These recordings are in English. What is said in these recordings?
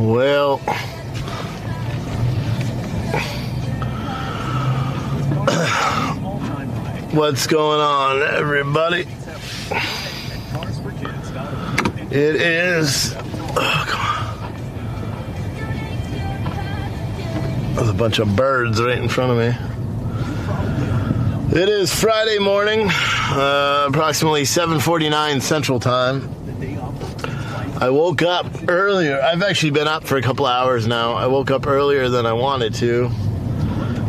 Well, what's going on, everybody? It is... Oh, come on. There's a bunch of birds right in front of me. It is Friday morning, approximately 7:49 Central Time. I woke up earlier. I've actually been up for a couple hours now. I woke up earlier than I wanted to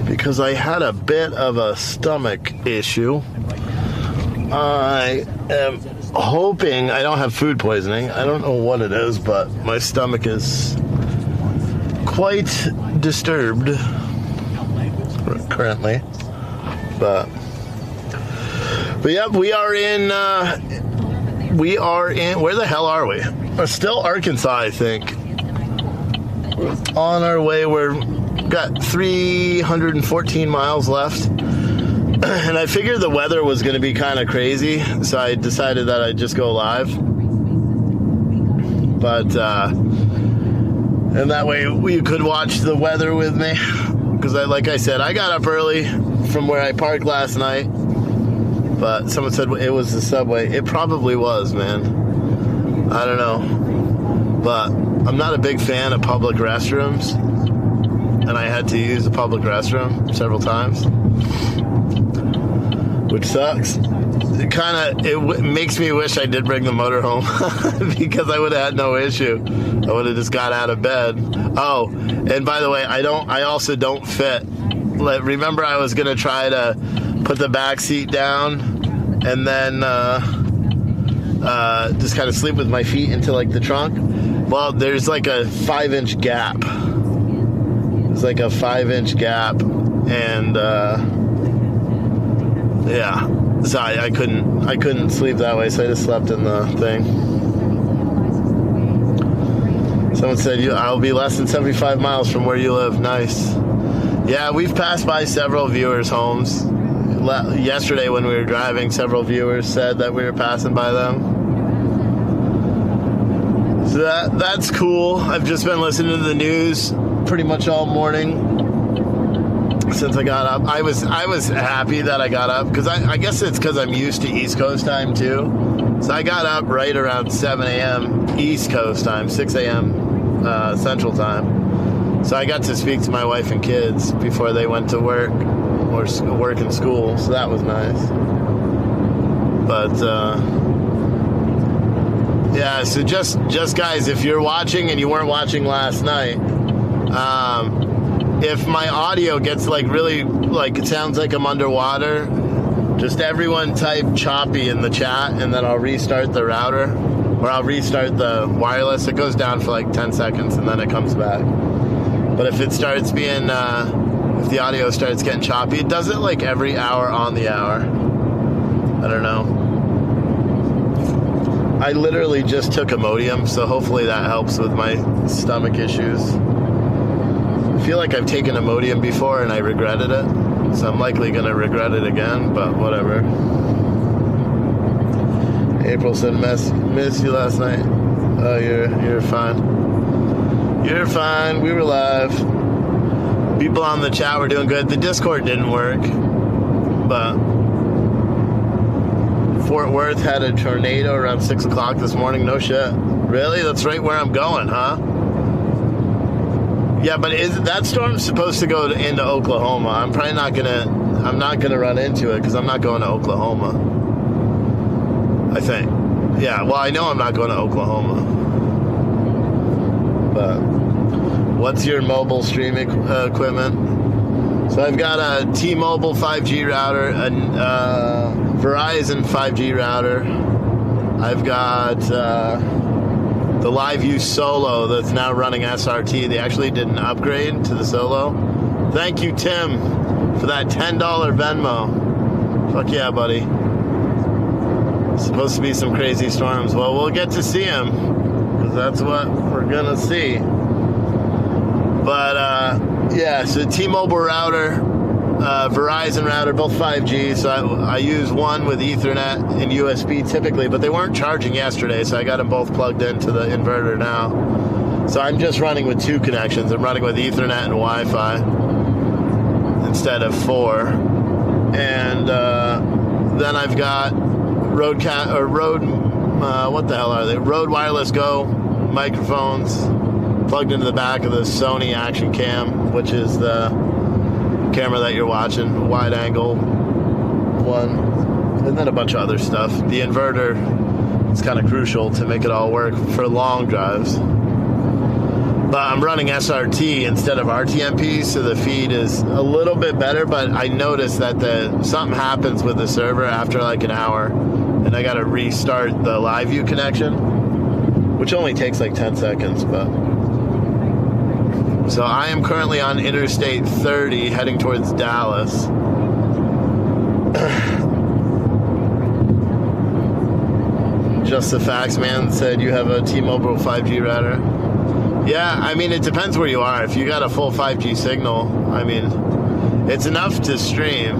because I had a bit of a stomach issue. I am hoping I don't have food poisoning. I don't know what it is, but my stomach is quite disturbed currently. But yeah, we are in, where the hell are we? We're still Arkansas, I think. On our way, got 314 miles left. And I figured the weather was going to be kind of crazy, so I decided that I'd just go live. But, and that way you could watch the weather with me. Because like I said, I got up early from where I parked last night. But someone said it was the subway. It probably was, man. I don't know. But I'm not a big fan of public restrooms. And I had to use the public restroom several times. Which sucks. It makes me wish I did bring the motor home. Because I would have had no issue. I would have just got out of bed. Oh, and by the way, I also don't fit. Remember I was going to try to put the back seat down and then just kind of sleep with my feet into like the trunk. Well, there's like a 5-inch gap. There's like a 5-inch gap, and yeah, so I couldn't sleep that way, so I just slept in the thing. Someone said I'll be less than 75 miles from where you live. Nice. Yeah, we've passed by several viewers' homes. Yesterday when we were driving, several viewers said that we were passing by them. So that's cool. I've just been listening to the news pretty much all morning since I got up. I was happy that I got up because I guess it's because I'm used to East Coast time too. So I got up right around 7 a.m. East Coast time, 6 a.m. Central time. So I got to speak to my wife and kids before they went to work or work in school. So that was nice. But yeah, so just guys, if you're watching and you weren't watching last night, if my audio gets really it sounds like I'm underwater, just everyone type choppy in the chat and then I'll restart the router or I'll restart the wireless. It goes down for 10 seconds and then it comes back. But if it starts being, if the audio starts getting choppy, it does it every hour on the hour. I don't know. I literally just took Imodium, so hopefully that helps with my stomach issues. I feel like I've taken Imodium before and I regretted it, so I'm likely going to regret it again, but whatever. April said, miss you last night. Oh, you're fine. You're fine. We were live. People on the chat were doing good. The Discord didn't work, but Fort Worth had a tornado around 6 o'clock this morning. No shit. Really? That's right where I'm going, huh? Yeah, but that storm's supposed to go into Oklahoma. I'm probably not gonna run into it because I'm not going to Oklahoma. I think. Yeah, well, I know I'm not going to Oklahoma. But what's your mobile streaming equipment? So I've got a T-Mobile 5G router, a Verizon 5G router. I've got the LiveView Solo that's now running SRT. They actually did an upgrade to the Solo. Thank you, Tim, for that $10 Venmo. Fuck yeah, buddy. It's supposed to be some crazy storms. Well, we'll get to see them, because that's what we're going to see. But, yeah, so T-Mobile router, Verizon router, both 5G. So I use one with Ethernet and USB typically, but they weren't charging yesterday, so I got them both plugged into the inverter now. So I'm just running with 2 connections. I'm running with Ethernet and Wi-Fi instead of 4. And then I've got Rode, what the hell are they? Rode Wireless Go microphones plugged into the back of the Sony Action Cam, which is the camera that you're watching, wide angle one, and then a bunch of other stuff. The inverter is kind of crucial to make it all work for long drives. But I'm running SRT instead of RTMP, so the feed is a little bit better, but I noticed that something happens with the server after like an hour, and I got to restart the live view connection, which only takes like 10 seconds. But so I am currently on Interstate 30 heading towards Dallas. Just the Facts Man said you have a T-Mobile 5G router. Yeah, I mean, it depends where you are. If you got a full 5G signal, I mean, it's enough to stream.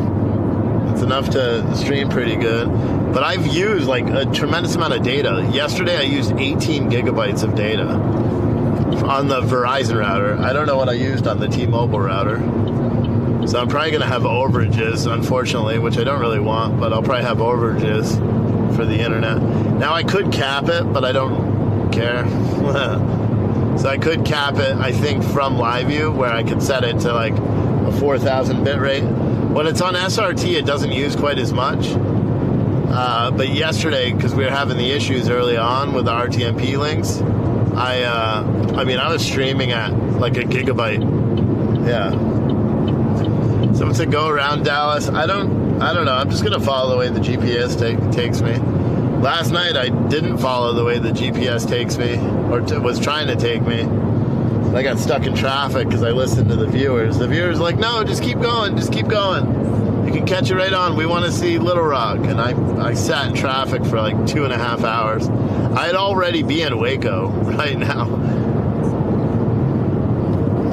It's enough to stream pretty good. But I've used like a tremendous amount of data. Yesterday I used 18 gigabytes of data on the Verizon router. I don't know what I used on the T-Mobile router. So I'm probably going to have overages, unfortunately, which I don't really want, but I'll probably have overages for the internet. Now I could cap it, but I don't care. So I could cap it, I think, from live view, where I could set it to like a 4,000 bit rate. When it's on SRT, it doesn't use quite as much. But yesterday, because we were having the issues early on with the RTMP links, I mean, I was streaming at like a gigabyte. Yeah. Someone said go around Dallas. I don't know. I'm just gonna follow the way the GPS takes me. Last night I didn't follow the way the GPS takes me, or was trying to take me. I got stuck in traffic because I listened to the viewers. The viewers were like, no, just keep going, just keep going. You can catch it right on. We want to see Little Rock. And I sat in traffic for like 2.5 hours. I'd already be in Waco right now.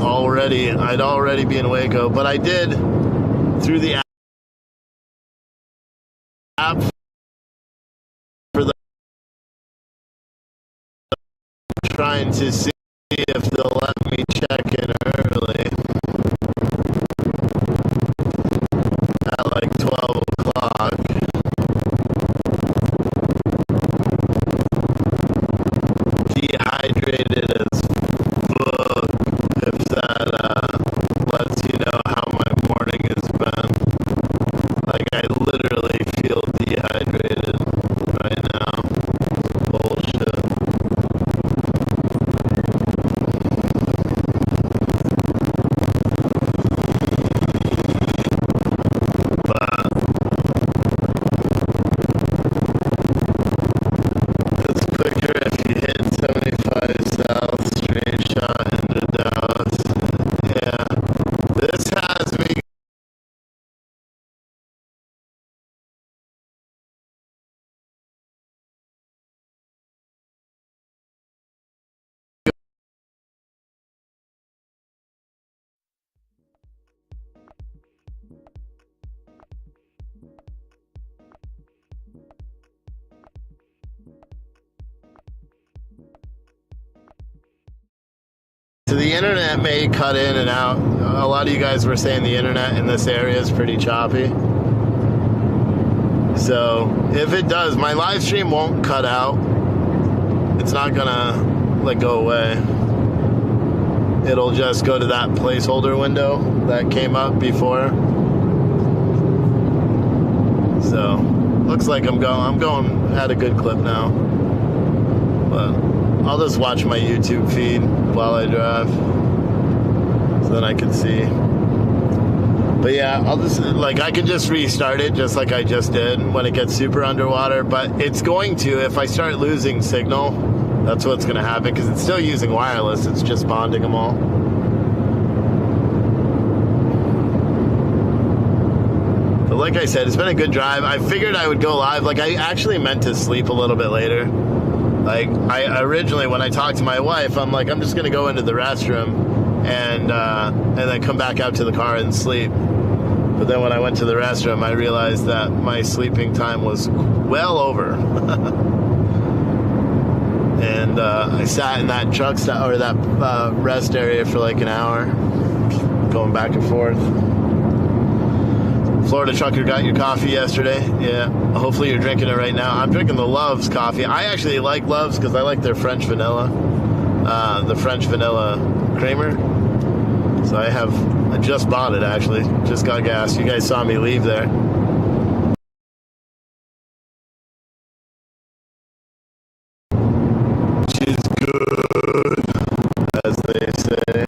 I'd already be in Waco, but I did through the app for the trying to see if they'll let me check in early at like 12 o'clock. Dehydrated as fuck, if that lets you know how my morning has been. Like, I literally feel dehydrated right now. Bullshit. But it's quicker if you hit 75 south, straight shot into Dallas. Yeah. This has me So the internet may cut in and out. A lot of you guys were saying the internet in this area is pretty choppy. So if it does, my live stream won't cut out. It's not gonna like go away. It'll just go to that placeholder window that came up before. So looks like I'm going at a good clip now. But I'll just watch my YouTube feed while I drive, so then I can see. But yeah, I'll just, like, I can just restart it just like I just did when it gets super underwater, but it's going to, if I start losing signal, that's what's going to happen, because it's still using wireless, it's just bonding them all. But like I said, it's been a good drive. I figured I would go live. Like, I actually meant to sleep a little bit later. Like, I originally, when I talked to my wife, I'm like, I'm just going to go into the restroom and then come back out to the car and sleep. But then when I went to the restroom, I realized that my sleeping time was well over. And I sat in that truck stop or that rest area for like an hour, going back and forth. Florida Trucker got your coffee yesterday. Yeah, hopefully you're drinking it right now. I'm drinking the Love's coffee. I actually like Love's because I like their French vanilla, the French vanilla creamer. So I just bought it actually. Just got gas. You guys saw me leave there. She's good, as they say.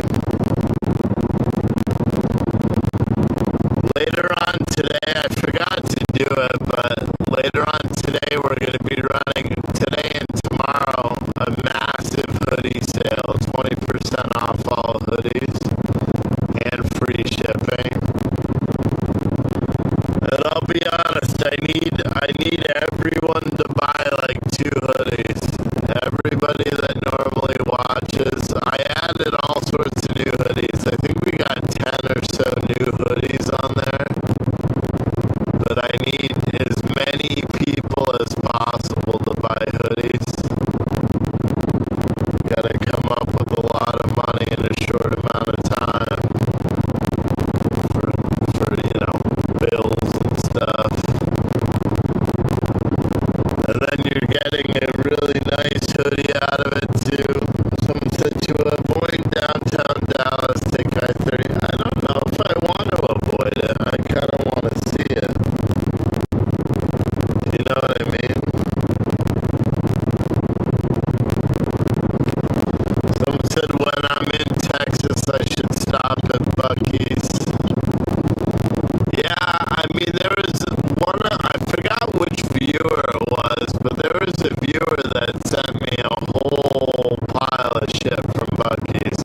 Later on today, I forgot to do it, but later on today, we're going to be running, today and tomorrow, a massive hoodie sale, 20% off all hoodies, and free shipping. And I'll be honest, I need everyone to buy like 2 hoodies. Everybody that normally watches, I added all sorts of new hoodies. I think we got 10 or so new hoodies on there. But I need as many people as possible to buy hoodies. Gotta come up with a lot of money in a short amount of time for bills and stuff. And then you're getting a really nice hoodie out of it too. Someone said to avoid downtown Dallas, take I-30. I don't know if I want to avoid it. I kind of want to see it. You know what I mean? Someone said when I'm in Texas, I should stop at Buc-ee's. Yeah, I mean, there was one, I forgot which viewer it was, but there was a viewer that sent me a whole pile of shit from Buc-ee's.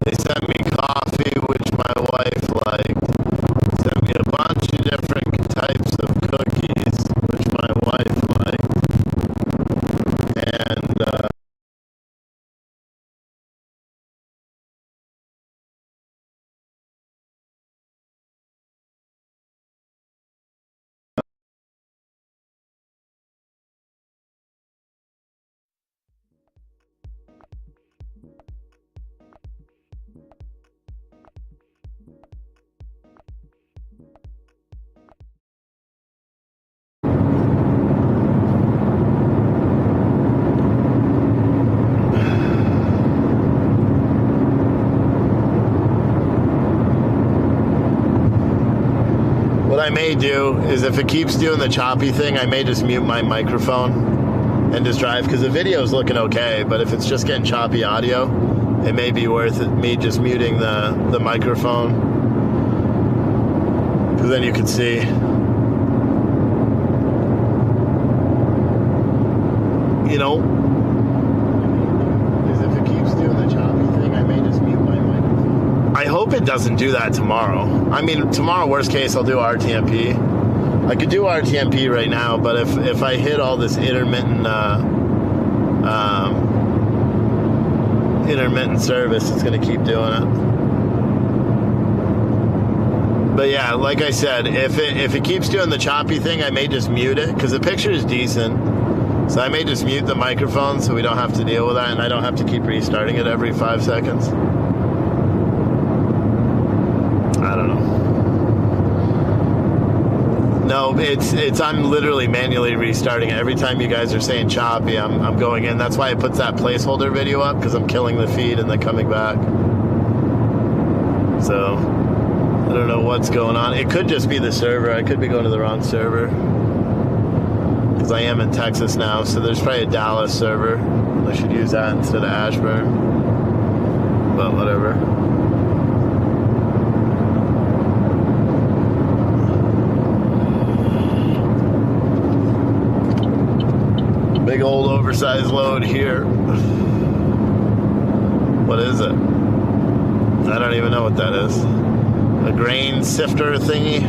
They sent me coffee, which my wife liked. Sent me a bunch of different types of cookies, which my wife liked. And, what I may do is if it keeps doing the choppy thing, I may just mute my microphone and just drive, because the video is looking okay, but if it's just getting choppy audio, it may be worth it, me just muting the microphone, because then you can see. You know, is if it keeps doing the choppy thing, I may just mute my microphone. I hope it doesn't do that tomorrow. I mean, tomorrow, worst case, I'll do RTMP. I could do RTMP right now, but if I hit all this intermittent service, it's going to keep doing it. But yeah, like I said, if it keeps doing the choppy thing, I may just mute it, because the picture is decent. So I may just mute the microphone so we don't have to deal with that, and I don't have to keep restarting it every 5 seconds. I don't know. No, it's I'm literally manually restarting it. Every time you guys are saying choppy, I'm going in. That's why it puts that placeholder video up, because I'm killing the feed and then coming back. So I don't know what's going on. It could just be the server. I could be going to the wrong server, because I am in Texas now, so there's probably a Dallas server. I should use that instead of Ashburn, but whatever. Big old oversized load here. What is it? I don't even know what that is. A grain sifter thingy?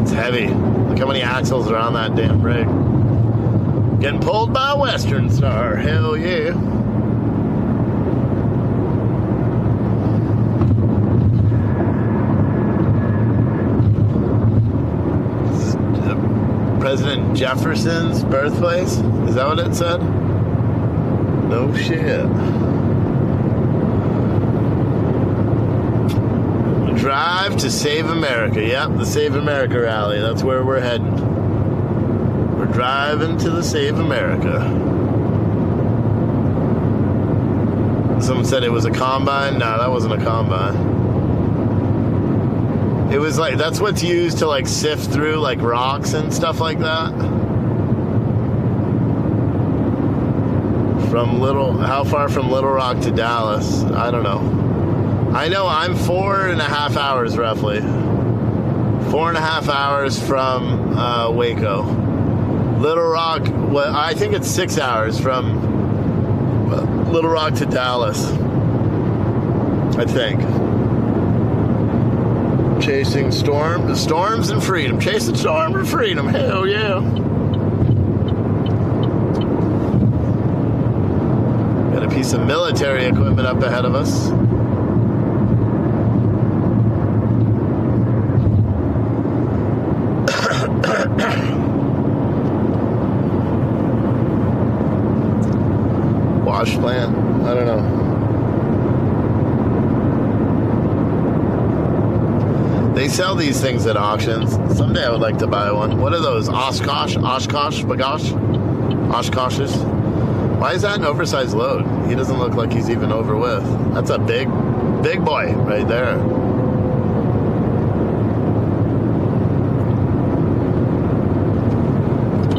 It's heavy. Look how many axles are on that damn rig. Getting pulled by a Western Star. Hell yeah. President Jefferson's birthplace? Is that what it said? No shit. Drive to Save America. Yep, the Save America rally. That's where we're heading. We're driving to the Save America. Someone said it was a combine. No, that wasn't a combine. It was like, that's what's used to like sift through like rocks and stuff like that. How far from Little Rock to Dallas? I don't know. I know I'm 4.5 hours roughly. 4.5 hours from Waco. Little Rock, well, I think it's 6 hours from Little Rock to Dallas. I think. Chasing storms and freedom. Chasing storm and freedom. Hell yeah. Got a piece of military equipment up ahead of us. Wash plant? I don't know. They sell these things at auctions. Someday I would like to buy one. What are those? Oshkosh? Bagosh? Oshkoshes? Why is that an oversized load? He doesn't look like he's even over with. That's a big boy right there.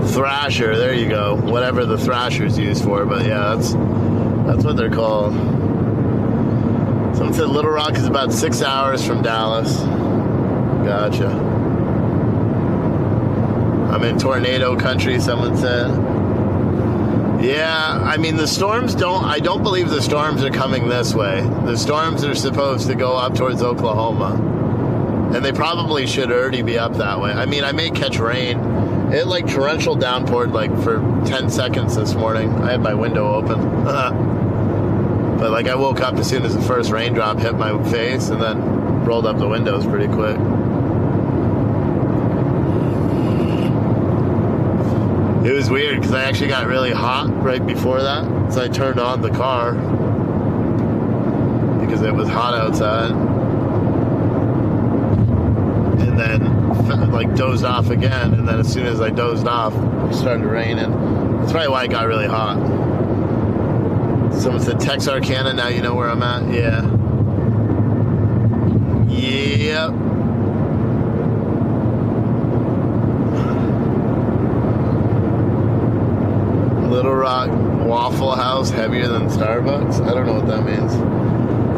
Thrasher, there you go. Whatever the Thrasher's used for, but yeah, that's what they're called. Someone said Little Rock is about 6 hours from Dallas. Gotcha. I'm in tornado country, someone said. Yeah, I mean the storms I don't believe the storms are coming this way. The storms are supposed to go up towards Oklahoma. And they probably should already be up that way. I mean, I may catch rain. It like torrential downpoured like for 10 seconds this morning. I had my window open. But like I woke up as soon as the first raindrop hit my face and then rolled up the windows pretty quick. It was weird because I actually got really hot right before that. So I turned on the car because it was hot outside. And then like dozed off again, and then as soon as I dozed off, it started raining. That's probably why it got really hot. Someone said Texarkana, now you know where I'm at? Yeah. Yep. Little Rock Waffle House heavier than Starbucks? I don't know what that means.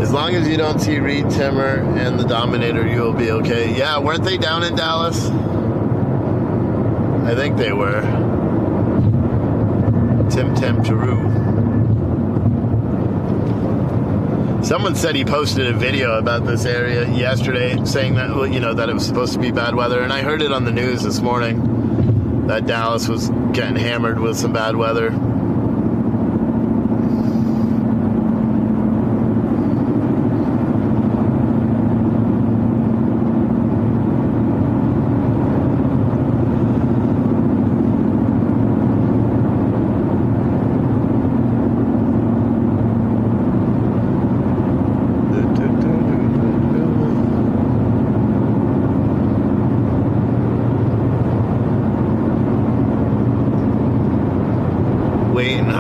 As long as you don't see Reed Timmer and the Dominator, you will be okay. Yeah, weren't they down in Dallas? I think they were. Tim Taru. Someone said he posted a video about this area yesterday saying that, well, you know, that it was supposed to be bad weather. And I heard it on the news this morning that Dallas was getting hammered with some bad weather.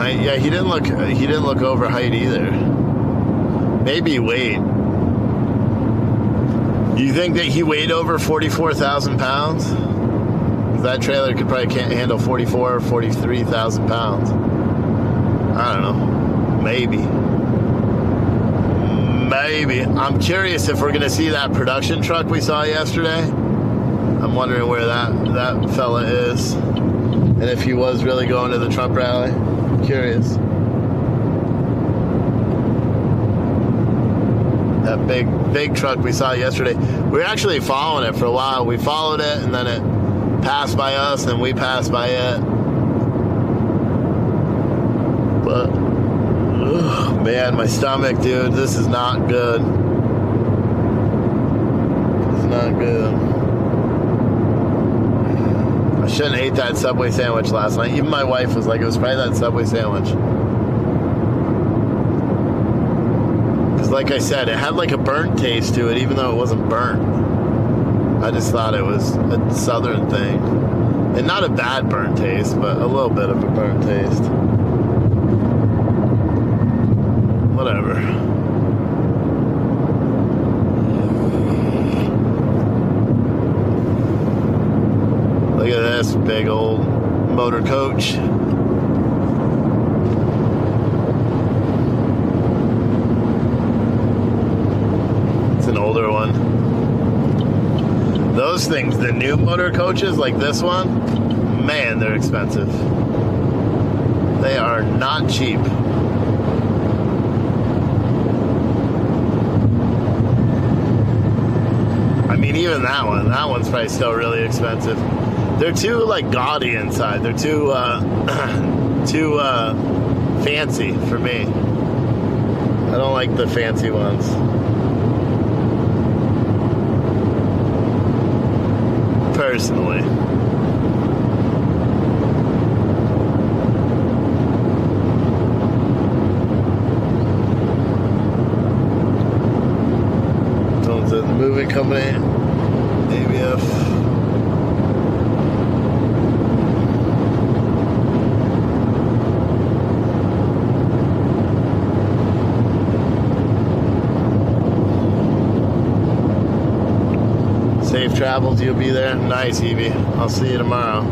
Yeah, he didn't look over height either. Maybe weight. You think that he weighed over 44,000 pounds? That trailer could probably can't handle 44 or 43,000 pounds. I don't know. Maybe. I'm curious if we're going to see that production truck we saw yesterday. I'm wondering where that fella is. And if he was really going to the Trump rally. Curious. That big truck we saw yesterday. We were actually following it for a while. We followed it and then it passed by us and we passed by it. But man, my stomach, dude, this is not good. It's not good. I shouldn't have ate that Subway sandwich last night. Even my wife was like, it was probably that Subway sandwich. like I said, it had like a burnt taste to it, even though it wasn't burnt. I just thought it was a southern thing. And not a bad burnt taste, but a little bit of a burnt taste. Whatever. Look at this big old motor coach. It's an older one. Those things, the new motor coaches like this one, man, they're expensive. They are not cheap. I mean, even that one's probably still really expensive. They're too like gaudy inside. They're too fancy for me. I don't like the fancy ones. Personally. Someone's at the moving company. ABF. Safe travels, you'll be there. Nice, Evie. I'll see you tomorrow.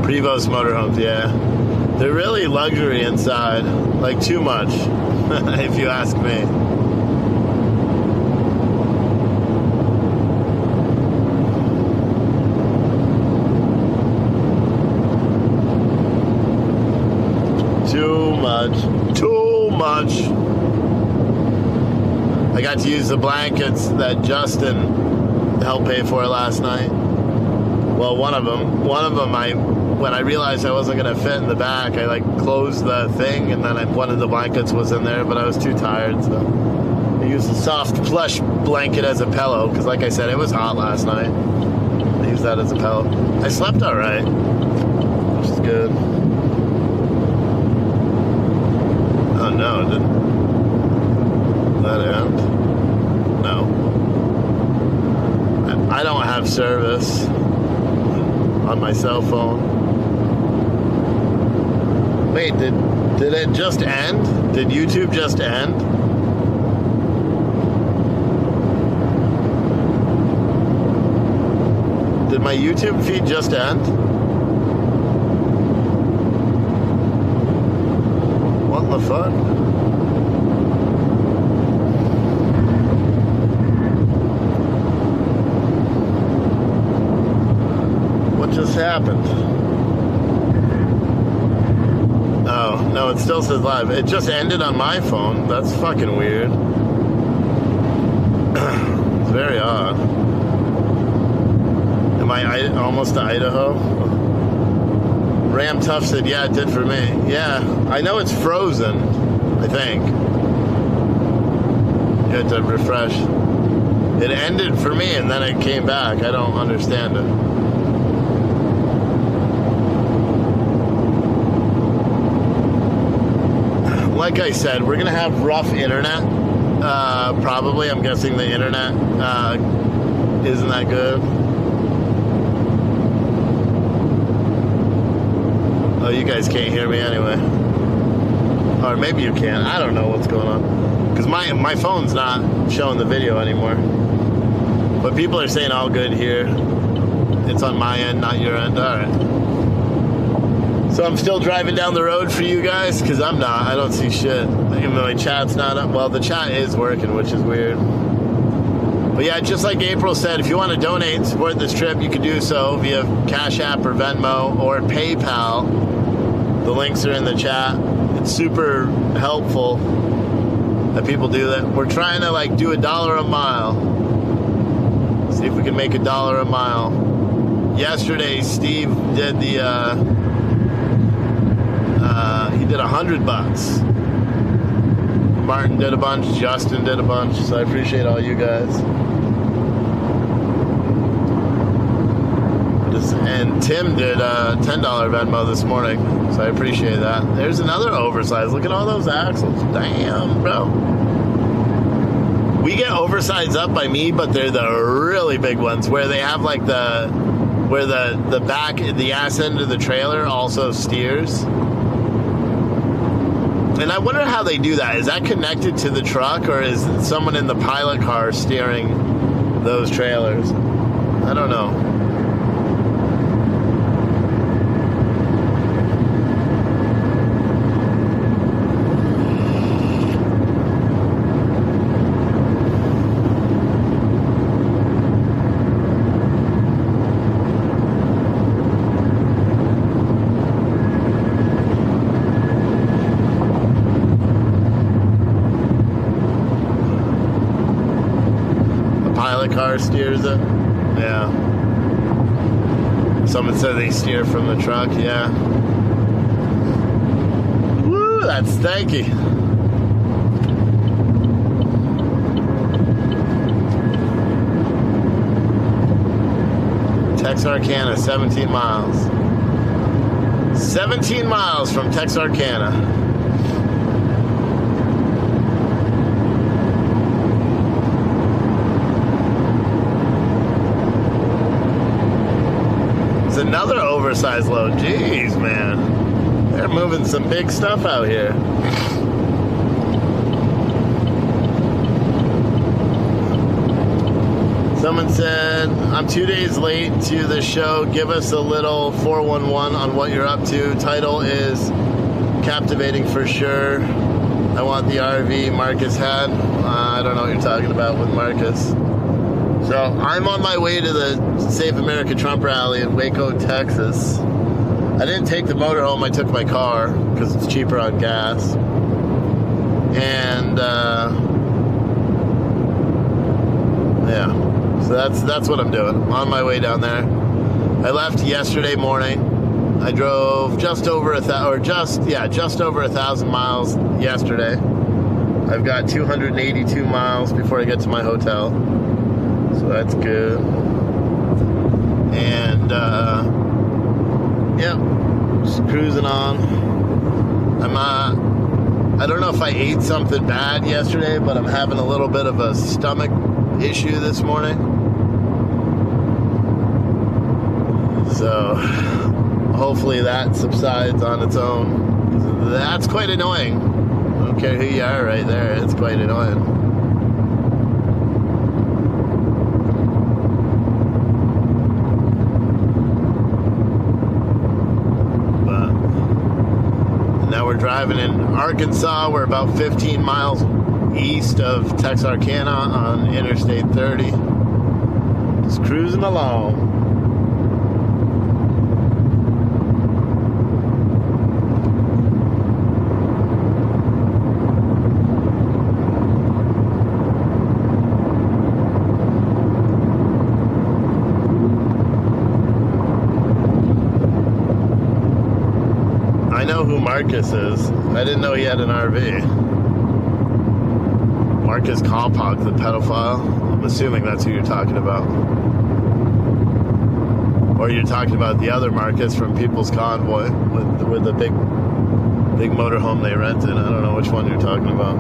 Prevost motorhomes, yeah. They're really luxury inside. Like, too much, if you ask me. Too much. Too much. I got to use the blankets that Justin helped pay for last night. Well, one of them, when I realized I wasn't going to fit in the back, I like closed the thing, and then one of the blankets was in there, but I was too tired, so I used a soft plush blanket as a pillow, because like I said, it was hot last night. I used that as a pillow. I slept all right, which is good. Oh no, did that end? No. I don't have service on my cell phone. Wait, did it just end? Did YouTube just end? Did my YouTube feed just end? What the fuck? Just happened. Oh, no, it still says live. It just ended on my phone. That's fucking weird. It's very odd. Am I almost to Idaho? Ram Tough said, yeah, it did for me. Yeah, I know it's frozen, I think. You had to refresh. It ended for me and then it came back. I don't understand it. Like I said, we're going to have rough internet. Probably. I'm guessing the internet isn't that good. Oh, you guys can't hear me anyway. Or maybe you can. I don't know what's going on. Because my phone's not showing the video anymore. But people are saying all good here. It's on my end, not your end. All right. So I'm still driving down the road for you guys, because I'm not. I don't see shit. Even though my chat's not up. Well, the chat is working, which is weird. But yeah, just like April said, if you want to donate and support this trip, you can do so via Cash App or Venmo or PayPal. The links are in the chat. It's super helpful that people do that. We're trying to like do $1 a mile. See if we can make $1 a mile. Yesterday, Steve did the... he did $100. Martin did a bunch. Justin did a bunch. So I appreciate all you guys. And Tim did a $10 Venmo this morning. So I appreciate that. There's another oversized. Look at all those axles. Damn, bro. We get oversized up by me, but they're the really big ones where they have like where the back, the ass end of the trailer also steers. And I wonder how they do that. Is that connected to the truck, or is someone in the pilot car steering those trailers? I don't know. Car steers it. Yeah. Someone said they steer from the truck. Yeah. Woo, that's stanky. Texarkana, 17 miles. 17 miles from Texarkana. Another oversized load. Jeez, man. They're moving some big stuff out here. Someone said, I'm 2 days late to the show. Give us a little 411 on what you're up to. Title is captivating for sure. I want the RV Marcus had. I don't know what you're talking about with Marcus. So I'm on my way to the Save America Trump rally in Waco, Texas. I didn't take the motorhome, I took my car because it's cheaper on gas. And yeah, so that's what I'm doing. I'm on my way down there. I left yesterday morning. I drove just over 1,000 miles yesterday. I've got 282 miles before I get to my hotel. So that's good. And, yeah, just cruising on. I don't know if I ate something bad yesterday, but I'm having a little bit of a stomach issue this morning. So, hopefully that subsides on its own. That's quite annoying. I don't care who you are right there. It's quite annoying. We're driving in Arkansas. We're about 15 miles east of Texarkana on Interstate 30. Just cruising along. I know who Marcus is. I didn't know he had an RV. Marcus Kompog, the pedophile. I'm assuming that's who you're talking about. Or you're talking about the other Marcus from People's Convoy with the big motorhome they rented. I don't know which one you're talking about.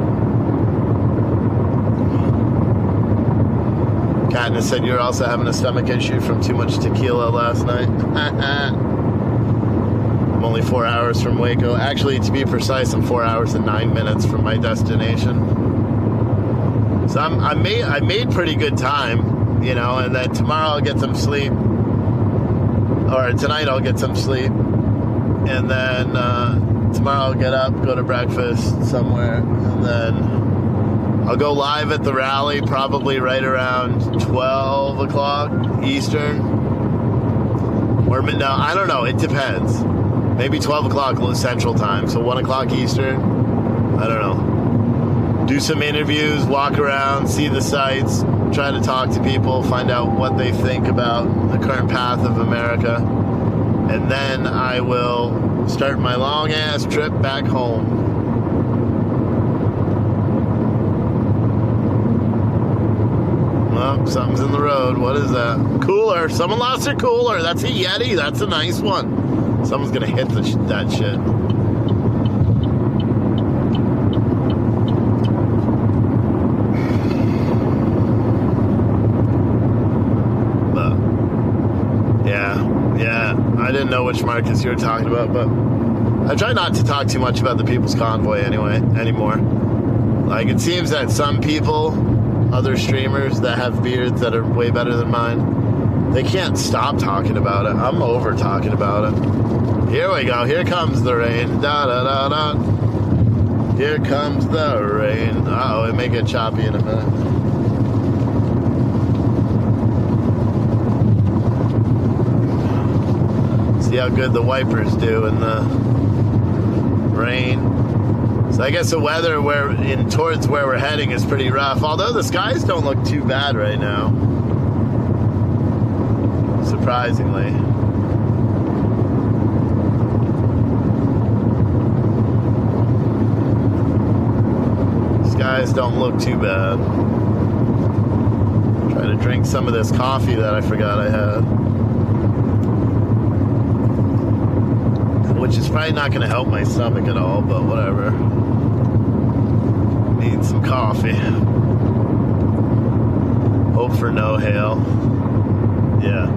Katniss said you're also having a stomach issue from too much tequila last night. I'm only 4 hours from Waco. Actually, to be precise, I'm 4 hours and 9 minutes from my destination. So I made pretty good time, you know, and then tomorrow I'll get some sleep. Or tonight I'll get some sleep. And then tomorrow I'll get up, go to breakfast somewhere, and then I'll go live at the rally probably right around 12 o'clock Eastern. Or no, I don't know. It depends. Maybe 12 o'clock Central Time, so 1 o'clock Eastern. I don't know. Do some interviews, walk around, see the sights, try to talk to people, find out what they think about the current path of America. And then I will start my long-ass trip back home. Oh, something's in the road. What is that? Cooler. Someone lost their cooler. That's a Yeti. That's a nice one. Someone's gonna hit that shit. didn't know which Marcus you were talking about, but I try not to talk too much about the People's Convoy anymore. Like, it seems that some people, other streamers that have beards that are way better than mine, they can't stop talking about it. I'm over talking about it. Here we go. Here comes the rain. Da da da da. Here comes the rain. Uh-oh, it may get choppy in a minute. See how good the wipers do in the rain. So I guess the weather towards where we're heading is pretty rough, although the skies don't look too bad right now, surprisingly. Skies don't look too bad. Try to drink some of this coffee that I forgot I had, which is probably not going to help my stomach at all, but whatever. Need some coffee. Hope for no hail. Yeah.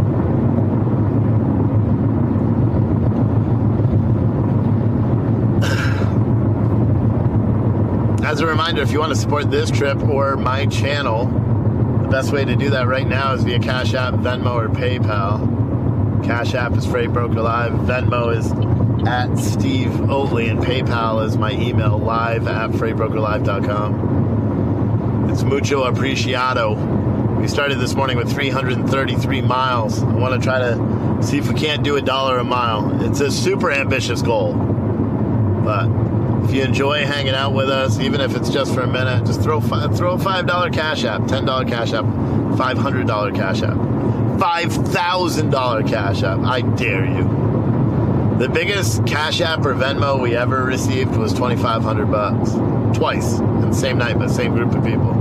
As a reminder, if you want to support this trip or my channel, the best way to do that right now is via Cash App, Venmo, or PayPal. Cash App is Freight Broker Live. Venmo is at Steve Oatley, and PayPal is my email, live@freightbrokerlive.com. It's mucho apreciado. We started this morning with 333 miles. I want to try to see if we can't do $1 a mile. It's a super ambitious goal, but if you enjoy hanging out with us, even if it's just for a minute, just throw a $5 Cash App, $10 Cash App, $500 Cash App, $5,000 Cash App. I dare you. The biggest Cash App or Venmo we ever received was $2,500. Twice in the same night, but same group of people.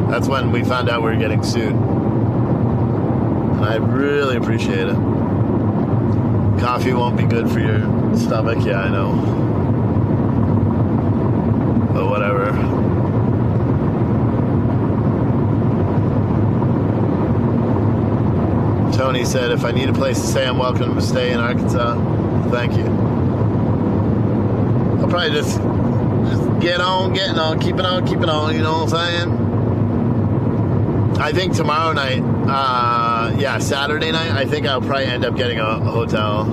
That's when we found out we were getting sued. And I really appreciate it. Coffee won't be good for your stomach. Yeah, I know. But whatever. Tony said, if I need a place to stay, I'm welcome to stay in Arkansas. Thank you. I'll probably just getting on, keeping on, you know what I'm saying? I think tomorrow night, Saturday night, I think I'll probably end up getting a hotel.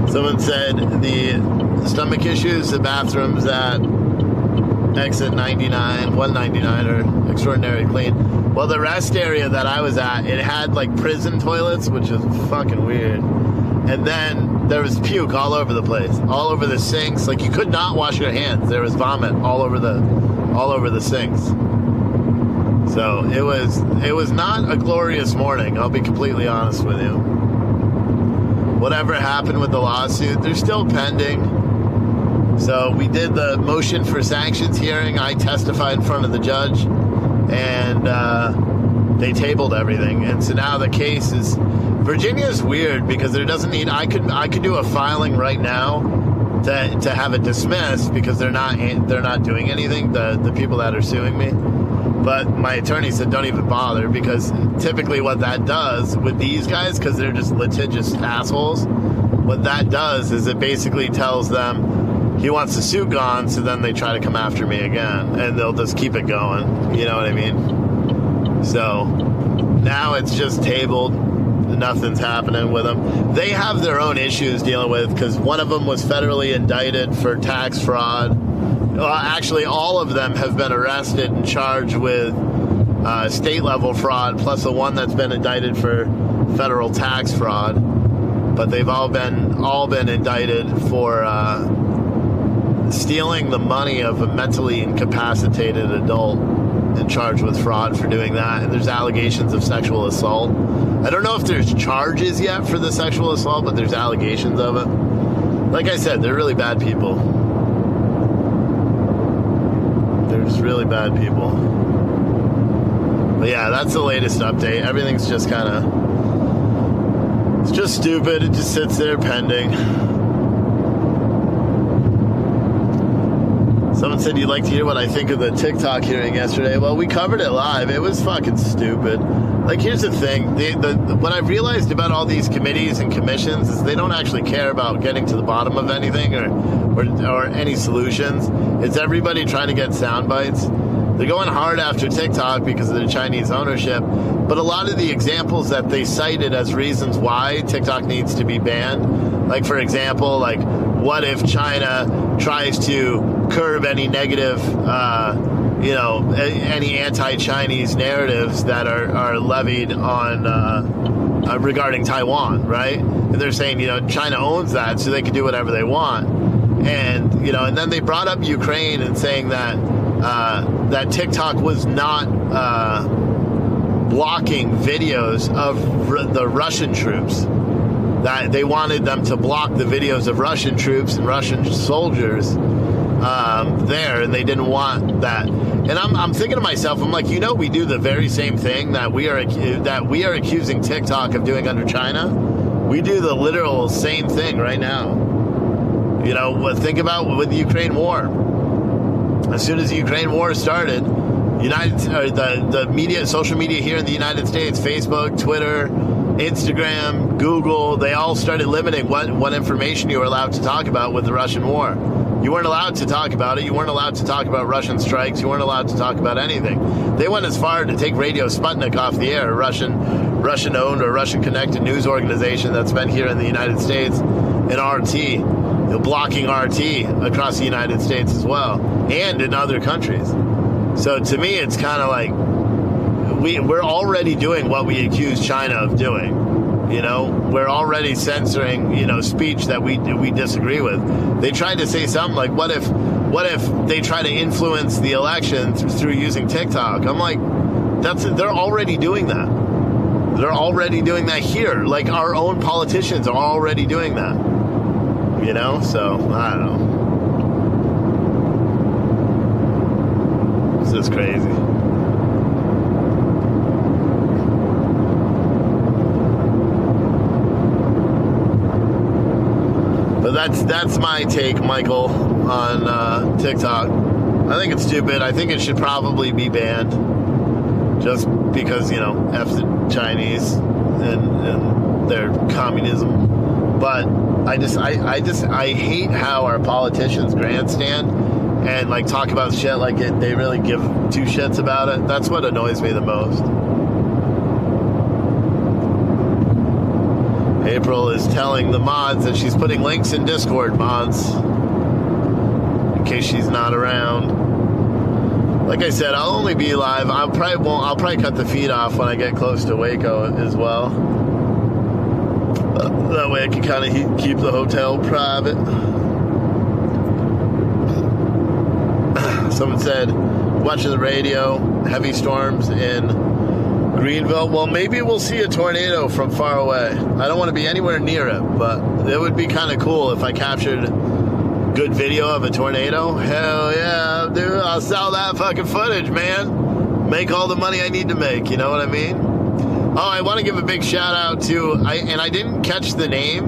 Someone said the stomach issues, the bathrooms at exit 199 are extraordinarily clean. Well, the rest area that I was at, it had like prison toilets, which is fucking weird. And then there was puke all over the place, all over the sinks. Like, you could not wash your hands. There was vomit all over the sinks. So it was not a glorious morning. I'll be completely honest with you. Whatever happened with the lawsuit, they're still pending. So we did the motion for sanctions hearing. I testified in front of the judge, and they tabled everything. And so now the case is, Virginia is weird because there doesn't need, I could do a filing right now to have it dismissed because they're not doing anything, the people that are suing me. But my attorney said don't even bother, because typically what that does with these guys, because they're just litigious assholes, what that does is it basically tells them he wants the suit gone, so then they try to come after me again, and they'll just keep it going. You know what I mean? So now it's just tabled. Nothing's happening with them. They have their own issues dealing with, because one of them was federally indicted for tax fraud. Well, actually, all of them have been arrested and charged with state-level fraud, plus the one that's been indicted for federal tax fraud. But they've all been indicted for stealing the money of a mentally incapacitated adult and charged with fraud for doing that. And there's allegations of sexual assault. I don't know if there's charges yet for the sexual assault, but there's allegations of it. Like I said, they're really bad people. There's really bad people. But yeah, that's the latest update. Everything's just kind of, it's just stupid. It just sits there pending. Someone said you'd like to hear what I think of the TikTok hearing yesterday. Well, we covered it live. It was fucking stupid. Like, here's the thing. What I've realized about all these committees and commissions is they don't actually care about getting to the bottom of anything or any solutions. It's everybody trying to get sound bites. They're going hard after TikTok because of the Chinese ownership. But a lot of the examples that they cited as reasons why TikTok needs to be banned, like, for example, like, what if China tries to curb any negative any anti-Chinese narratives that are levied on regarding Taiwan, right? And they're saying, China owns that, so they can do whatever they want. And, and then they brought up Ukraine and saying that that TikTok was not blocking videos of the Russian troops. That they wanted them to block the videos of Russian troops and Russian soldiers there, and they didn't want that. And I'm thinking to myself, I'm like, we do the very same thing that we are accusing TikTok of doing under China. We do the literal same thing right now. Think about with the Ukraine war. As soon as the Ukraine war started, the media, social media here in the United States, Facebook, Twitter, Instagram, Google, they all started limiting what information you were allowed to talk about with the Russian war. You weren't allowed to talk about it. You weren't allowed to talk about Russian strikes. You weren't allowed to talk about anything. They went as far to take Radio Sputnik off the air, a Russian-owned or Russian-connected news organization that's been here in the United States, and RT, blocking RT across the United States as well, and in other countries. So to me, it's kind of like we're already doing what we accuse China of doing. We're already censoring, speech that we disagree with. They tried to say something like, what if they try to influence the election through using TikTok? I'm like, they're already doing that. They're already doing that here. Like, our own politicians are already doing that. So I don't know. This is crazy. That's my take, Michael, on TikTok. I think it's stupid. I think it should probably be banned, just because F the Chinese and their communism. But I hate how our politicians grandstand and like talk about shit like they really give two shits about it. That's what annoys me the most. April is telling the mods that she's putting links in Discord, mods, in case she's not around. Like I said, I'll only be live. I'll probably cut the feed off when I get close to Waco as well. That way I can kind of keep the hotel private. Someone said, watching the radio, heavy storms in Greenville. Well, maybe we'll see a tornado from far away. I don't want to be anywhere near it, but it would be kind of cool if I captured good video of a tornado. Hell yeah, dude. I'll sell that fucking footage, man. Make all the money I need to make. You know what I mean? Oh, I want to give a big shout out to, I didn't catch the name,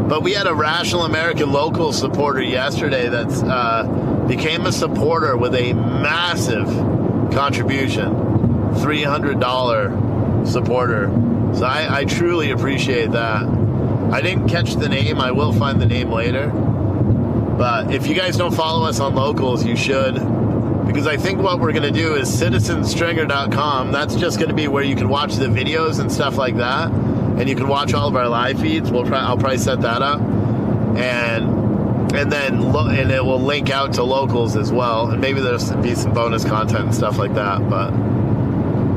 but we had a Rational American Local supporter yesterday that's became a supporter with a massive contribution. $300 supporter. So I truly appreciate that. I didn't catch the name. I will find the name later. But if you guys don't follow us on Locals, you should. Because I think what we're going to do is citizenstringer.com. That's just going to be where you can watch the videos and stuff like that. And you can watch all of our live feeds. I'll probably set that up. And then it will link out to Locals as well. And maybe there'll be some bonus content and stuff like that. But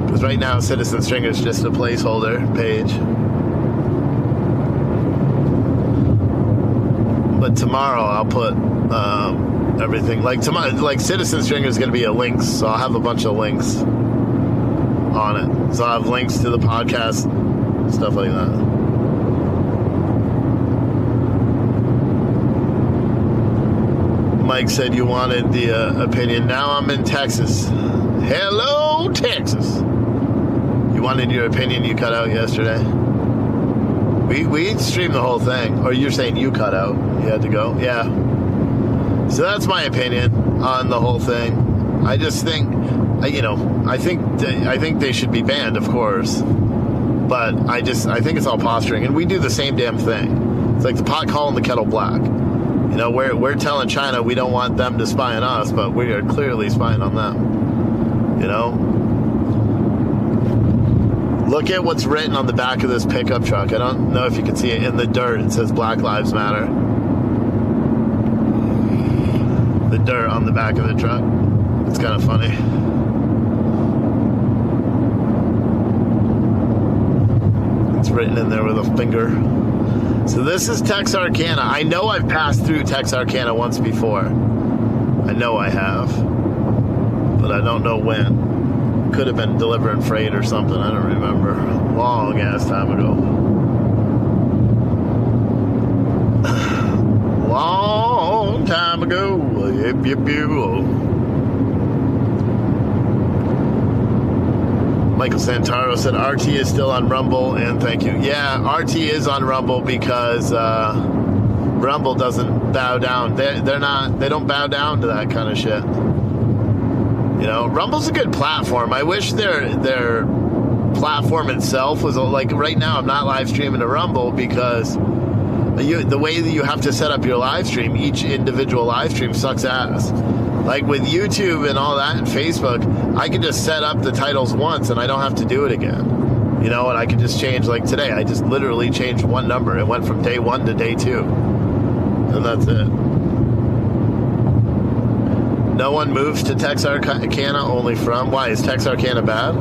because right now, Citizen Stringer is just a placeholder page. But tomorrow I'll put everything. Like tomorrow, like Citizen Stringer is going to be a links, so I'll have a bunch of links on it. So I'll have links to the podcast, stuff like that. Mike said you wanted the opinion. Now I'm in Texas. Hello, Texas. You wanted your opinion you cut out yesterday. We streamed the whole thing. Or you're saying you cut out. You had to go? Yeah. So that's my opinion on the whole thing. I just think I think they should be banned, of course. But I think it's all posturing, and we do the same damn thing. It's like the pot calling the kettle black. We're telling China we don't want them to spy on us, but we are clearly spying on them. Look at what's written on the back of this pickup truck. I don't know if you can see it in the dirt. It says Black Lives Matter. The dirt on the back of the truck. It's kind of funny. It's written in there with a finger. So this is Texarkana. I know I've passed through Texarkana once before. I know I have. But I don't know when. Could have been delivering freight or something. I don't remember. Long ass time ago. Long time ago. Yep, yep, yep. Michael Santaro said RT is still on Rumble, and thank you. Yeah, RT is on Rumble because Rumble doesn't bow down. They don't bow down to that kind of shit. Rumble's a good platform. I wish their platform itself was like, right now I'm not live streaming to Rumble because the way that you have to set up your live stream, each individual live stream sucks ass. Like with YouTube and all that and Facebook, I can just set up the titles once and I don't have to do it again. And I can just change, like today, I just literally changed one number. It went from day 1 to day 2. And that's it. No one moves to Texarkana, only from. Why? Is Texarkana bad?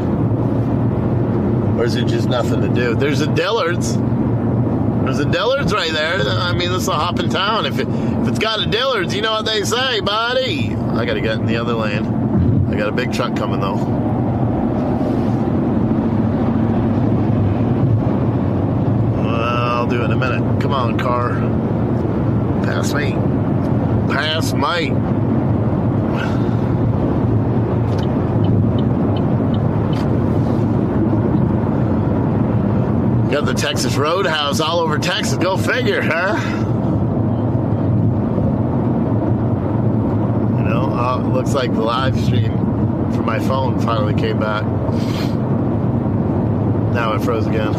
Or is it just nothing to do? There's a Dillard's. There's a Dillard's right there. I mean, this is a hopping town. If it's got a Dillard's, you know what they say, buddy. I got to get in the other lane. I got a big truck coming, though. Well, I'll do it in a minute. Come on, car. Pass me. Pass me. Got the Texas Roadhouse all over Texas. Go figure, huh? Looks like the live stream from my phone finally came back. Now it froze again.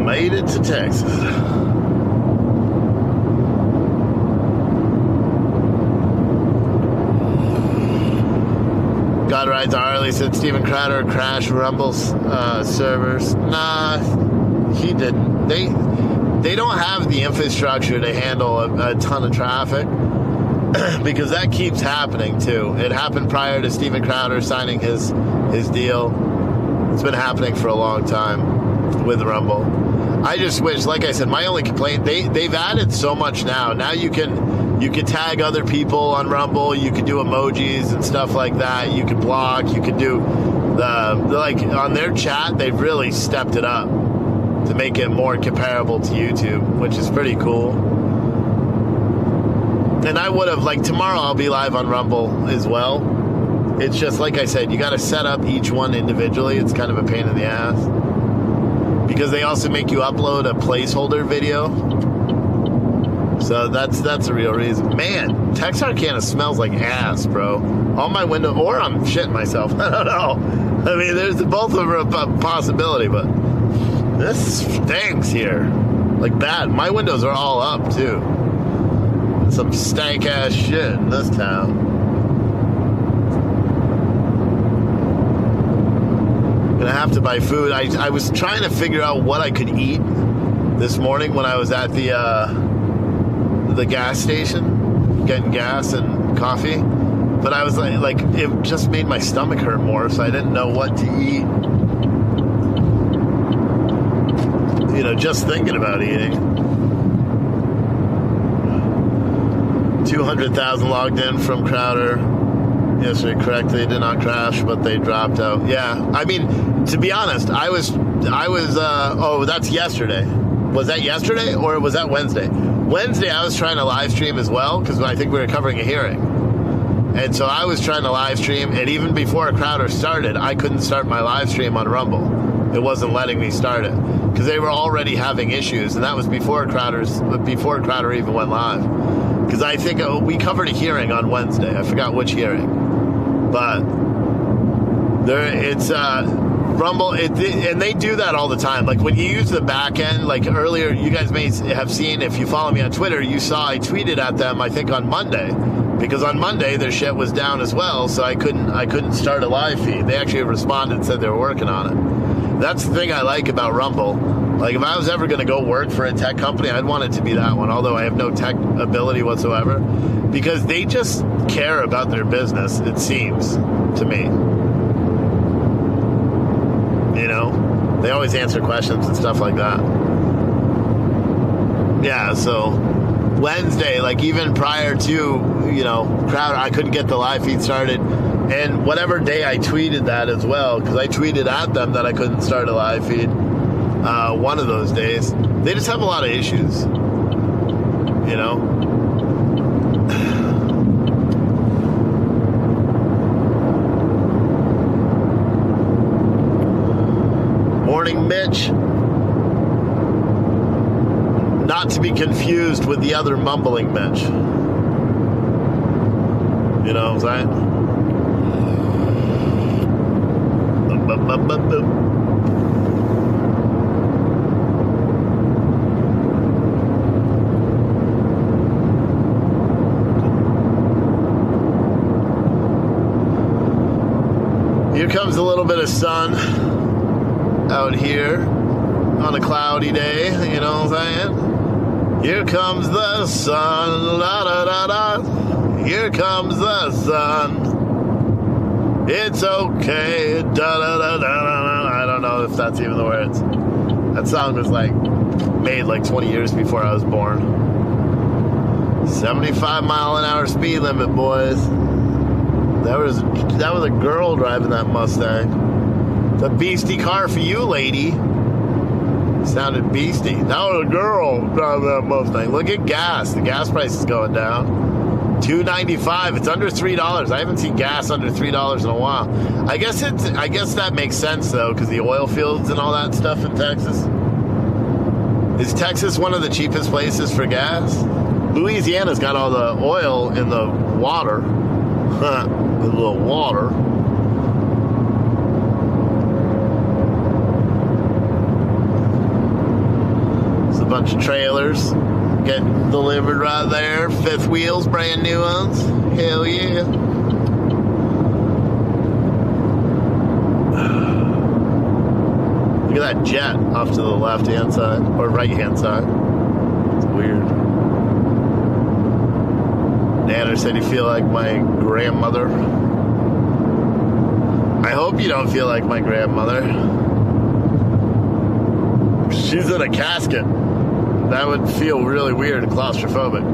Made it to Texas. God Rides Harley said Steven Crowder crashed Rumble's servers. Nah, he didn't. They don't have the infrastructure to handle a ton of traffic because that keeps happening too. It happened prior to Steven Crowder signing his deal. It's been happening for a long time with Rumble. I just wish, like I said, my only complaint, they've added so much now. Now you can tag other people on Rumble, you can do emojis and stuff like that, you can block, you can do like on their chat, they've really stepped it up to make it more comparable to YouTube, which is pretty cool. And I would have, like tomorrow I'll be live on Rumble as well. It's just, like I said, you got to set up each one individually. It's kind of a pain in the ass. Because they also make you upload a placeholder video. So that's the real reason. Man, Texarkana smells like ass, bro. On my window, or I'm shitting myself. I don't know. I mean, there's both of them a possibility, but this stinks here. Like bad. My windows are all up, too. Some stank ass shit in this town. Gonna have to buy food. I was trying to figure out what I could eat this morning when I was at the gas station getting gas and coffee, but I was like it just made my stomach hurt more, so I didn't know what to eat. Just thinking about eating. 200,000 logged in from Crowder. Yesterday, correct. They did not crash, but they dropped out. Yeah, I mean, to be honest, I was. Oh, that's yesterday. Was that yesterday or was that Wednesday? Wednesday, I was trying to live stream as well because I think we were covering a hearing. And so I was trying to live stream, and even before Crowder started, I couldn't start my live stream on Rumble. It wasn't letting me start it because they were already having issues, and that was before Crowder even went live. Because I think we covered a hearing on Wednesday. I forgot which hearing, but it's Rumble, and they do that all the time. Like when you use the back end, like earlier, you guys may have seen, if you follow me on Twitter, you saw I tweeted at them, I think on Monday, because on Monday their shit was down as well, so I couldn't start a live feed. They actually responded and said they were working on it. That's the thing I like about Rumble. Like if I was ever going to go work for a tech company, I'd want it to be that one, although I have no tech ability whatsoever, because they just care about their business, it seems to me. You know, they always answer questions and stuff like that. Yeah, so Wednesday, like even prior to, Crowder, I couldn't get the live feed started. And whatever day I tweeted that as well, because I tweeted at them that I couldn't start a live feed one of those days. They just have a lot of issues, Morning, Mitch. Not to be confused with the other mumbling Mitch. You know what I'm saying? Here comes a little bit of sun out here on a cloudy day, you know what I'm saying? Here comes the sun, la da da da. Here comes the sun. It's okay, da da da da da. I don't know if that's even the words. That song was made 20 years before I was born. 75-mile-an-hour speed limit, boys. That was a girl driving that Mustang. It's a beastie car for you, lady. Sounded beastie. That was a girl driving that Mustang. Look at gas. The gas price is going down. $2.95. It's under $3. I haven't seen gas under $3 in a while. I guess that makes sense though, because the oil fields and all that stuff in Texas. Is Texas one of the cheapest places for gas? Louisiana's got all the oil in the water. The little water. There's a bunch of trailers getting delivered right there. Fifth wheels, brand new ones. Hell yeah. Look at that jet off to the left-hand side, or right-hand side. It's weird. Nanner said you feel like my grandmother. I hope you don't feel like my grandmother. She's in a casket. That would feel really weird and claustrophobic.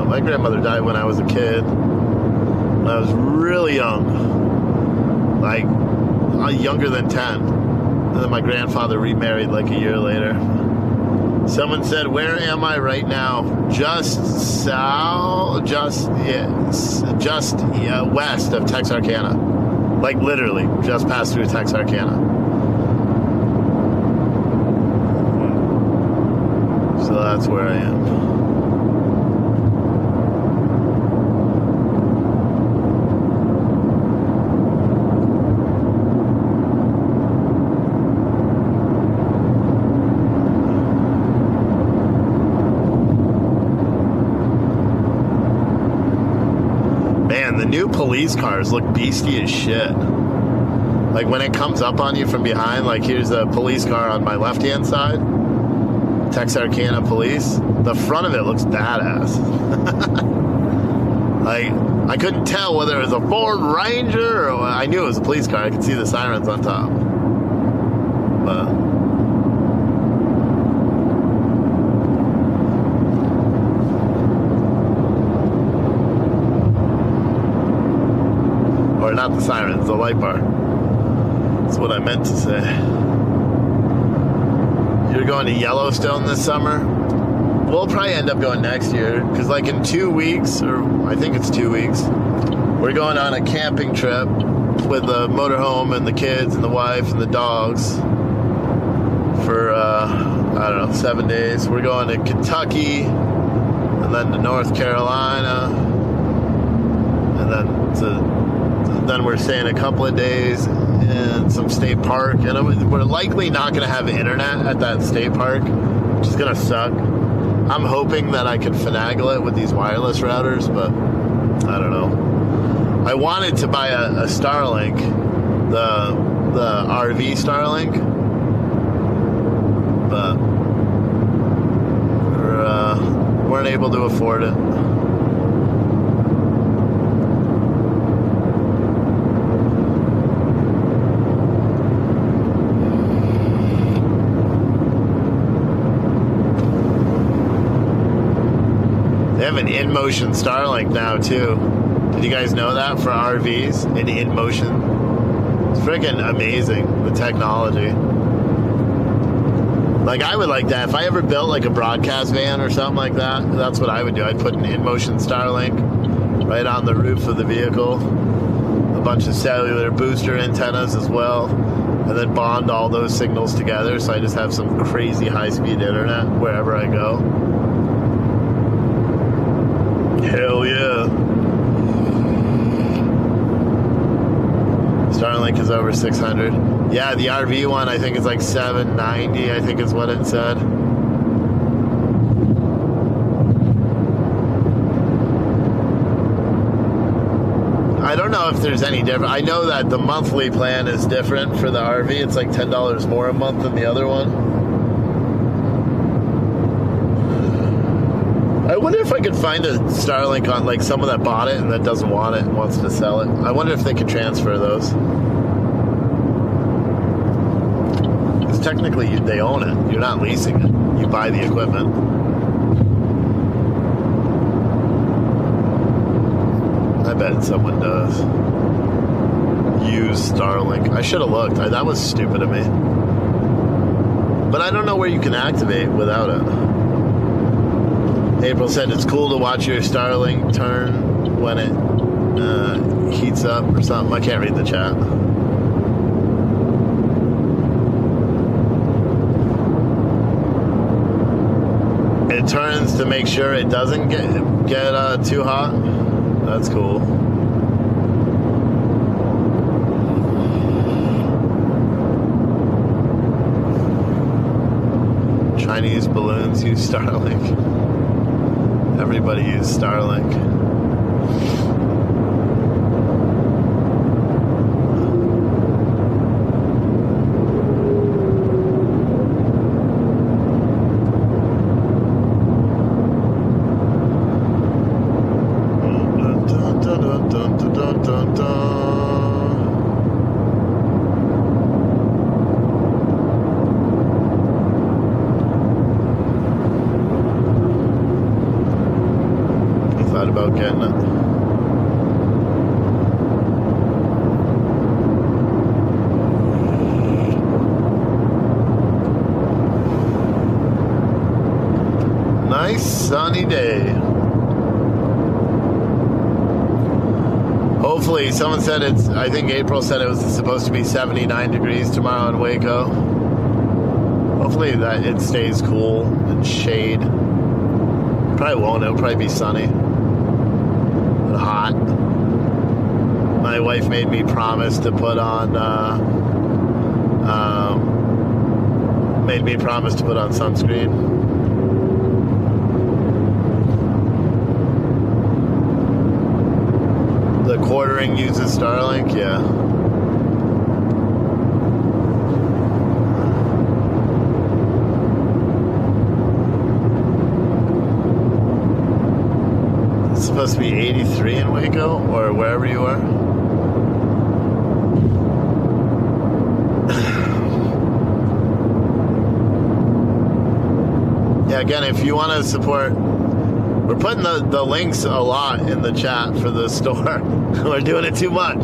My grandmother died when I was a kid. When I was really young. Younger than 10. And then my grandfather remarried a year later. Someone said, where am I right now? Just west of Texarkana. Literally, just passed through Texarkana. So that's where I am. The new police cars look beastie as shit. When it comes up on you from behind, here's a police car on my left-hand side, Texarkana police. The front of it looks badass. I couldn't tell whether it was a Ford Ranger or I knew it was a police car. I could see the sirens on top. But not the sirens, the light bar. That's what I meant to say. You're going to Yellowstone this summer? we'll probably end up going next year, because like in 2 weeks, or I think it's 2 weeks, we're going on a camping trip with the motorhome and the kids and the wife and the dogs for I don't know, 7 days. We're going to Kentucky and then to North Carolina, and then we're staying a couple of days in some state park, and we're likely not going to have internet at that state park, which is going to suck. I'm hoping that I can finagle it with these wireless routers, but I don't know. I wanted to buy a Starlink, the RV Starlink, but we weren't able to afford it. They have an in-motion Starlink now, too. Did you guys know that for RVs? An in-motion. It's freaking amazing, the technology. Like, I would like that. If I ever built, like, a broadcast van or something like that, that's what I would do. I'd put an in-motion Starlink right on the roof of the vehicle. A bunch of cellular booster antennas as well. And then bond all those signals together, so I just have some crazy high-speed internet wherever I go. Hell yeah. Starlink is over 600. Yeah, the RV one, I think it's like 790, I think is what it said. I don't know if there's any difference. I know that the monthly plan is different for the RV. It's like $10 more a month than the other one. I wonder if I could find a Starlink on, like, someone that bought it and that doesn't want it and wants to sell it. I wonder if they could transfer those. Because technically they own it. You're not leasing it. You buy the equipment. I bet someone does. Use Starlink. I should have looked. That was stupid of me. But I don't know where you can activate without it. April said it's cool to watch your Starlink turn when it heats up or something. I can't read the chat. It turns to make sure it doesn't get too hot. That's cool. Chinese balloons use Starlink. Everybody uses Starlink. About getting it. Nice sunny day. Hopefully, someone said I think April said it was supposed to be 79 degrees tomorrow in Waco. Hopefully that it stays cool and shade. Probably won't, it'll probably be sunny. Hot. My wife made me promise to put on sunscreen. The quartering uses Starlink, yeah. Supposed to be 83 in Waco or wherever you are. Yeah, again, if you want to support, we're putting the links a lot in the chat for the store. We're doing it too much.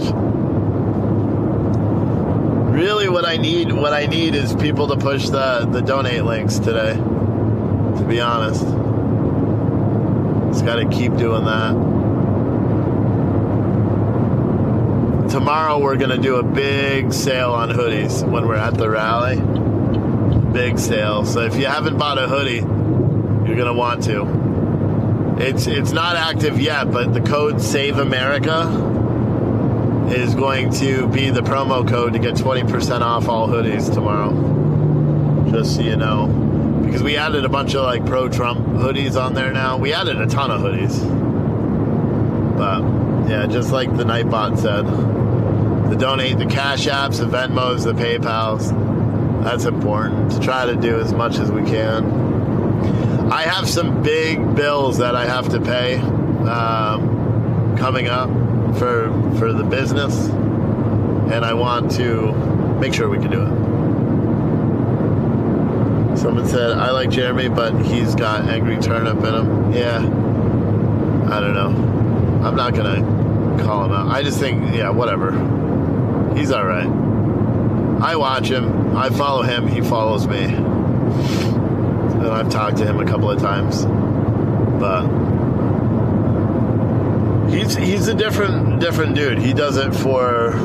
Really what I need is people to push the donate links today, to be honest. Just got to keep doing that. Tomorrow we're going to do a big sale on hoodies when we're at the rally. Big sale. So if you haven't bought a hoodie, you're going to want to. It's not active yet, but the code Save America is going to be the promo code to get 20% off all hoodies tomorrow. Just so you know. Because we added a bunch of like pro-Trump hoodies on there now. We added a ton of hoodies. But yeah, just like the Nightbot said, the donate, the Cash Apps, the Venmos, the PayPals, that's important to try to do as much as we can. I have some big bills that I have to pay coming up for the business, and I want to make sure we can do it. Someone said, I like Jeremy, but he's got angry turnip in him. Yeah, I don't know. I'm not going to call him out. I just think, yeah, whatever. He's all right. I watch him. I follow him. He follows me. And I've talked to him a couple of times. But he's a different dude. He does it for,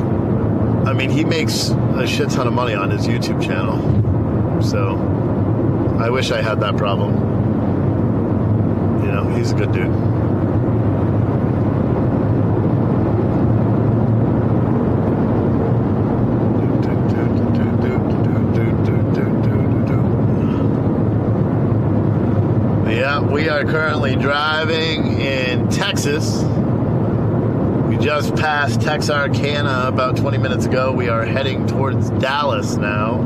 I mean, he makes a shit ton of money on his YouTube channel. So I wish I had that problem. You know, he's a good dude. We are currently driving in Texas. We just passed Texarkana about 20 minutes ago. We are heading towards Dallas now.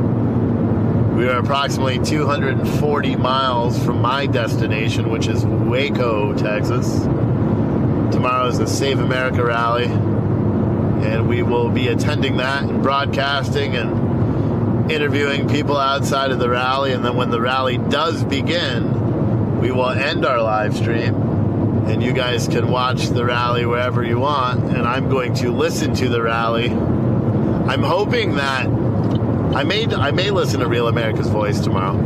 We are approximately 240 miles from my destination, which is Waco, Texas. Tomorrow is the Save America rally, and we will be attending that and broadcasting and interviewing people outside of the rally. And then when the rally does begin, we will end our live stream, and you guys can watch the rally wherever you want, and I'm going to listen to the rally. I'm hoping that I may listen to Real America's Voice tomorrow,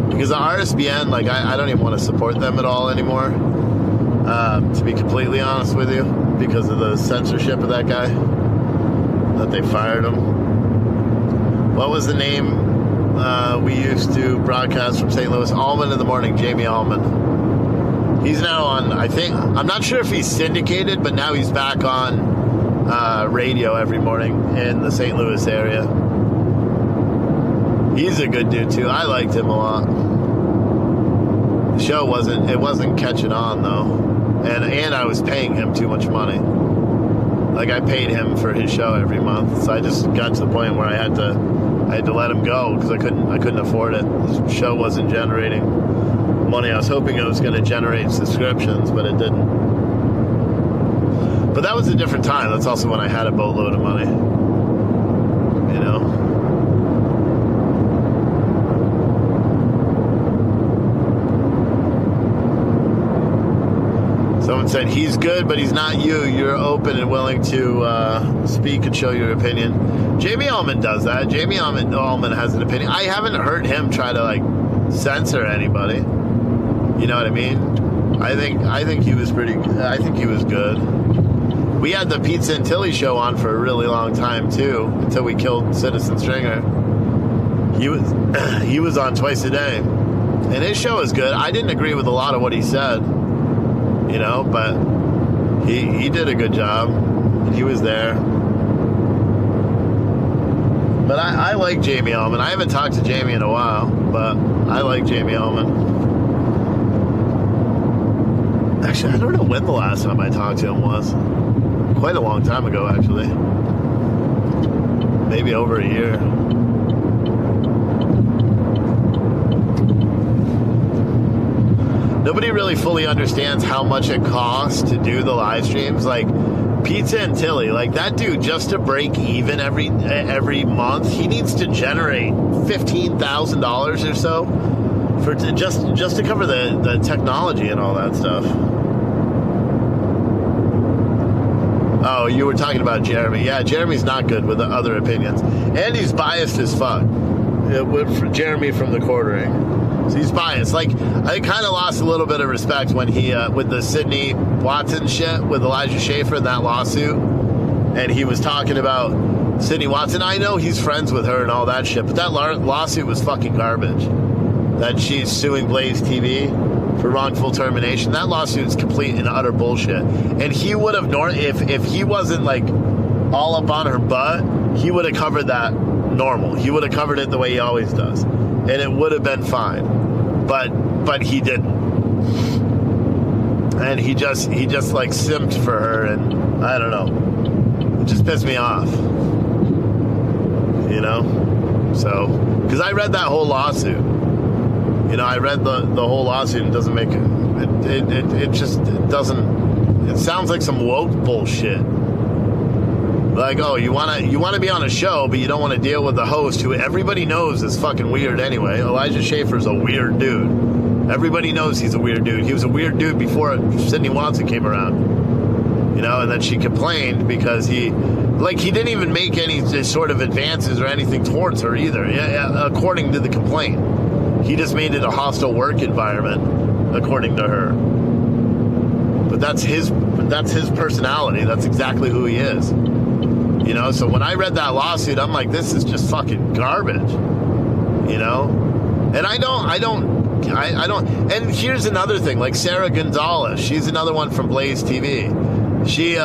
because the RSBN, like, I don't even want to support them at all anymore, to be completely honest with you, because of the censorship of that guy, that they fired him. What was the name we used to broadcast from St. Louis? Allman in the Morning, Jamie Allman. He's now on, I think, I'm not sure if he's syndicated, but now he's back on radio every morning in the St. Louis area. He's a good dude too. I liked him a lot. The show wasn't catching on though. And I was paying him too much money. Like, I paid him for his show every month. So I just got to the point where I had to let him go because I couldn't afford it. The show wasn't generating money. I was hoping it was going to generate subscriptions, but it didn't. But that was a different time. That's also when I had a boatload of money. You know? Someone said, he's good, but he's not you. You're open and willing to speak and show your opinion. Jamie Allman does that. Jamie Allman has an opinion. I haven't heard him try to, like, censor anybody. You know what I mean? I think he was I think he was good. We had the Pizza and Tilly show on for a really long time, too, until we killed Citizen Stringer. He was on twice a day. And his show is good. I didn't agree with a lot of what he said. You know, but he did a good job. He was there. But I like Jamie Allman. I haven't talked to Jamie in a while, but I like Jamie Allman. Actually, I don't know when the last time I talked to him was. Quite a long time ago, actually. Maybe over a year. Nobody really fully understands how much it costs to do the live streams. Like, Pizza and Tilly, like, that dude, just to break even every month, he needs to generate $15,000 or so for just to cover the technology and all that stuff. Oh, you were talking about Jeremy. Yeah, Jeremy's not good with the other opinions. And he's biased as fuck. Jeremy from the Quartering. So he's biased. Like, I kind of lost a little bit of respect when he, with the Sydney Watson shit with Elijah Schaefer and that lawsuit, and he was talking about Sydney Watson. I know he's friends with her and all that shit, but that lawsuit was fucking garbage. That she's suing Blaze TV for wrongful termination. That lawsuit is complete and utter bullshit. And he would have, if he wasn't like all up on her butt, he would have covered that normal. He would have covered it the way he always does, and it would have been fine. But he didn't, and he just like simped for her, and I don't know. It just pissed me off, you know. So, because I read that whole lawsuit. You know, I read the whole lawsuit, and it doesn't make it doesn't. It sounds like some woke bullshit. Like, oh, you wanna be on a show, but you don't want to deal with the host, who everybody knows is fucking weird anyway. Elijah Schaefer's a weird dude. Everybody knows he's a weird dude. He was a weird dude before Sydney Watson came around. You know, and then she complained because he didn't even make any sort of advances or anything towards her either. Yeah, according to the complaint, he just made it a hostile work environment, according to her. But that's his personality. That's exactly who he is. You know, so when I read that lawsuit, I'm like, this is just fucking garbage. You know? And I don't, and here's another thing, like Sarah Gonzalez, she's another one from Blaze TV. She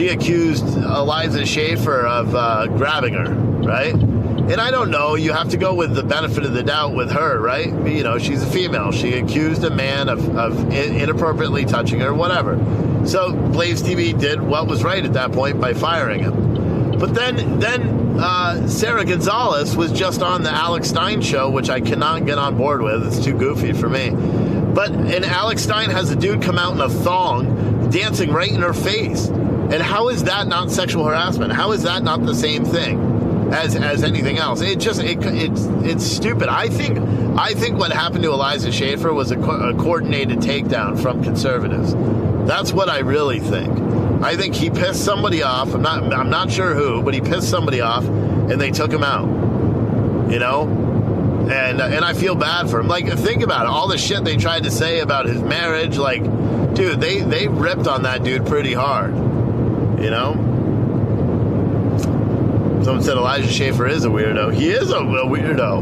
accused Eliza Schaefer of grabbing her, right? And I don't know, you have to go with the benefit of the doubt with her, right? You know, she's a female. She accused a man of inappropriately touching her, whatever. So Blaze TV did what was right at that point by firing him. But then Sarah Gonzalez was just on the Alex Stein show, which I cannot get on board with. It's too goofy for me. And Alex Stein has a dude come out in a thong dancing right in her face. And how is that not sexual harassment? How is that not the same thing as anything else? It's stupid. I think what happened to Eliza Schaefer was a coordinated takedown from conservatives. That's what I really think. I think he pissed somebody off. I'm not sure who, but he pissed somebody off, and they took him out. You know, and I feel bad for him. Like, think about it. All the shit they tried to say about his marriage. Like, dude, they ripped on that dude pretty hard. You know. Someone said Elijah Schaefer is a weirdo. He is a weirdo.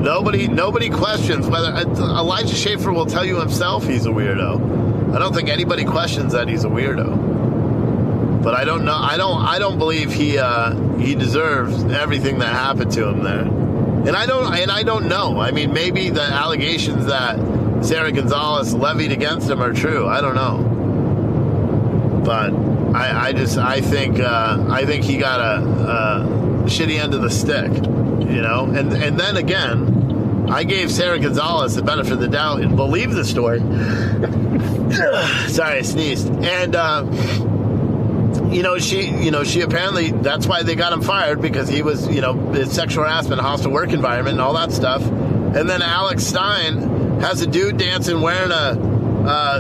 Nobody questions whether Elijah Schaefer will tell you himself he's a weirdo. I don't think anybody questions that he's a weirdo. But I don't know. I don't believe he deserves everything that happened to him there. And I don't know. I mean, maybe the allegations that Sarah Gonzalez levied against him are true. I don't know. But I think he got a shitty end of the stick, you know. And then again, I gave Sarah Gonzalez the benefit of the doubt and believed the story. Sorry, I sneezed. And she apparently, that's why they got him fired, because he was, sexual harassment, hostile work environment, and all that stuff. And then Alex Stein has a dude dancing wearing a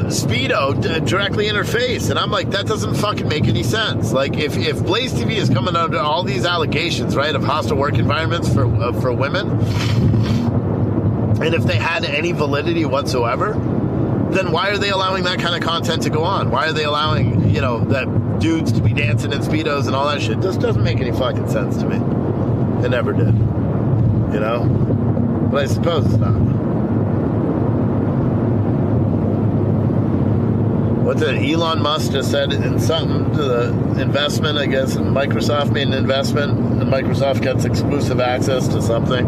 Speedo directly in her face. And I'm like, that doesn't fucking make any sense. Like, if Blaze TV is coming under all these allegations, right, of hostile work environments for women, and if they had any validity whatsoever, then why are they allowing that kind of content to go on? Why are they allowing, that dudes to be dancing in Speedos and all that shit? This doesn't make any fucking sense to me. It never did. You know? But I suppose it's not. What did Elon Musk just said in something to the investment? I guess Microsoft made an investment and Microsoft gets exclusive access to something.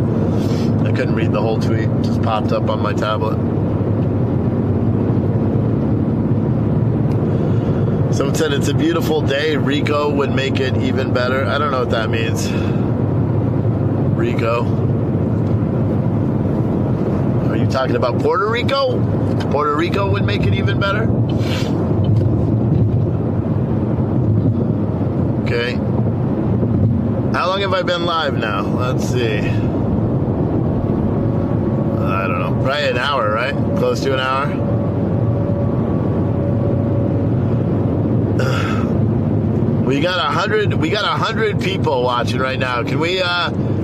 I couldn't read the whole tweet. It just popped up on my tablet. Someone said it's a beautiful day. Rico would make it even better. I don't know what that means. Rico. Are you talking about Puerto Rico? Puerto Rico would make it even better? Okay. How long have I been live now? Let's see. I don't know. Probably an hour, right? Close to an hour? We got 100 people watching right now. Can we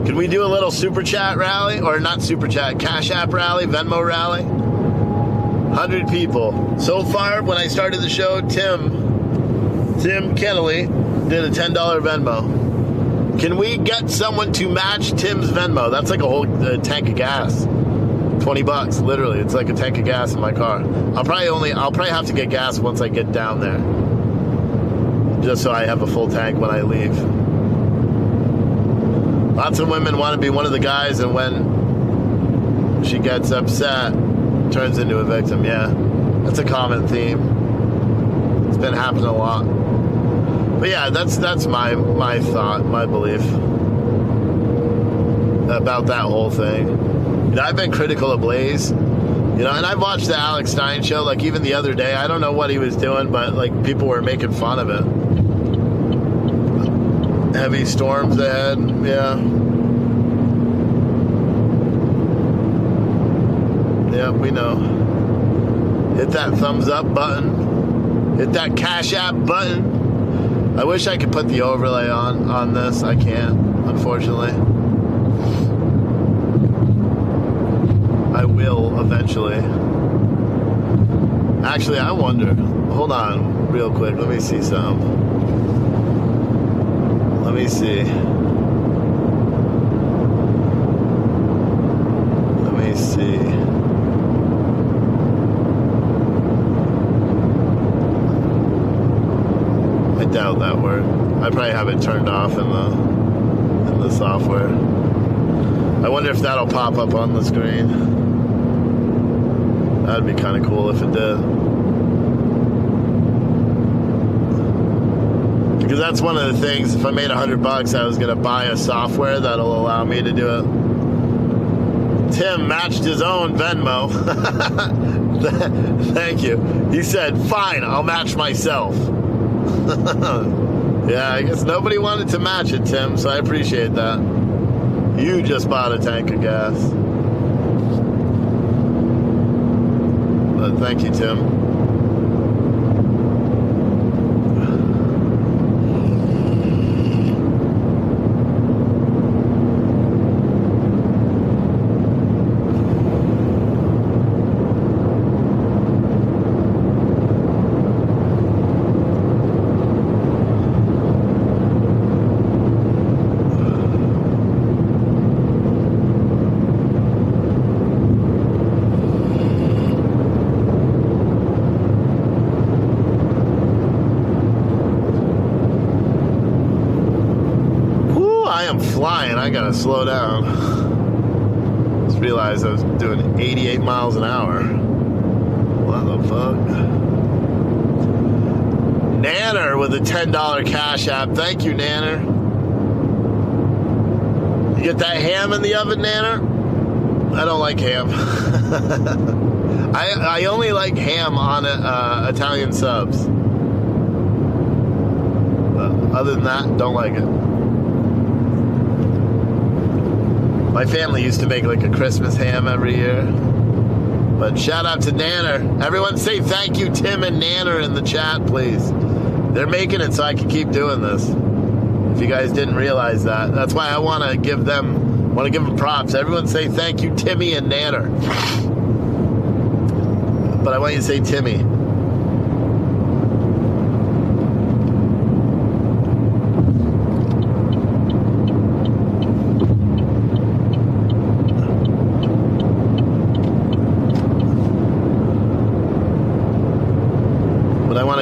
Can we do a little super chat rally? Or not super chat, Cash App rally, Venmo rally? 100 people. So far, when I started the show, Tim Kennelly did a $10 Venmo. Can we get someone to match Tim's Venmo? That's like a whole tank of gas. $20, literally. It's like a tank of gas in my car. I'll probably have to get gas once I get down there, just so I have a full tank when I leave. Lots of women want to be one of the guys, and when she gets upset, turns into a victim. Yeah, that's a common theme. It's been happening a lot. But yeah, that's my thought, my belief about that whole thing. You know, I've been critical of Blaze, you know, and I've watched the Alex Stein show, like even the other day. I don't know what he was doing, but like people were making fun of it. Heavy storms ahead, yeah. Yeah, we know. Hit that thumbs up button. Hit that Cash App button. I wish I could put the overlay on this. I can't, unfortunately. I will eventually. Actually, I wonder. Hold on real quick. Let me see something. Let me see. Let me see. I doubt that worked. I probably have it turned off in the software. I wonder if that'll pop up on the screen. That'd be kind of cool if it did. Because that's one of the things, if I made $100, I was going to buy a software that'll allow me to do it. Tim matched his own Venmo. Thank you. He said, fine, I'll match myself. Yeah, I guess nobody wanted to match it, Tim, so I appreciate that. You just bought a tank of gas. But thank you, Tim. Flying, I gotta slow down. Just realized I was doing 88 miles an hour. What the fuck? Nanner with a $10 Cash App. Thank you, Nanner. You get that ham in the oven, Nanner? I don't like ham. I only like ham on Italian subs. Other than that, don't like it. My family used to make like a Christmas ham every year. But shout out to Nanner. Everyone say thank you, Tim and Nanner, in the chat, please. They're making it so I can keep doing this. If you guys didn't realize that. That's why I want to give them props. Everyone say thank you, Timmy and Nanner. But I want you to say Timmy.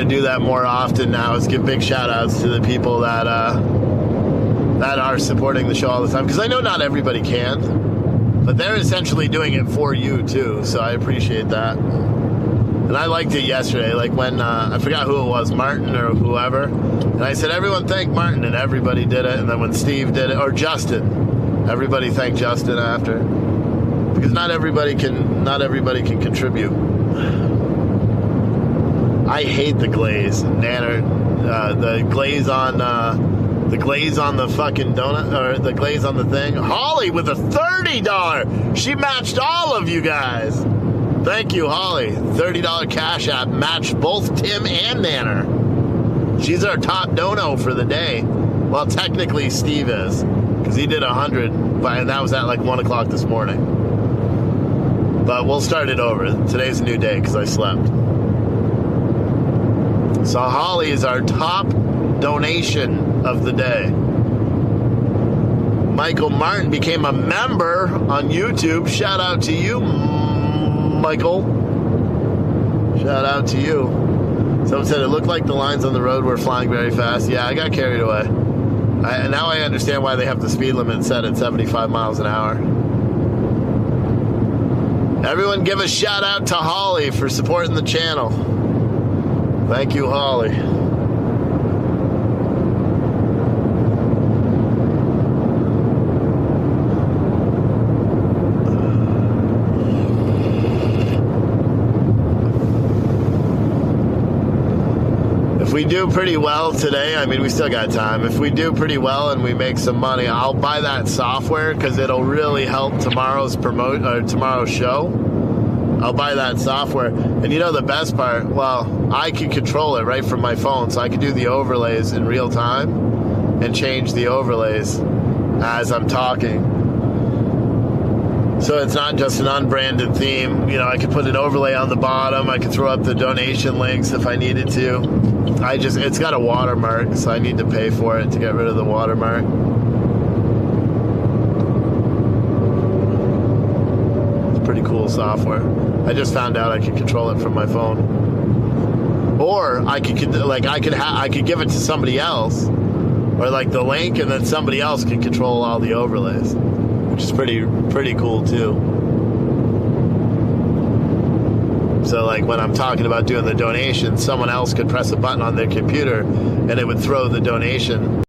Do that more often now, is give big shout outs to the people that are supporting the show all the time, because I know not everybody can, but they're essentially doing it for you too, so I appreciate that. And I liked it yesterday, like when I forgot who it was, Martin or whoever, and I said everyone thank Martin, and everybody did it. And then when Steve did it, or Justin, everybody thanked Justin after, because not everybody can contribute. I hate the glaze, Nanner. The glaze on the fucking donut, or the glaze on the thing. Holly with a $30. She matched all of you guys. Thank you, Holly. $30 Cash App matched both Tim and Nanner. She's our top dono for the day. Well, technically Steve is. because he did 100, and that was at like 1 o'clock this morning. But we'll start it over. Today's a new day because I slept. So Holly is our top donation of the day. Michael Martin became a member on YouTube. Shout out to you, Michael. Shout out to you. Someone said it looked like the lines on the road were flying very fast. Yeah, I got carried away. Now I understand why they have the speed limit set at 75 miles an hour. Everyone give a shout out to Holly for supporting the channel. Thank you, Holly. If we do pretty well today, I mean, we still got time. If we do pretty well and we make some money, I'll buy that software because it'll really help tomorrow's show. I'll buy that software. And you know the best part? Well, I can control it right from my phone, so I can do the overlays in real time and change the overlays as I'm talking. So it's not just an unbranded theme. You know, I could put an overlay on the bottom. I could throw up the donation links if I needed to. It's got a watermark, so I need to pay for it to get rid of the watermark. It's pretty cool software. I just found out I could control it from my phone. Or I could give it to somebody else, or like the link, and then somebody else can control all the overlays, which is pretty cool too. So like when I'm talking about doing the donation, someone else could press a button on their computer and it would throw the donation.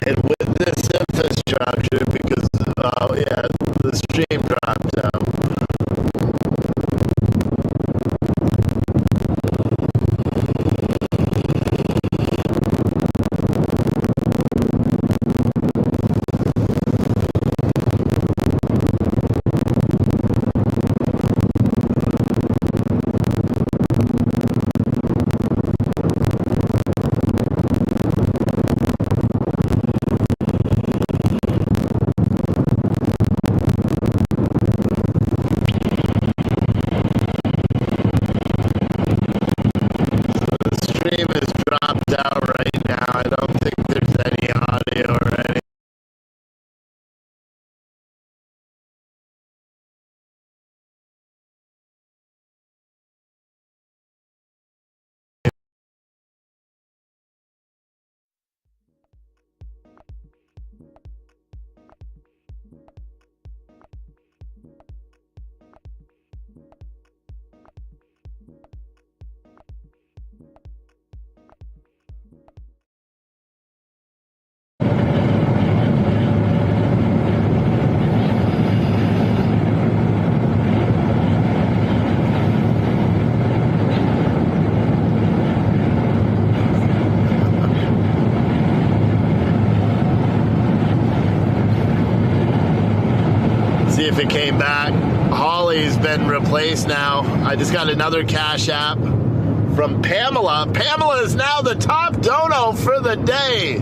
And with this infrastructure, because the stream dropped out. If it came back. Holly's been replaced now. I just got another Cash App from Pamela. Pamela is now the top dono for the day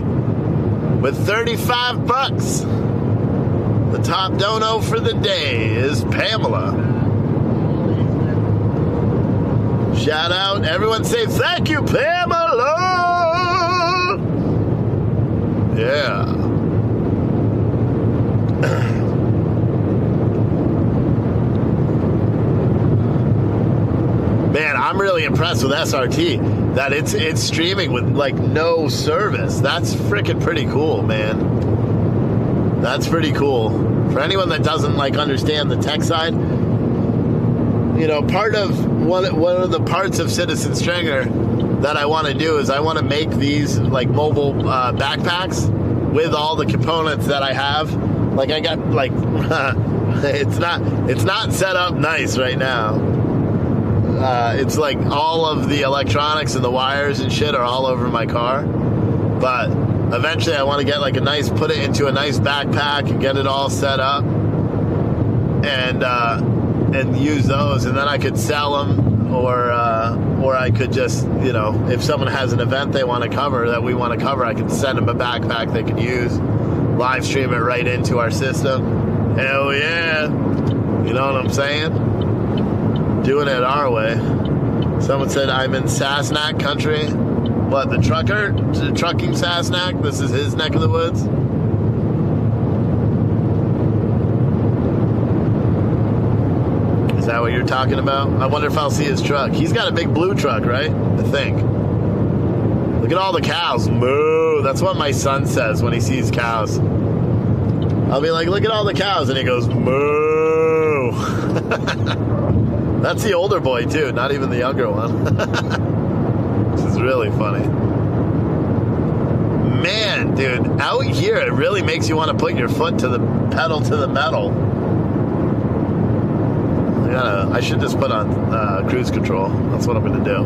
with 35 bucks. The top dono for the day is Pamela. Shout out. Everyone say thank you, Pamela. Yeah. Man, I'm really impressed with SRT, that it's streaming with like no service. That's freaking pretty cool, man. That's pretty cool. For anyone that doesn't like understand the tech side, you know, part of one of the parts of Citizen Stringer that I want to do is I want to make these like mobile backpacks with all the components that I have. Like I got like it's not set up nice right now. It's like all of the electronics and the wires and shit are all over my car. But eventually I want to get like put it into a nice backpack and get it all set up and use those, and then I could sell them, or I could just, you know, if someone has an event they want to cover that we want to cover, I could send them a backpack they can use, live stream it right into our system. Hell yeah, you know what I'm saying? Doing it our way. Someone said I'm in Sasnak country. What, the trucking Sasnak? This is his neck of the woods. Is that what you're talking about? I wonder if I'll see his truck. He's got a big blue truck, right? I think. Look at all the cows. Moo. That's what my son says when he sees cows. I'll be like, look at all the cows. And he goes, moo. That's the older boy, too. Not even the younger one. This is really funny. Man, dude, out here, it really makes you want to put your foot to the pedal to the metal. I should just put on cruise control. That's what I'm going to do.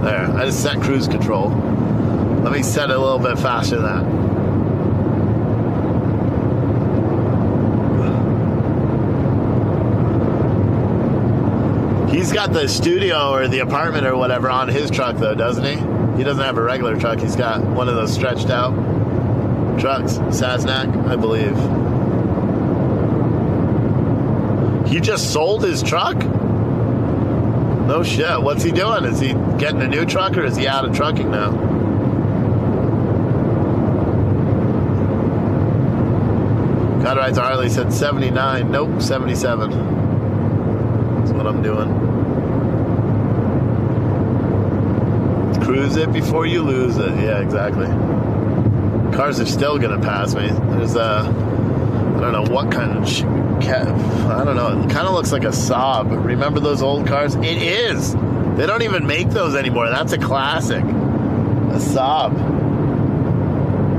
There, I just set cruise control. Let me set it a little bit faster than that. He's got the studio or the apartment or whatever on his truck, though, doesn't he? He doesn't have a regular truck. He's got one of those stretched out trucks. Sasnak, I believe. He just sold his truck? No shit. What's he doing? Is he getting a new truck, or is he out of trucking now? God Rides Harley said 79. Nope, 77. That's what I'm doing. Cruise it before you lose it. Yeah, exactly. Cars are still going to pass me. There's I don't know what kind of... I don't know. It kind of looks like a Saab. Remember those old cars? It is. They don't even make those anymore. That's a classic. A Saab.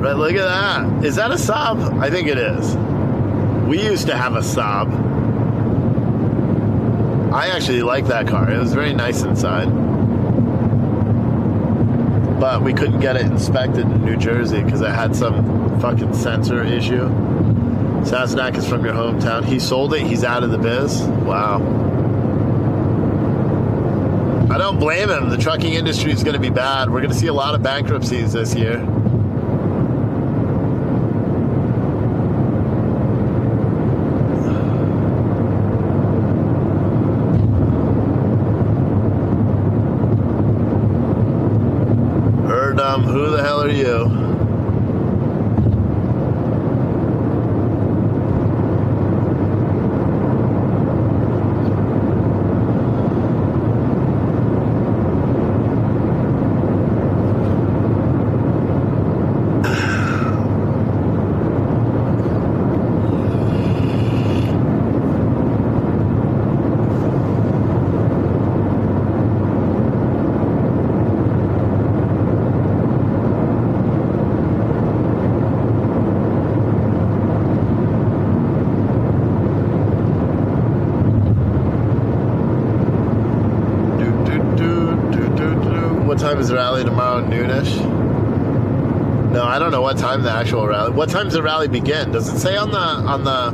Right, look at that. Is that a Saab? I think it is. We used to have a Saab. I actually like that car. It was very nice inside. But we couldn't get it inspected in New Jersey because it had some fucking sensor issue. Sasnak is from your hometown. He sold it. He's out of the biz. Wow. I don't blame him. The trucking industry is going to be bad. We're going to see a lot of bankruptcies this year. Who the hell are you? What time is the rally tomorrow? Noonish? No, I don't know what time the actual rally. What time does the rally begin? Does it say on the?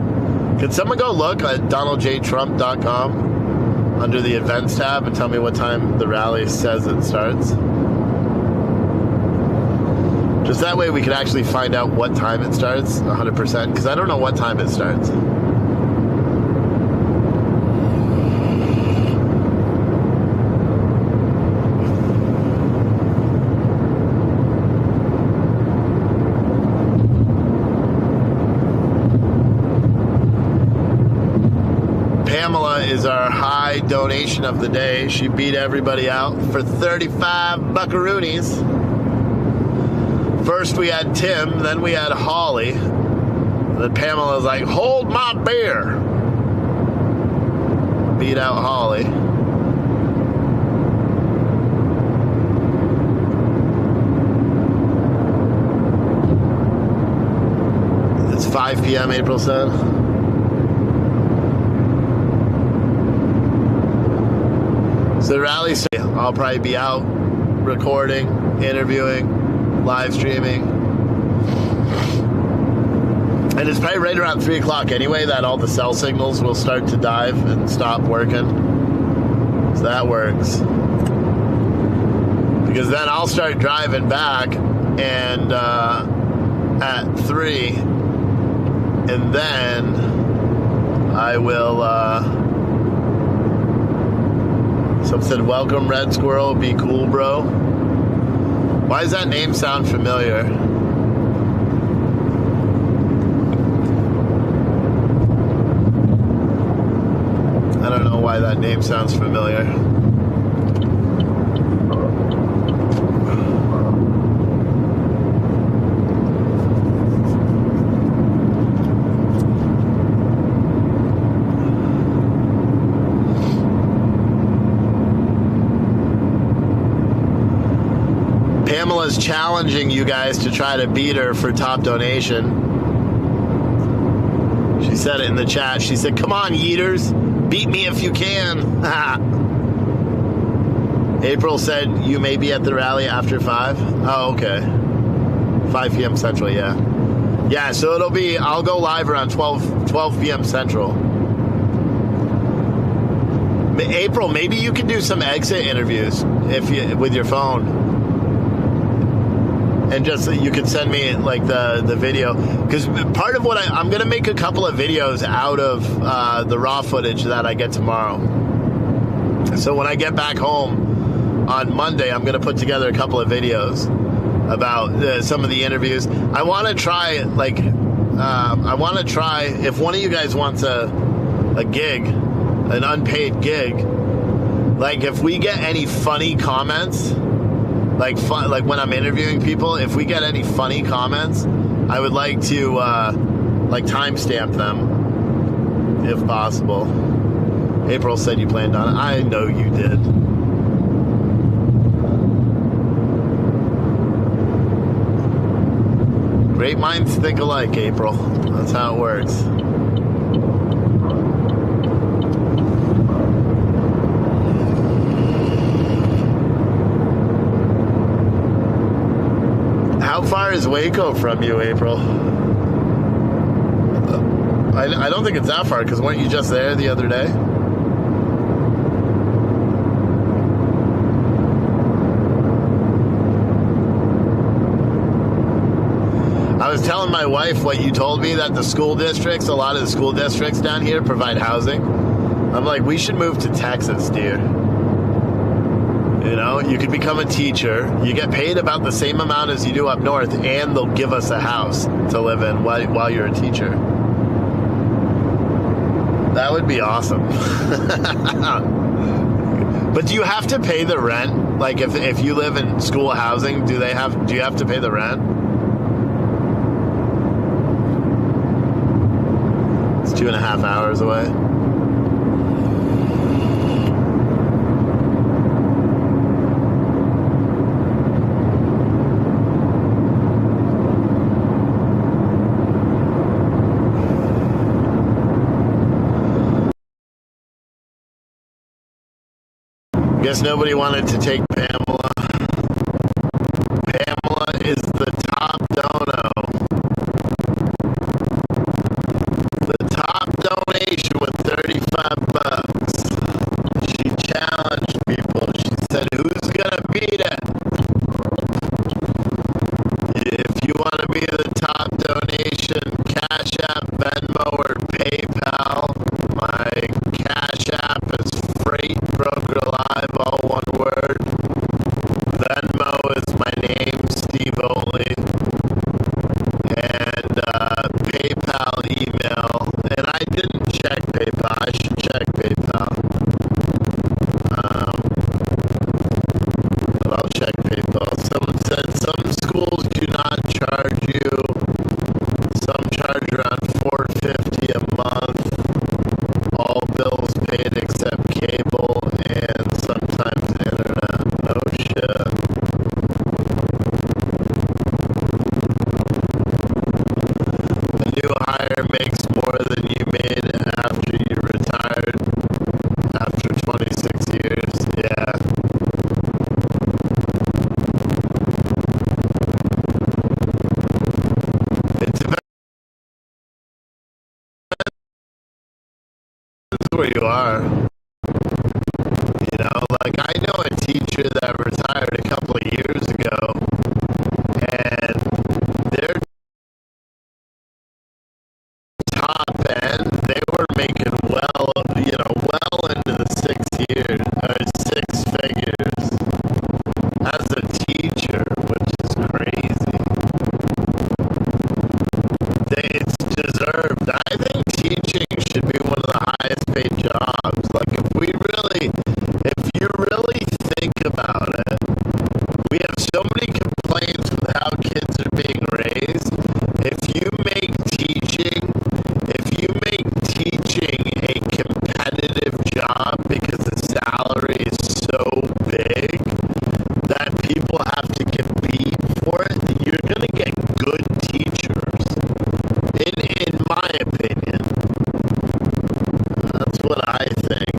Can someone go look at donaldjtrump.com under the events tab and tell me what time the rally says it starts? Just that way we can actually find out what time it starts 100%, because I don't know what time it starts. Pamela is our high donation of the day. She beat everybody out for 35 buckaroonies. First we had Tim, then we had Holly. Then Pamela was like, hold my beer. beat out Holly. It's 5 p.m. April said. So the rally, I'll probably be out recording, interviewing, live streaming. And it's probably right around 3 o'clock anyway that all the cell signals will start to dive and stop working. So that works. Because then I'll start driving back and at 3. And then I will... Some said, welcome Red Squirrel, be cool, bro. Why does that name sound familiar? I don't know why that name sounds familiar. Pamela's challenging you guys to try to beat her for top donation. She said it in the chat. She said, come on, Yeeters. Beat me if you can. April said you may be at the rally after 5. Oh, okay. 5 p.m. Central, yeah. Yeah, so it'll be, I'll go live around 12 p.m. Central. April, maybe you can do some exit interviews with your phone. And just you could send me like the video, because part of what I'm going to make a couple of videos out of the raw footage that I get tomorrow. So when I get back home on Monday, I'm going to put together a couple of videos about some of the interviews. I want to try if one of you guys wants a gig, an unpaid gig, like if we get any funny comments. Like when I'm interviewing people, if we get any funny comments, I would like to like timestamp them, if possible. April said you planned on it. I know you did. Great minds think alike, April. That's how it works. How far is Waco from you, April? I don't think it's that far, because weren't you just there the other day? I was telling my wife what you told me, that the school districts, a lot of the school districts down here provide housing. I'm like, we should move to Texas, dear. You know, you could become a teacher. You get paid about the same amount as you do up north, and they'll give us a house to live in while you're a teacher. That would be awesome. But do you have to pay the rent? Like if you live in school housing, do you have to pay the rent? It's 2.5 hours away. Guess nobody wanted to take Pamela. Pamela is the top dono. The top donation with 35 bucks. She challenged people. She said, who's gonna beat it? If you want to be the top donation, Cash App, Venmo, or PayPal. My Cash App is Freight Broker Live, all one word. Venmo is my name, Steve Oatley. And PayPal email. And I didn't check PayPal. I should check PayPal. But I'll check PayPal. Someone said some schools do not charge you. Some charge around $4.50. where you are. You know, like I know a teacher that retired a couple of years ago, and their top end, they were making well into the 6 figures as a teacher, which is crazy. It's deserved. I think teaching should be one of the highest paid jobs. Like if you really think about it, we have so many complaints with how kids are being raised. If you make teaching a competitive job because the salary is so big that people have to compete for it, you're going to get good teachers. In my opinion, that's what I think.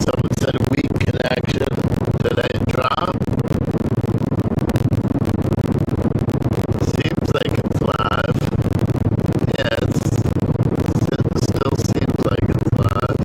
Someone said weak connection. Did I drop? Seems like it's live. Yeah, it still seems like it's live.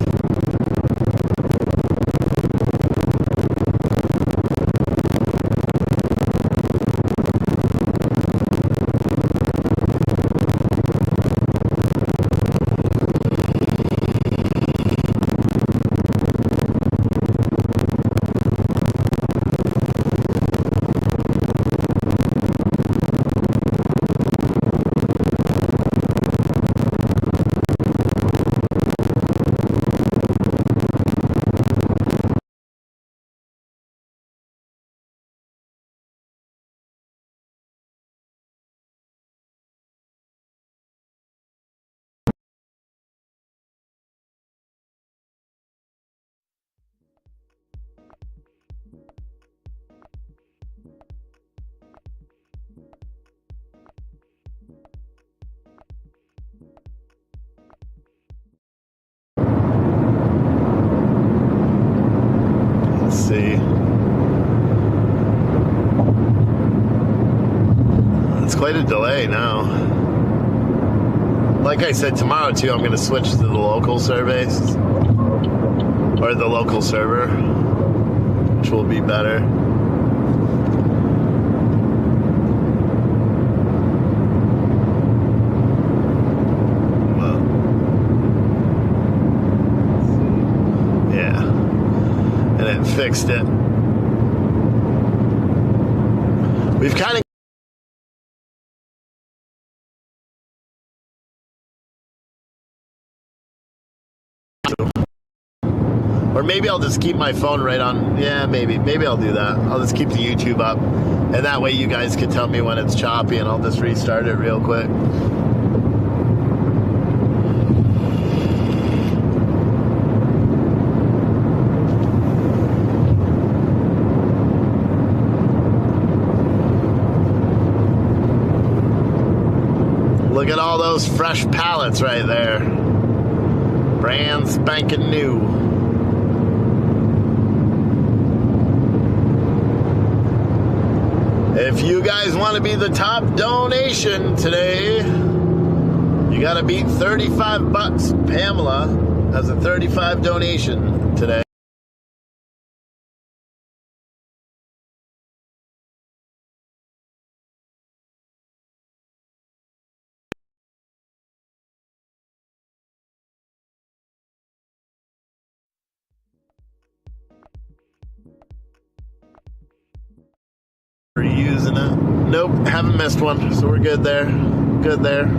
Let's see. It's quite a delay now. Like I said, tomorrow too, I'm going to switch to the local surveys or the local server, which will be better. Well, yeah, and it fixed it. We've kind of or maybe I'll just keep my phone right on. Yeah, maybe I'll do that. I'll just keep the YouTube up, and that way you guys can tell me when it's choppy, and I'll just restart it real quick. Look at all those fresh pallets right there. Brand spanking new. If you guys want to be the top donation today, you got to beat 35 bucks. Pamela has a 35 donation today. Are you using it? Nope, haven't missed one, so we're good there. Good there.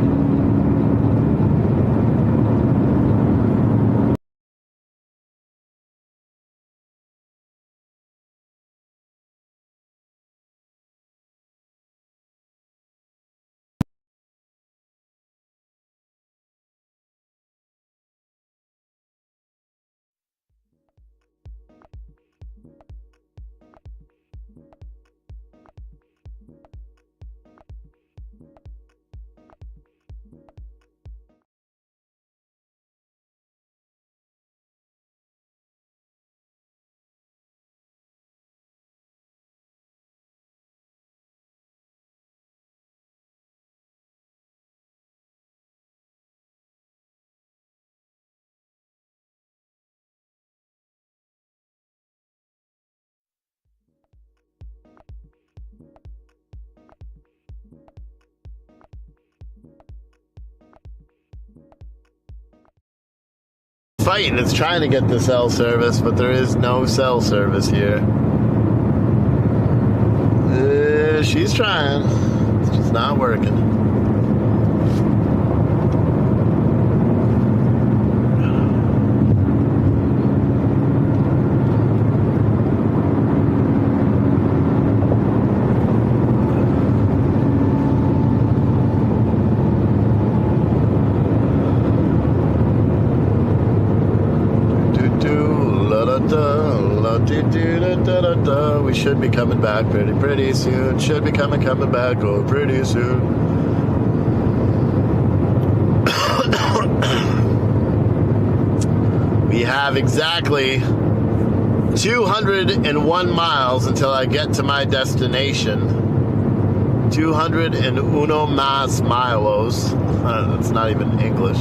fighting. It's trying to get the cell service, but there is no cell service here. She's trying. It's just not working. We should be coming back pretty soon. Should be coming back pretty soon. We have exactly 201 miles until I get to my destination. 201 más miles. That's not even English.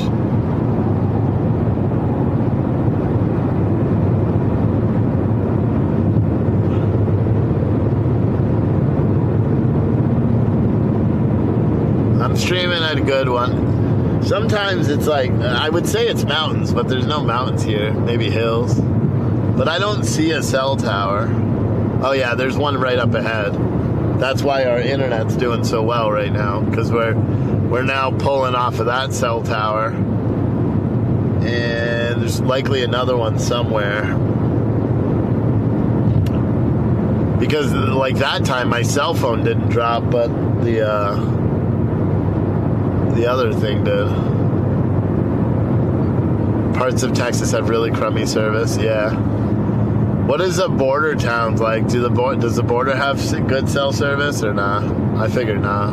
I'm streaming at a good one. Sometimes it's like, I would say it's mountains, but there's no mountains here. Maybe hills. But I don't see a cell tower. Oh yeah, there's one right up ahead. That's why our internet's doing so well right now, because we're now pulling off of that cell tower. And there's likely another one somewhere. Because like that time my cell phone didn't drop, but the other thing did. Parts of Texas have really crummy service. Yeah. What is the border towns like? Does the border have good cell service or nah? I figured nah.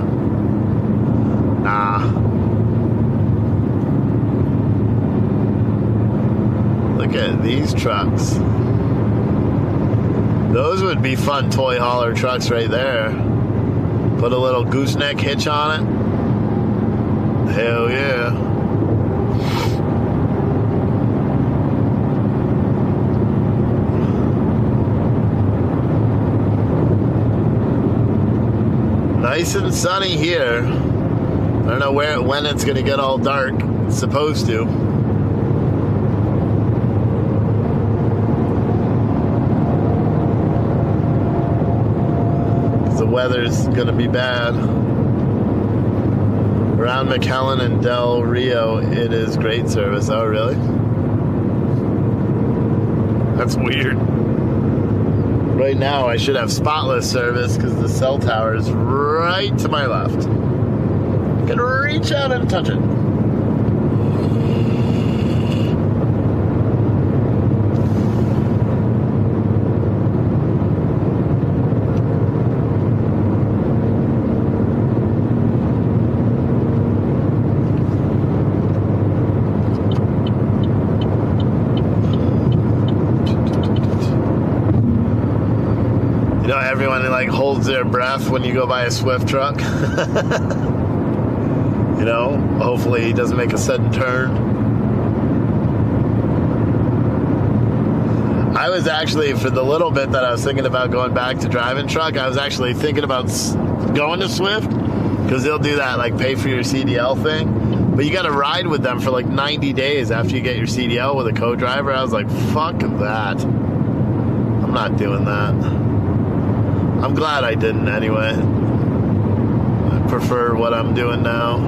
Nah. Look at these trucks. Those would be fun toy hauler trucks right there. Put a little gooseneck hitch on it. Hell yeah. Nice and sunny here. I don't know when it's going to get all dark. It's supposed to. Because the weather's going to be bad. Around McAllen and Del Rio, it is great service. Oh, really? That's weird. Right now, I should have spotless service because the cell tower is right to my left. I can reach out and touch it. Everyone like holds their breath when you go by a Swift truck. You know, hopefully he doesn't make a sudden turn. I was actually, for the little bit that I was thinking about going back to driving truck, I was actually thinking about going to Swift because they'll do that like pay for your CDL thing. But you got to ride with them for like 90 days after you get your CDL with a co-driver. I was like, fuck that. I'm not doing that. I'm glad I didn't anyway. I prefer what I'm doing now.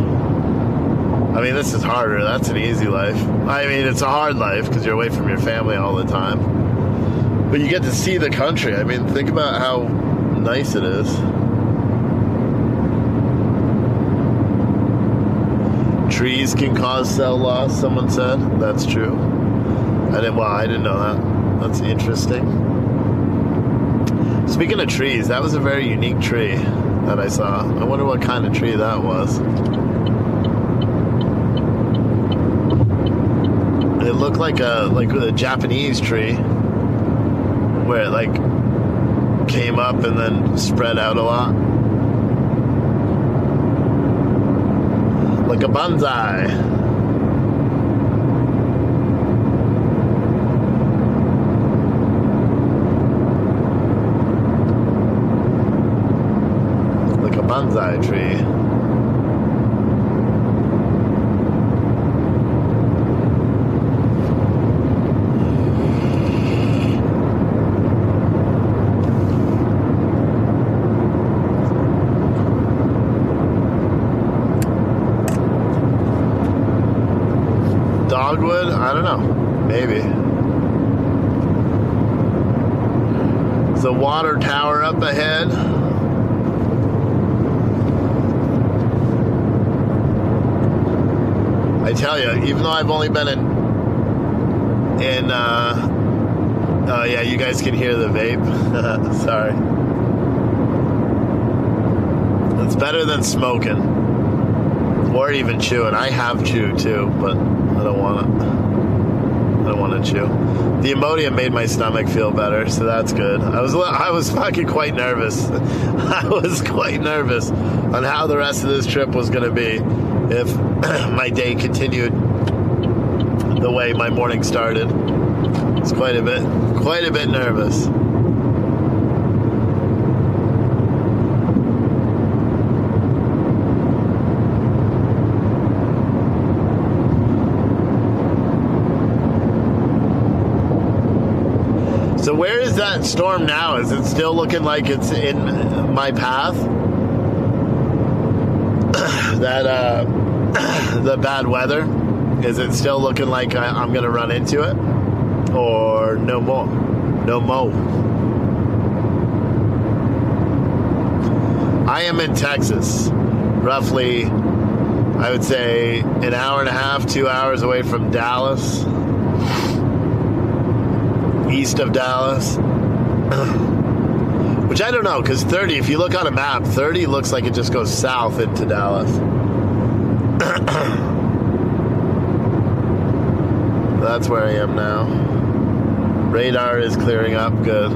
I mean, this is harder. That's an easy life. I mean, it's a hard life because you're away from your family all the time. But you get to see the country. I mean, think about how nice it is. Trees can cause cell loss, someone said. That's true. I didn't know that. That's interesting. Speaking of trees, that was a very unique tree that I saw. I wonder what kind of tree that was. It looked like a Japanese tree where it like came up and then spread out a lot. Like a bonsai. Bonsai tree. dogwood? I don't know. Maybe. There's a water tower up ahead. I tell you, even though I've only been oh yeah, you guys can hear the vape. Sorry. It's better than smoking. Or even chewing. I have chewed too, but I don't want to chew. The Imodium made my stomach feel better, so that's good. I was fucking quite nervous. I was quite nervous on how the rest of this trip was going to be if my day continued the way my morning started. It's quite a bit nervous. So where is that storm now? Is it still looking like it's in my path? The bad weather? Is it still looking like I'm going to run into it? Or no more? No more. I am in Texas, roughly, I would say, an hour and a half, 2 hours away from Dallas. East of Dallas. Which I don't know, because 30, if you look on a map, 30 looks like it just goes south into Dallas. That's where I am now. Radar is clearing up good.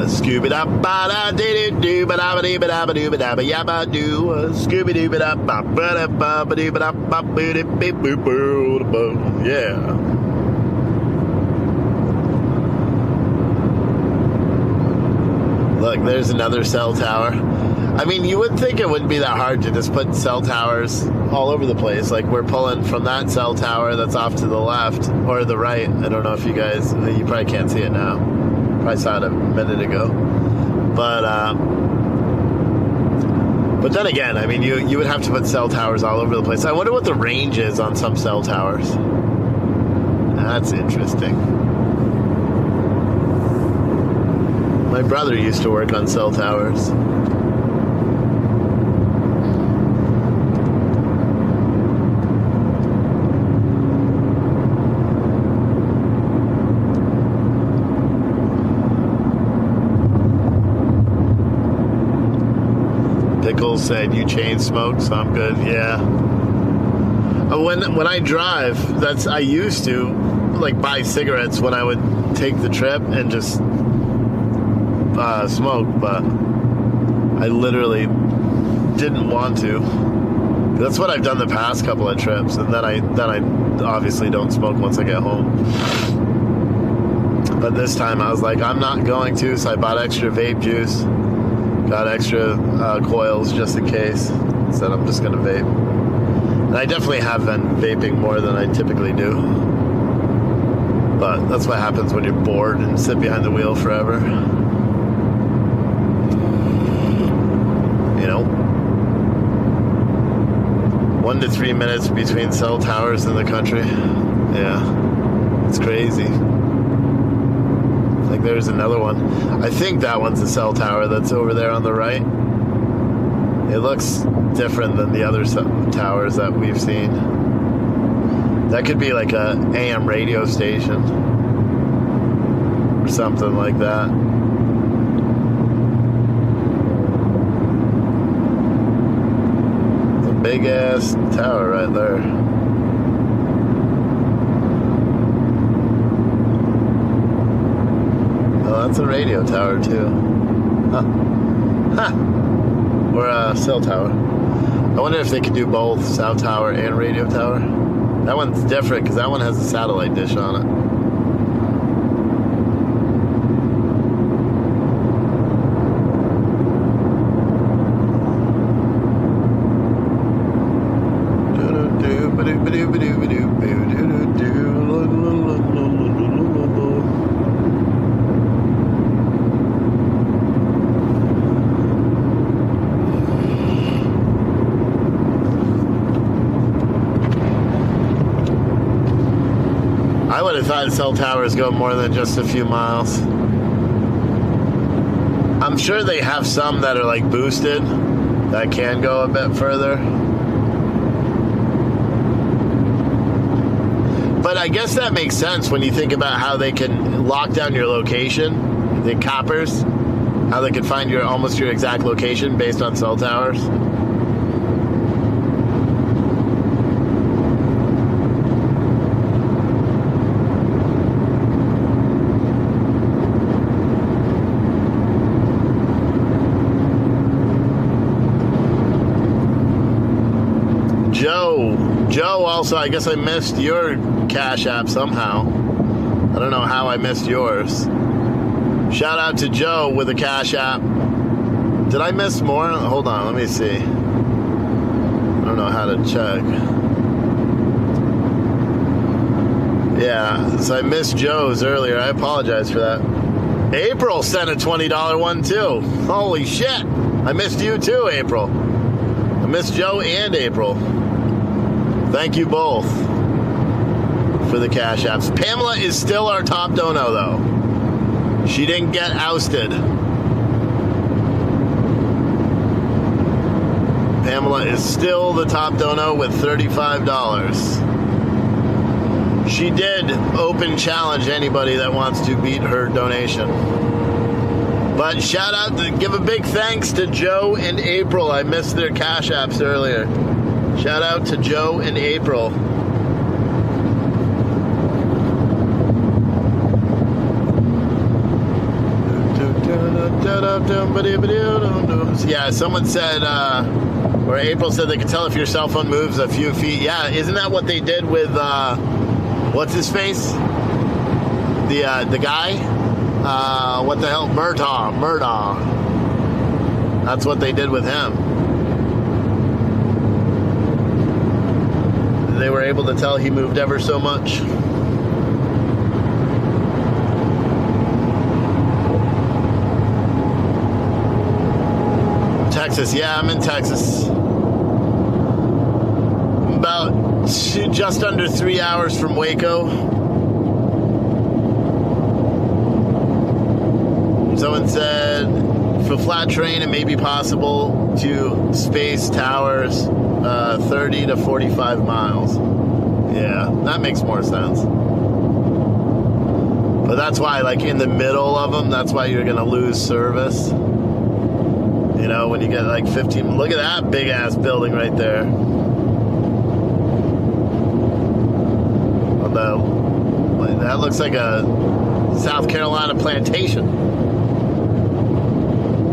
Scooby da ba da dee doo ba da ba dee ba da ba doo ba da ba ya ba doo Scooby doo ba da ba ba da ba ba dee ba da ba boo dee beep boo boo boo. Yeah. Look, there's another cell tower. I mean, you would think it wouldn't be that hard to just put cell towers all over the place. Like, we're pulling from that cell tower that's off to the left or the right. I don't know if you guys, you probably can't see it now. I saw it a minute ago, but then again, I mean, you would have to put cell towers all over the place. I wonder what the range is on some cell towers. That's interesting. My brother used to work on cell towers. Said you chain smoke, so I'm good. Yeah. When I drive, I used to like buy cigarettes when I would take the trip and just smoke, but I literally didn't want to. That's what I've done the past couple of trips, and then I obviously don't smoke once I get home. But this time I was like, I'm not going to, so I bought extra vape juice. Got extra coils just in case. Said I'm just gonna vape. And I definitely have been vaping more than I typically do. But that's what happens when you're bored and sit behind the wheel forever. You know? 1 to 3 minutes between cell towers in the country. Yeah. It's crazy. Like there's another one. I think that one's a cell tower that's over there on the right. It looks different than the other towers that we've seen. That could be like a AM radio station or something like that. It's a big ass tower right there. That's a radio tower too. Huh. Or a cell tower. I wonder if they could do both cell tower and radio tower. That one's different because that one has a satellite dish on it. I would have thought cell towers go more than just a few miles. I'm sure they have some that are like boosted that can go a bit further. But I guess that makes sense when you think about how they can lock down your location, the coppers, how they can find almost your exact location based on cell towers. Joe, also, I guess I missed your Cash App somehow. I don't know how I missed yours. Shout out to Joe with a Cash App. Did I miss more? Hold on, let me see. I don't know how to check. Yeah, so I missed Joe's earlier. I apologize for that. April sent a $20 one too. Holy shit. I missed you too, April. I missed Joe and April. Thank you both for the Cash Apps. Pamela is still our top dono, though. She didn't get ousted. Pamela is still the top dono with $35. She did open challenge anybody that wants to beat her donation. But shout out, give a big thanks to Joe and April. I missed their Cash Apps earlier. Shout out to Joe and April. Yeah, someone said, or April said they could tell if your cell phone moves a few feet. Yeah, isn't that what they did with, what's his face? The guy? What the hell? Murdaugh. That's what they did with him. They were able to tell he moved ever so much. Texas, yeah, I'm in Texas. About just under 3 hours from Waco. Someone said, for flat terrain, it may be possible to space towers 30 to 45 miles. Yeah, that makes more sense. But that's why, like, in the middle of them, that's why you're going to lose service. You know, when you get like 15... Look at that big-ass building right there. That looks like a South Carolina plantation.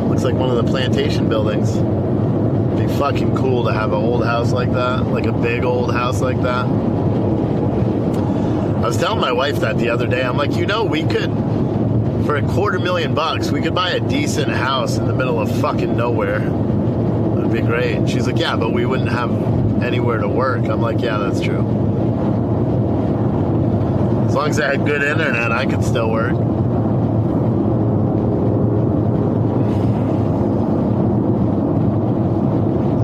Looks like one of the plantation buildings. It'd be fucking cool to have an old house like that. Like a big old house like that. I was telling my wife that the other day. I'm like, you know, we could... For $250,000, we could buy a decent house in the middle of fucking nowhere. That'd be great. She's like, yeah, but we wouldn't have anywhere to work. I'm like, yeah, that's true. As long as I had good internet, I could still work.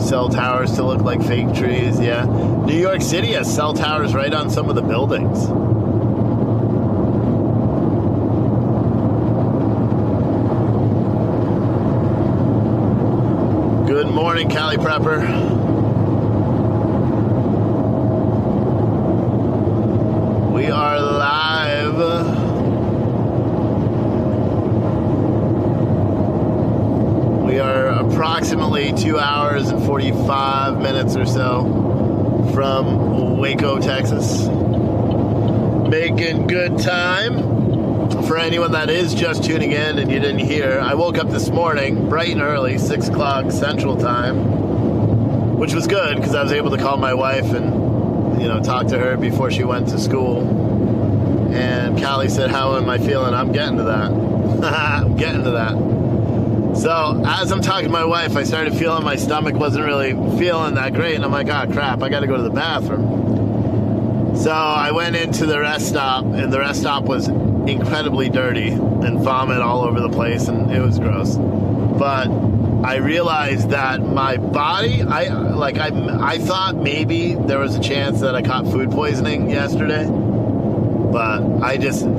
Cell towers to look like fake trees, yeah. New York City has cell towers right on some of the buildings. Good morning, Cali Prepper. We are live. We are approximately 2 hours and 45 minutes or so from Waco, Texas. Making good time. For anyone that is just tuning in and you didn't hear, I woke up this morning bright and early, 6 o'clock Central Time, which was good because I was able to call my wife and, you know, talk to her before she went to school. And Callie said, how am I feeling? I'm getting to that. I'm getting to that. So as I'm talking to my wife, I started feeling my stomach wasn't really feeling that great. And I'm like, oh, crap, I got to go to the bathroom. So I went into the rest stop, and the rest stop was incredibly dirty and vomit all over the place, and it was gross. But I realized that my body, I thought maybe there was a chance that I caught food poisoning yesterday. But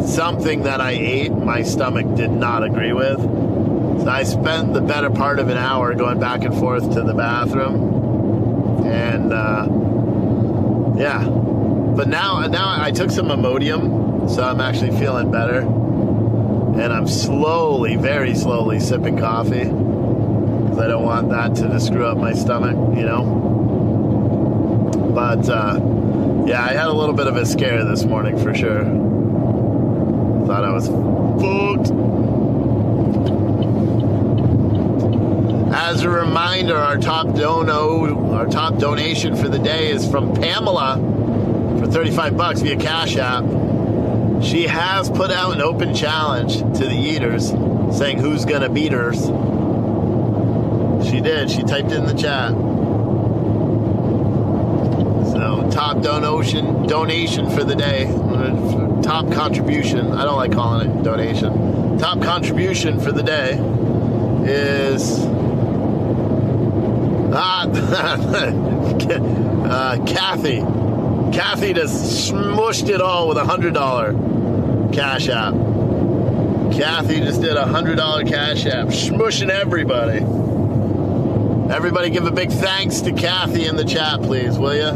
something that I ate, my stomach did not agree with. So I spent the better part of an hour going back and forth to the bathroom. And, yeah. But now I took some Imodium, so I'm actually feeling better. And I'm slowly, very slowly sipping coffee. Because I don't want that to screw up my stomach, you know. But, yeah, I had a little bit of a scare this morning for sure. Thought I was fucked. As a reminder, our top donation for the day is from Pamela for $35 via Cash App. She has put out an open challenge to the eaters saying who's gonna beat hers. She did. She typed it in the chat. So top donation for the day. Top contribution. I don't like calling it donation. Top contribution for the day is Kathy. Kathy just smushed it all with $100 Cash App. Kathy just did $100 Cash App, smushing everybody. Everybody give a big thanks to Kathy in the chat, please, will you?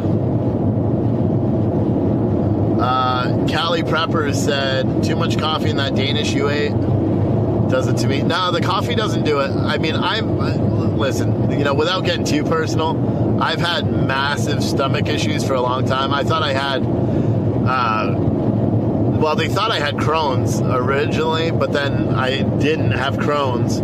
Callie Prepper said, too much coffee in that Danish you ate does it to me. No, the coffee doesn't do it. I mean, listen, you know, without getting too personal, I've had massive stomach issues for a long time. I thought I had, well, they thought I had Crohn's originally, but then I didn't have Crohn's.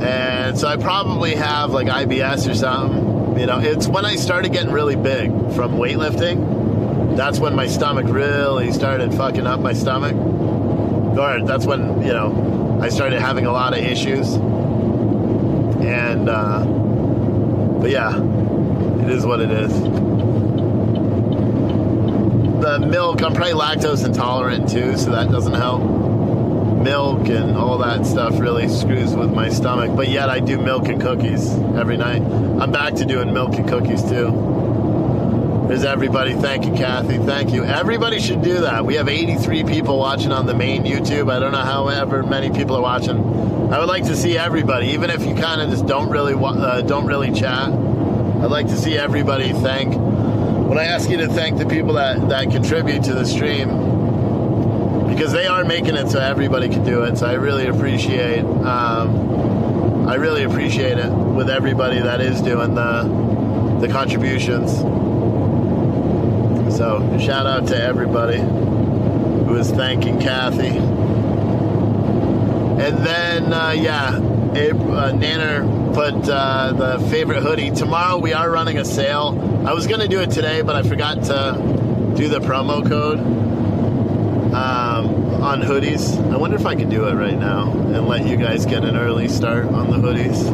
And so I probably have like IBS or something. You know, it's when I started getting really big from weightlifting. That's when my stomach really started fucking up my stomach. Or that's when, you know, I started having a lot of issues. And, but yeah, it is what it is. The milk, I'm probably lactose intolerant too, so that doesn't help. Milk and all that stuff really screws with my stomach. But yet I do milk and cookies every night. I'm back to doing milk and cookies too. There's everybody. Thank you, Kathy. Thank you. Everybody should do that. We have 83 people watching on the main YouTube. I don't know however many people are watching. I would like to see everybody, even if you kind of just don't really chat. I'd like to see everybody thank. When I ask you to thank the people that contribute to the stream, because they are making it so everybody can do it. So I really appreciate it with everybody that is doing the contributions. So shout out to everybody who is thanking Kathy. And then, Nanner put the favorite hoodie. Tomorrow we are running a sale. I was going to do it today, but I forgot to do the promo code on hoodies. I wonder if I can do it right now and let you guys get an early start on the hoodies.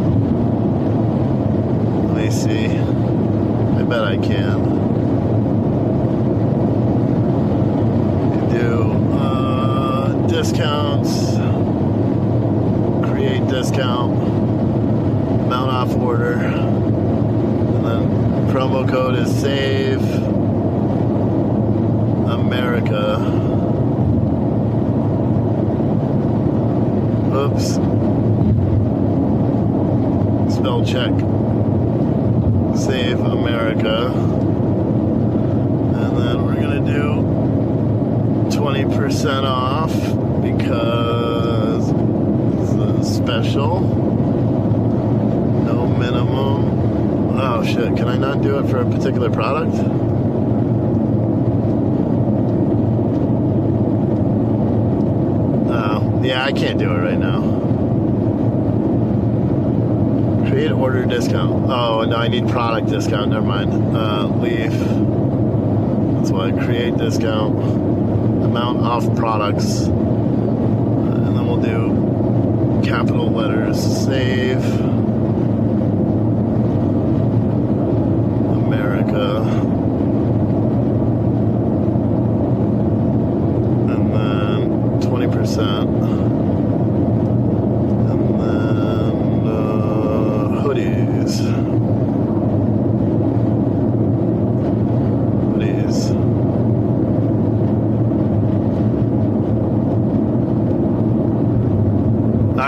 Let me see. I bet I can. Discounts, create discount, amount off order, and then promo code is Save America. Oops. Spell check. Save America. And then we're gonna do 20% off because it's a special. No minimum. Oh shit, can I not do it for a particular product? Oh, yeah, I can't do it right now. Create order discount. Oh, no, I need product discount. Never mind. Leave. That's why create discount. Amount off products. And then we'll do capital letters. Save America. And then 20%. And then hoodies.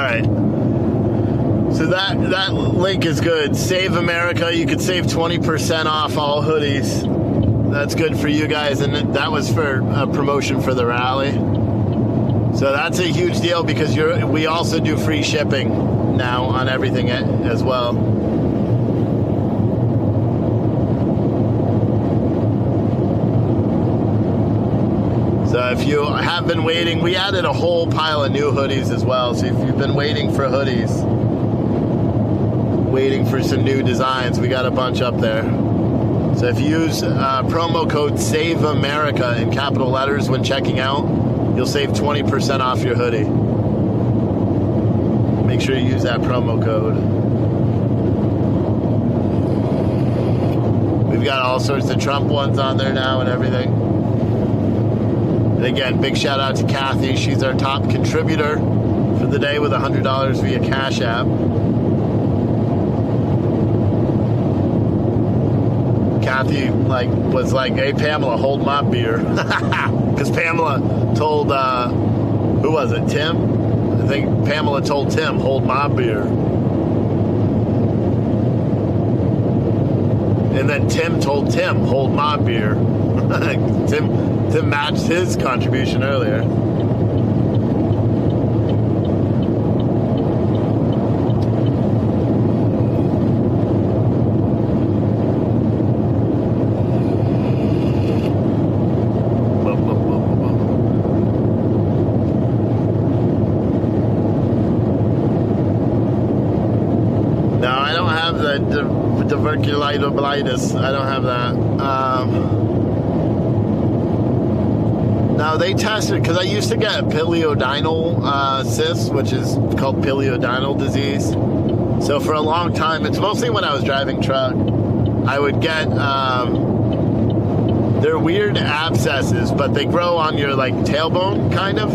right. So that link is good. Save America. You could save 20% off all hoodies. That's good for you guys. And that was for a promotion for the rally. So that's a huge deal because we also do free shipping now on everything as well. So if you have been waiting, we added a whole pile of new hoodies as well. So if you've been waiting for hoodies, waiting for some new designs, we got a bunch up there. So if you use promo code SAVEAMERICA in capital letters when checking out, you'll save 20% off your hoodie. Make sure you use that promo code. We've got all sorts of Trump ones on there now and everything. And again, big shout out to Kathy. She's our top contributor for the day with $100 via Cash App. Kathy was like, hey, Pamela, hold my beer. Because Pamela told, who was it, Tim? I think Pamela told Tim, hold my beer. And then Tim told Tim, hold my beer. Tim matched his contribution earlier. Diverticulitis. I don't have that. Now they tested, because I used to get pilioidinal cysts, which is called pilioidinal disease. So for a long time, it's mostly when I was driving truck, I would get, they're weird abscesses, but they grow on your tailbone, kind of,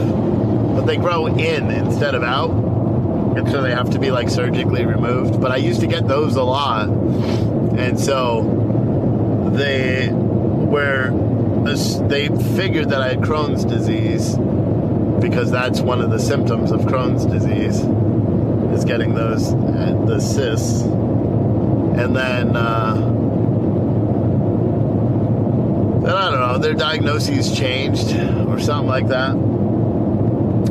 but they grow in instead of out. And so they have to be surgically removed. But I used to get those a lot. And so they figured that I had Crohn's disease, because that's one of the symptoms of Crohn's disease, is getting the cysts. And then, I don't know, their diagnoses changed or something like that.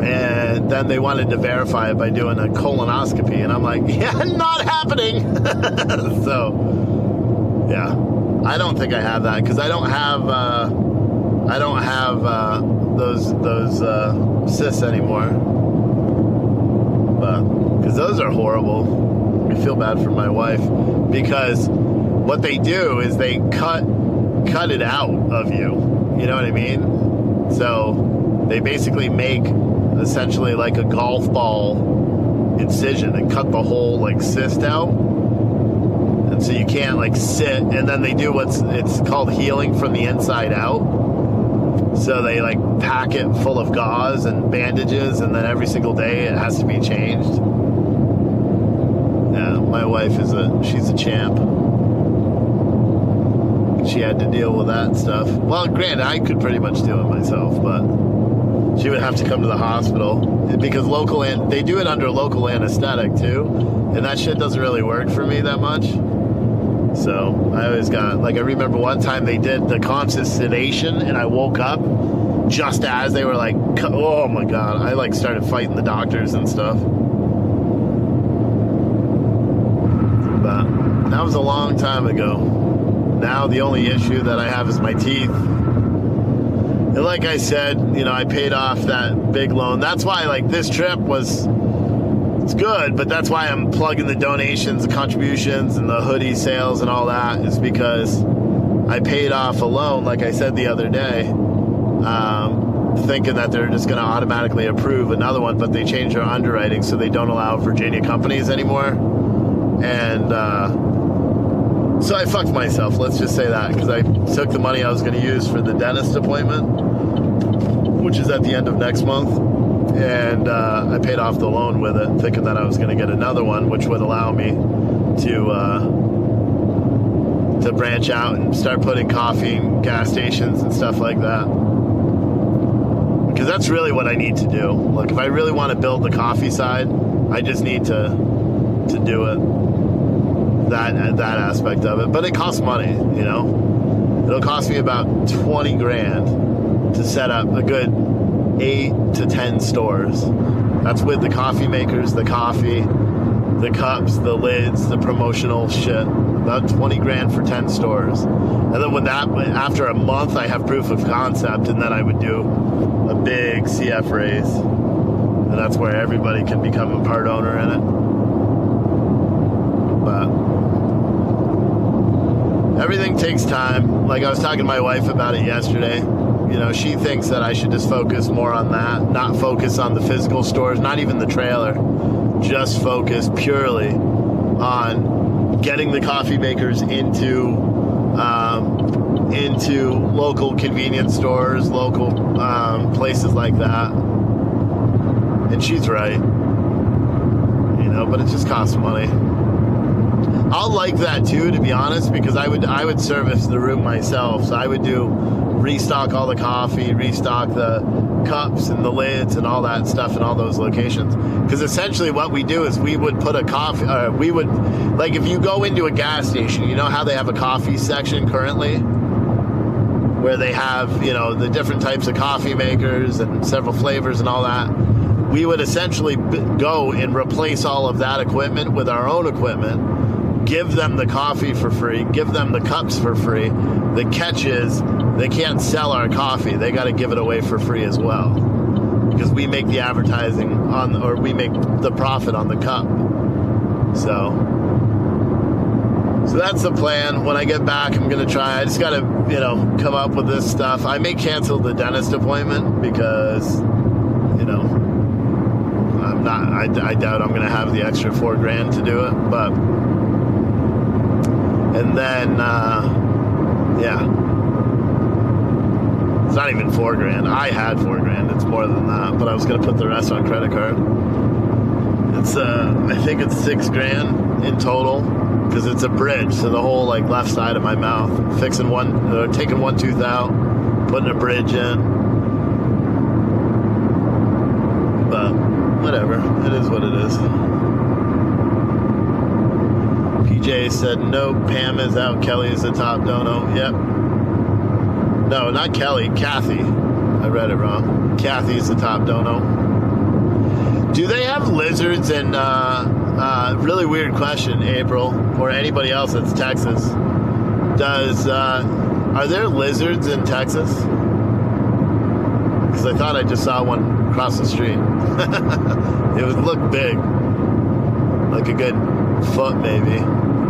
And then they wanted to verify it by doing a colonoscopy, and I'm like, yeah, not happening. So, yeah, I don't think I have that, because I don't have those cysts anymore. But because those are horrible. I feel bad for my wife, because what they do is they cut it out of you. You know what I mean? So they basically make essentially like a golf ball incision and cut the whole cyst out, and so you can't sit. And then they do it's called healing from the inside out. So they pack it full of gauze and bandages, and then every single day it has to be changed. Yeah, my wife she's a champ. She had to deal with that stuff. Well, granted, I could pretty much do it myself, but she would have to come to the hospital, because they do it under local anesthetic too, and that shit doesn't really work for me that much. So I always got, I remember one time they did the conscious sedation, and I woke up just as they were oh my God, I started fighting the doctors and stuff. But that was a long time ago. Now the only issue that I have is my teeth. And like I said, I paid off that big loan. That's why, this trip it's good, but that's why I'm plugging the donations, the contributions, and the hoodie sales and all that, is because I paid off a loan, like I said the other day, thinking that they're just going to automatically approve another one, but they changed their underwriting, so they don't allow Virginia companies anymore. And so I fucked myself, let's just say that, because I took the money I was going to use for the dentist appointment, which is at the end of next month, and I paid off the loan with it, thinking that I was going to get another one, which would allow me to branch out and start putting coffee in gas stations and stuff like that. Because that's really what I need to do. Look, if I really want to build the coffee side, I just need to do it, that aspect of it. But it costs money, you know. It'll cost me about 20 grand to set up a good 8 to 10 stores. That's with the coffee makers, the coffee, the cups, the lids, the promotional shit. About 20 grand for 10 stores. And then with that, after a month, I have proof of concept, and then I would do a big CF raise. And that's where everybody can become a part owner in it. But everything takes time. Like I was talking to my wife about it yesterday. You know, she thinks that I should just focus more on that, not focus on the physical stores, not even the trailer. Just focus purely on getting the coffee makers into local convenience stores, local places like that. And she's right, you know, but it just costs money. I'll like that too, to be honest, because I would service the room myself. So I would restock all the coffee, restock the cups and the lids and all that stuff in all those locations. Because essentially what we do is we would put a coffee, like if you go into a gas station, you know how they have a coffee section currently? Where they have, you know, the different types of coffee makers and several flavors and all that. We would essentially go and replace all of that equipment with our own equipment, give them the coffee for free, give them the cups for free. The catch is they can't sell our coffee. They got to give it away for free as well, because we make the advertising or we make the profit on the cup. So that's the plan. When I get back, I'm going to try. I just got to, you know, come up with this stuff. I may cancel the dentist appointment because, you know, I doubt I'm going to have the extra $4 grand to do it. But, and then, yeah. It's not even $4 grand. I had $4 grand. It's more than that. But I was going to put the rest on credit card. It's, I think it's $6 grand in total. Because it's a bridge, so the whole like left side of my mouth. Taking one tooth out, putting a bridge in. But whatever, it is what it is. PJ said, nope, Pam is out, Kelly is the top dono. Yep. No, not Kelly, Kathy. I read it wrong. Kathy is the top dono. Do they have lizards in, really weird question, April, or anybody else that's Texas. Are there lizards in Texas? Because I thought I just saw one across the street. It would look big. Like a good foot, maybe.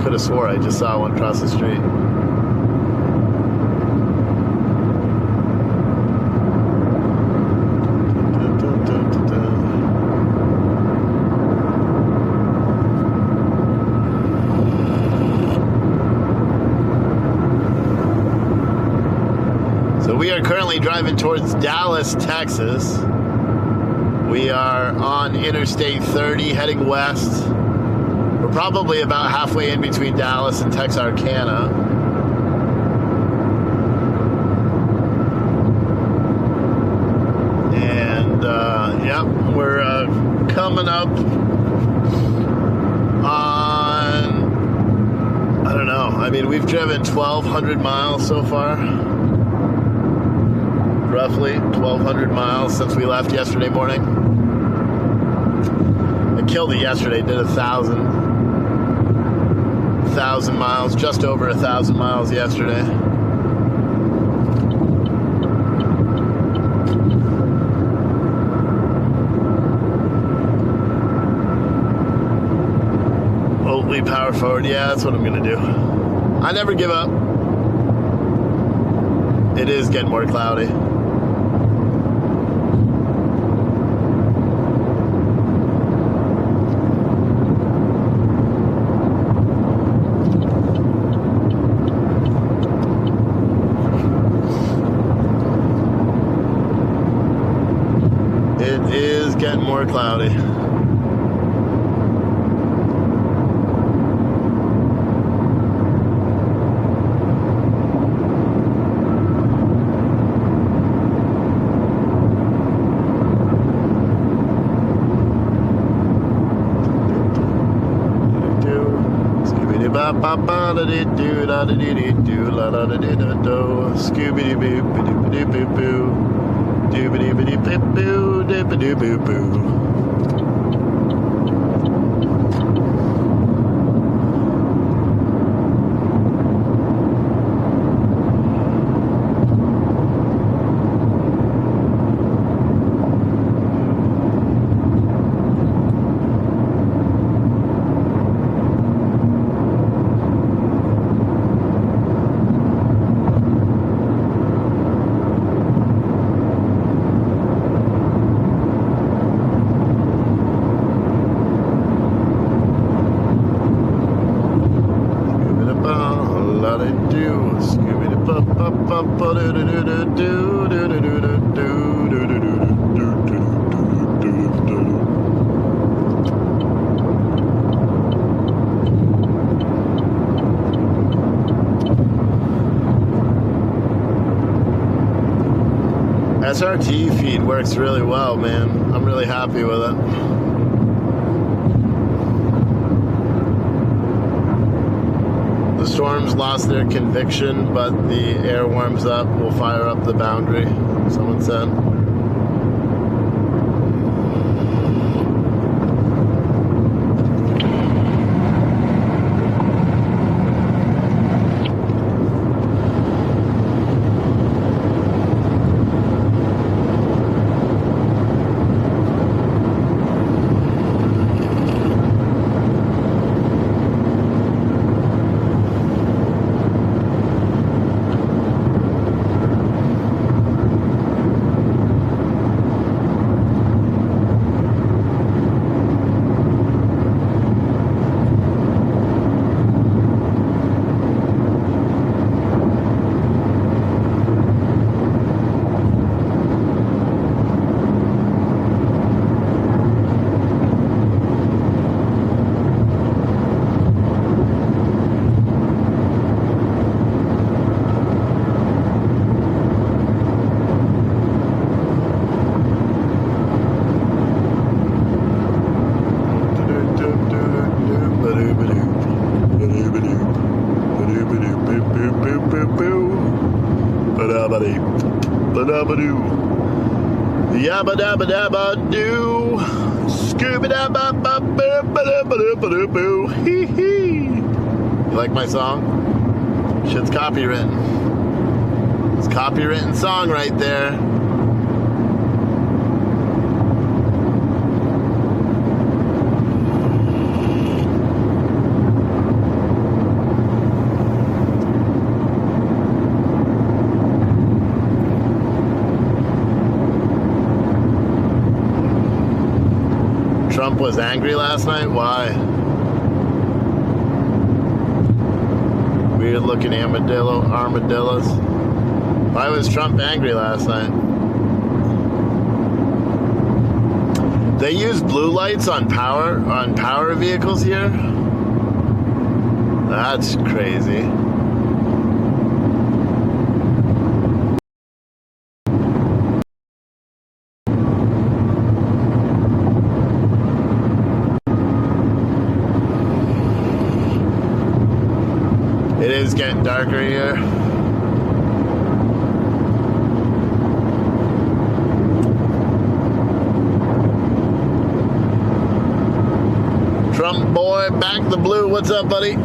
Could have swore I just saw one across the street. We are currently driving towards Dallas, Texas. We are on Interstate 30 heading west. We're probably about halfway in between Dallas and Texarkana. And, yep, we're coming up on, I don't know, I mean, we've driven 1,200 miles so far. Roughly 1,200 miles since we left yesterday morning. I killed it yesterday, did 1,000 miles, just over 1,000 miles yesterday. Oatly power forward, yeah, that's what I'm gonna do. I never give up. It is getting more cloudy. It is getting more cloudy. ba ba da dee doo da da dee dee doo la da da dee da do. Scooby doo boo boo doo boo boo. Doobity bitty bip boo dip doo boo boo. SRT feed works really well, man. I'm really happy with it. The storms lost their conviction, but the air warms up. We'll fire up the boundary, someone said. Yabba dabba dabba doo. Scooby dabba dabba boo. Hee hee. You like my song? Shit's copywritten. It's a copywritten song right there. Trump was angry last night? Why? Weird looking armadillos. Why was Trump angry last night? They use blue lights on power vehicles here? That's crazy. It is getting darker here. Trump boy, back the blue. What's up, buddy?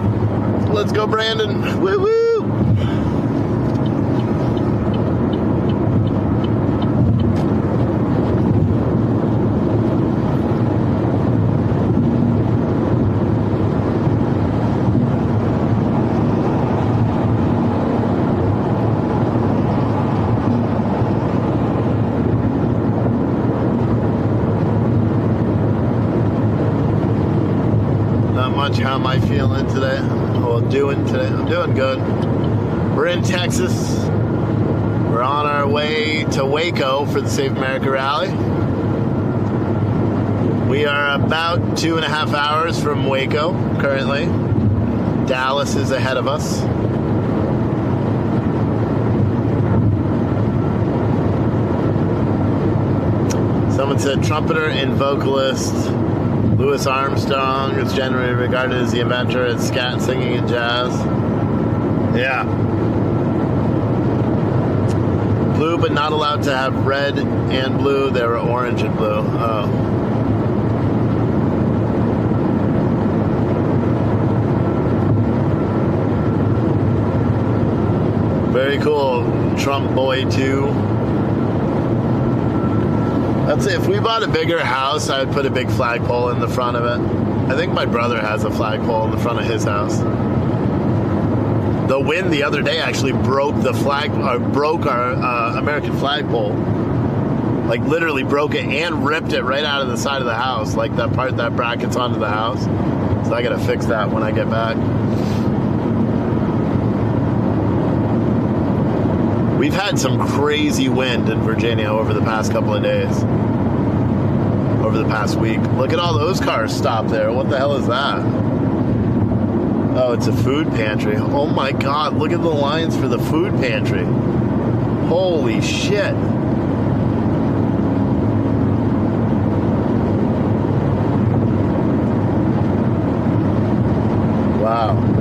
Let's go, Brandon. Woo woo. How am I feeling today? Well, doing today? I'm doing good. We're in Texas. We're on our way to Waco for the Save America rally. We are about 2.5 hours from Waco currently. Dallas is ahead of us. Someone said trumpeter and vocalist Louis Armstrong is generally regarded as the inventor of scat, singing, and jazz. Yeah. Blue, but not allowed to have red and blue. They were orange and blue. Oh. Very cool. Trump Boy 2. That's it. If we bought a bigger house, I would put a big flagpole in the front of it. I think my brother has a flagpole in the front of his house. The wind the other day actually broke our American flagpole. Like literally broke it and ripped it right out of the side of the house, like that part that brackets onto the house. So I gotta fix that when I get back. We've had some crazy wind in Virginia over the past couple of days. Over the past week. Look at all those cars stopped there. What the hell is that? Oh, it's a food pantry. Oh my God, look at the lines for the food pantry. Holy shit. Wow.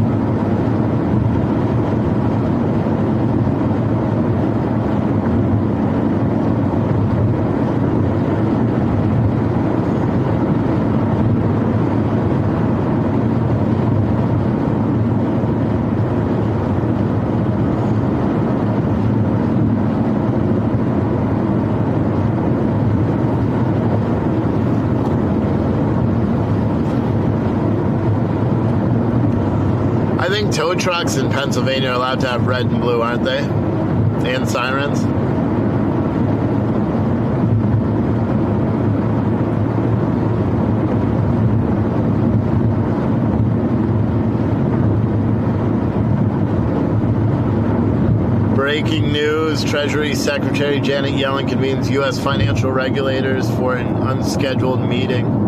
I think tow trucks in Pennsylvania are allowed to have red and blue, aren't they? And sirens. Breaking news, Treasury Secretary Janet Yellen convenes U.S. financial regulators for an unscheduled meeting.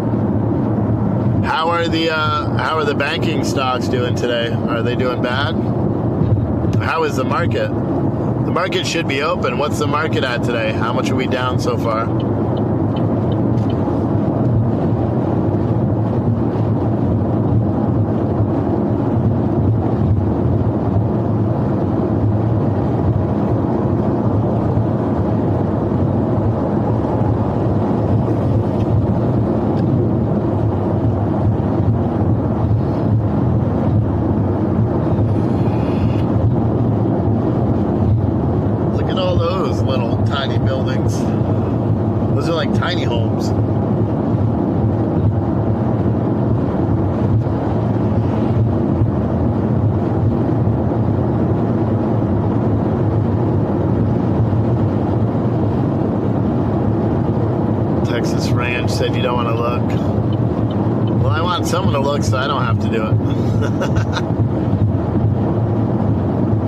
How are the banking stocks doing today? Are they doing bad? How is the market? The market should be open. What's the market at today? How much are we down so far? Tiny buildings. Those are like tiny homes. Texas Ranch said you don't want to look. Well, I want someone to look so I don't have to do it.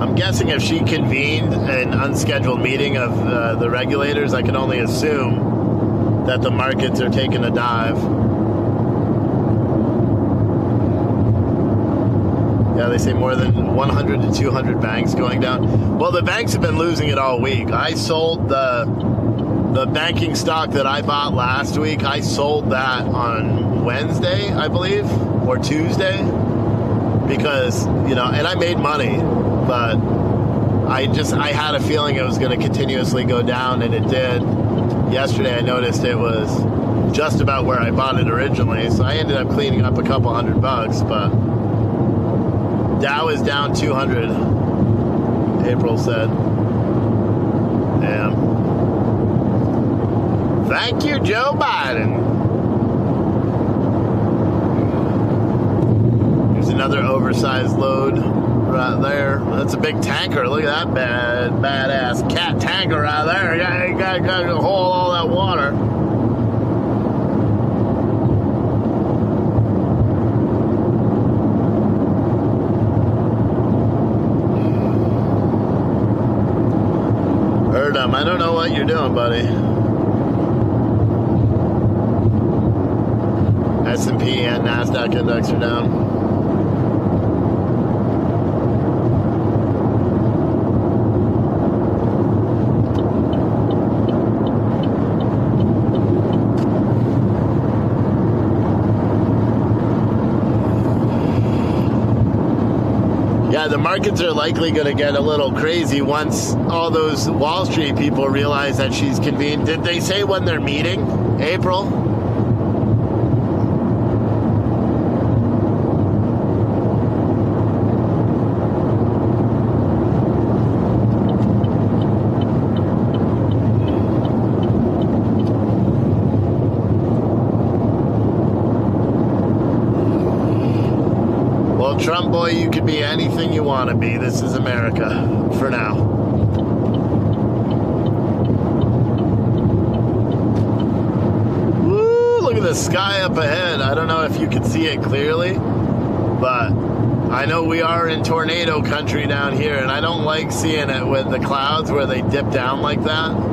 I'm guessing if she convened an unscheduled meeting of the regulators, I can only assume that the markets are taking a dive. Yeah, they say more than 100 to 200 banks going down. Well, the banks have been losing it all week. I sold the banking stock that I bought last week. I sold that on Wednesday, I believe, or Tuesday, because, you know, and I made money. But I had a feeling it was going to continuously go down, and it did. Yesterday I noticed it was just about where I bought it originally, so I ended up cleaning up a couple $100, but Dow is down 200, April said. Damn. Thank you, Joe Biden. Here's another oversized load. Right there. That's a big tanker. Look at that badass cat tanker right there. You gotta hold all that water. Heard him. I don't know what you're doing, buddy. S&P and NASDAQ index are down. the markets are likely going to get a little crazy once all those Wall Street people realize that she's convened. Did they say when they're meeting? April? Trump boy, you could be anything you want to be. This is America for now. Woo, look at the sky up ahead. I don't know if you can see it clearly, but I know we are in tornado country down here, and I don't like seeing it with the clouds where they dip down like that.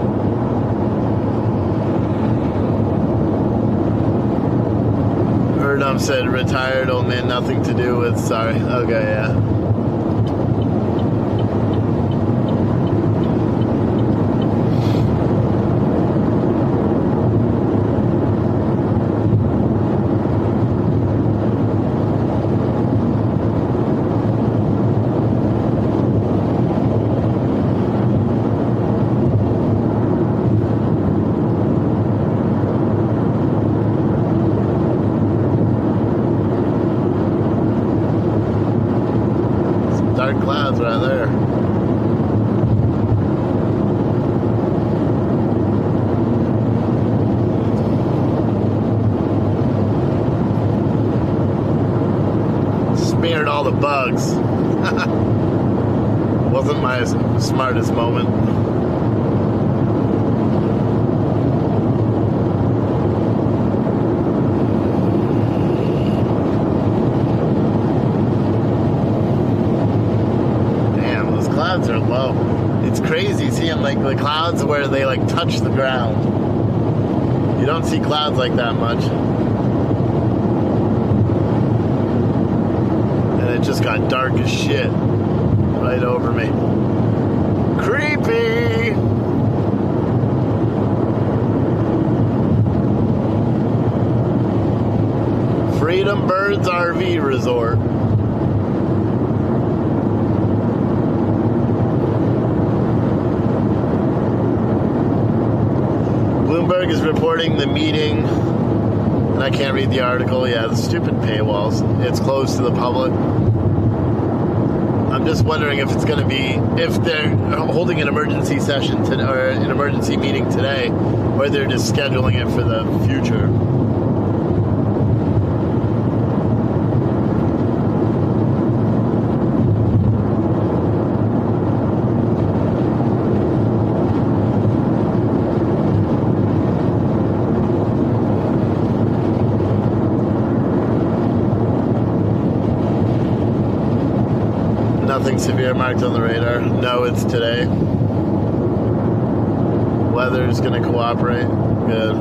Said retired old man, nothing to do with, sorry. Okay, yeah. Dark clouds right there. Smeared all the bugs. Wasn't my smartest moment. Clouds are low. It's crazy seeing like the clouds where they like touch the ground. You don't see clouds like that much. And it just got dark as shit right over me. Creepy! Freedom Birds RV Resort. Bloomberg is reporting the meeting, and I can't read the article. Yeah, the stupid paywalls. It's closed to the public. I'm just wondering if it's going to be, if they're holding an emergency session or an emergency meeting today, or they're just scheduling it for the future. Nothing severe marked on the radar. No, it's today. Weather's going to cooperate. Good.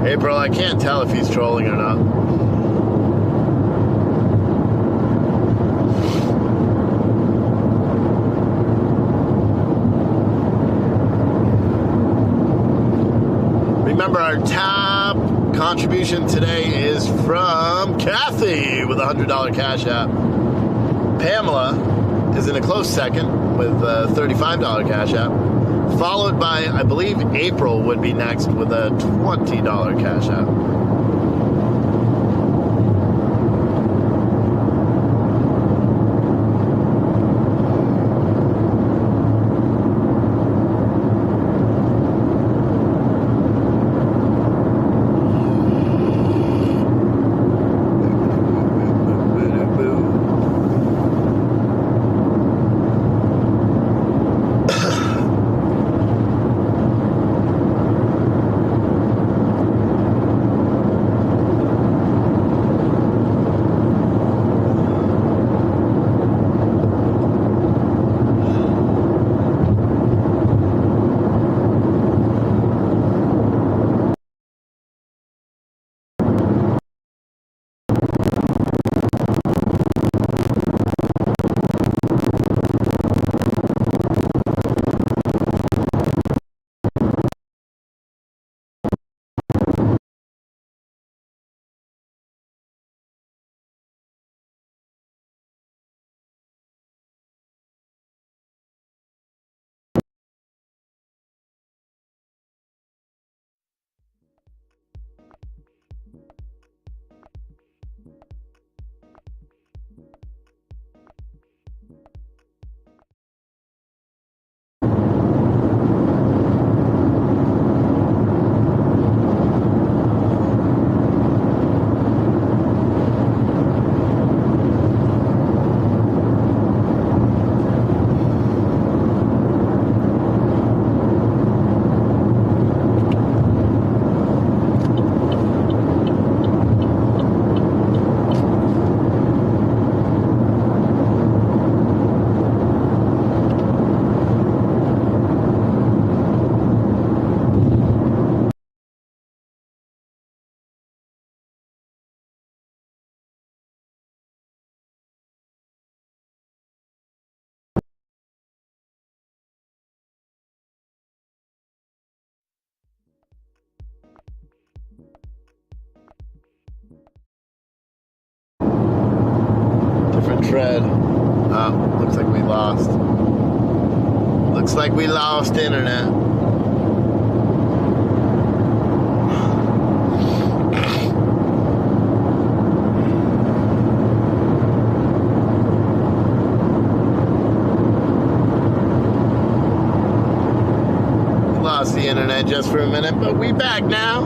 April, I can't tell if he's trolling or not. Remember, our top contribution today is from Kathy with a $100 Cash App. Pamela is in a close second with a $35 Cash App, followed by, I believe, April would be next with a $20 Cash App. tread. Looks like we lost. Looks like we lost internet. Lost the internet just for a minute, but we back now.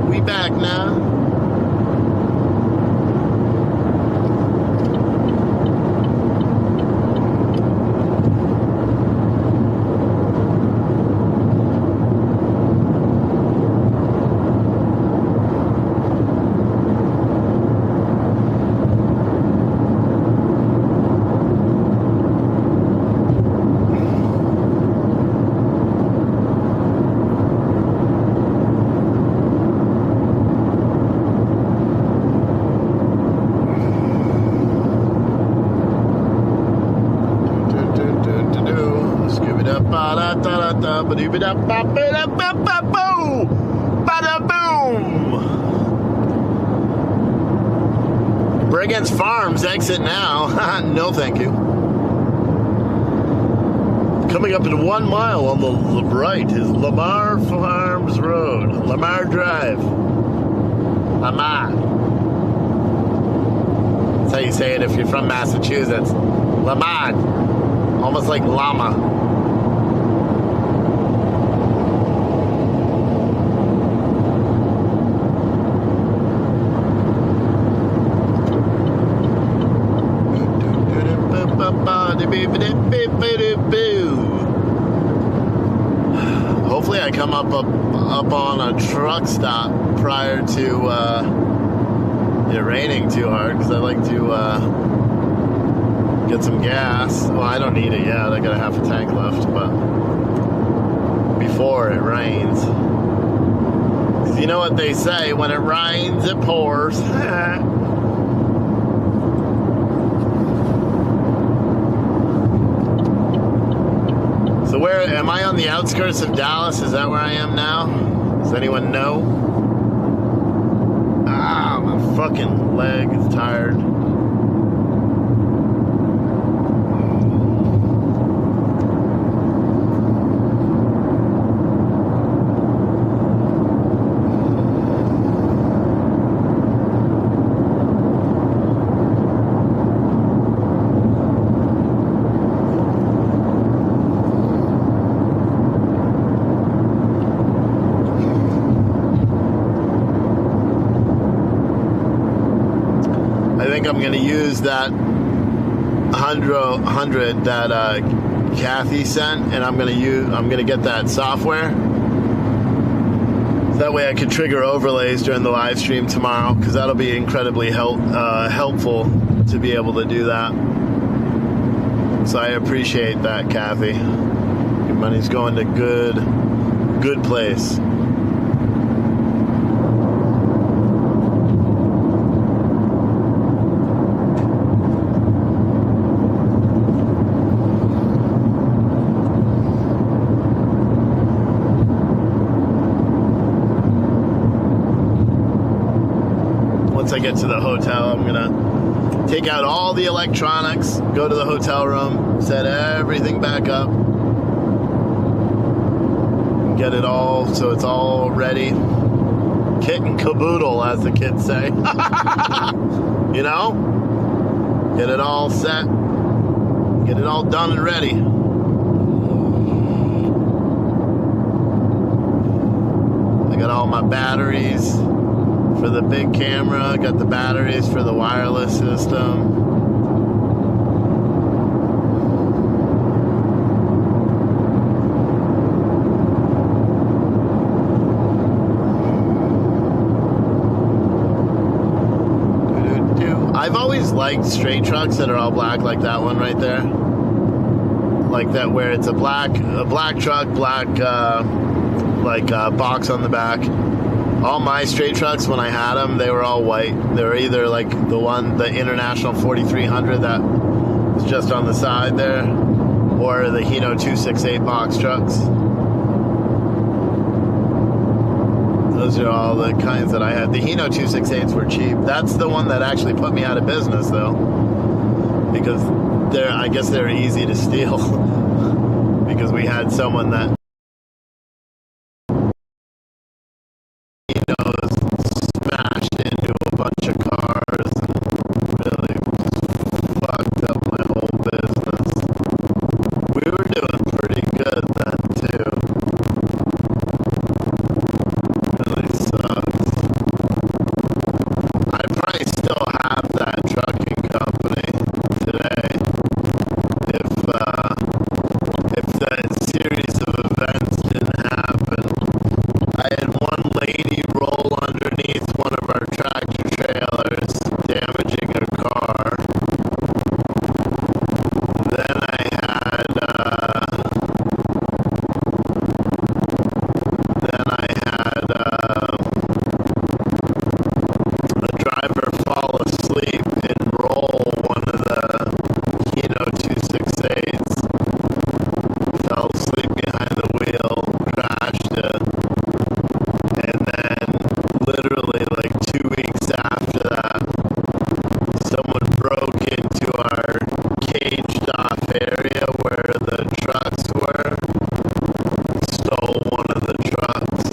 We back now. Brigance Farms, exit now. No, thank you. Coming up in 1 mile on the right is Lamar Farms Road. Lamar Drive. Lamar. That's how you say it if you're from Massachusetts. Lamar. Almost like llama. Hopefully I come up on a truck stop prior to it raining too hard, because I like to get some gas. Well, I don't need it yet. I got a half a tank left, but before it rains. 'Cause you know what they say, when it rains, it pours. So where am I? On the outskirts of Dallas? Is that where I am now? Does anyone know? Ah, my fucking leg is tired. I'm going to use that 100 that Kathy sent, and I'm going to get that software. That way I can trigger overlays during the live stream tomorrow, because that'll be incredibly helpful to be able to do that. So I appreciate that, Kathy. Your money's going to good place. I get to the hotel, I'm gonna take out all the electronics, go to the hotel room, set everything back up, get it all so it's all ready, kit and caboodle, as the kids say. You know, get it all set, get it all done and ready. I got all my batteries for the big camera, got the batteries for the wireless system. I've always liked straight trucks that are all black, like that one right there. Like that, where it's a black truck, black box on the back. All my straight trucks, when I had them, they were all white. They were either like the International 4300 that was just on the side there, or the Hino 268 box trucks. those are all the kinds that I had. The Hino 268s were cheap. That's the one that actually put me out of business, though, because I guess they're easy to steal because we had someone that smashed into a bunch of cars and really fucked up my whole business. We were doing pretty good then too. Really sucks. I probably still have that trucking company today if that series of events didn't happen. I had one lady roll underneath one of our tractor trailers, damaging her car. Then I had a driver fall asleep and roll one of the Hino 268s. Fell asleep behind the wheel, crashed it. And then, literally like 2 weeks after that, someone broke into our caged off area where the trucks were, stole one of the trucks.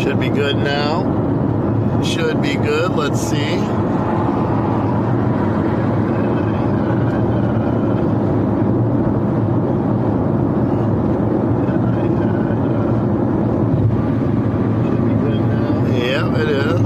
Should be good now. Should be good. Let's see. Yeah, it is.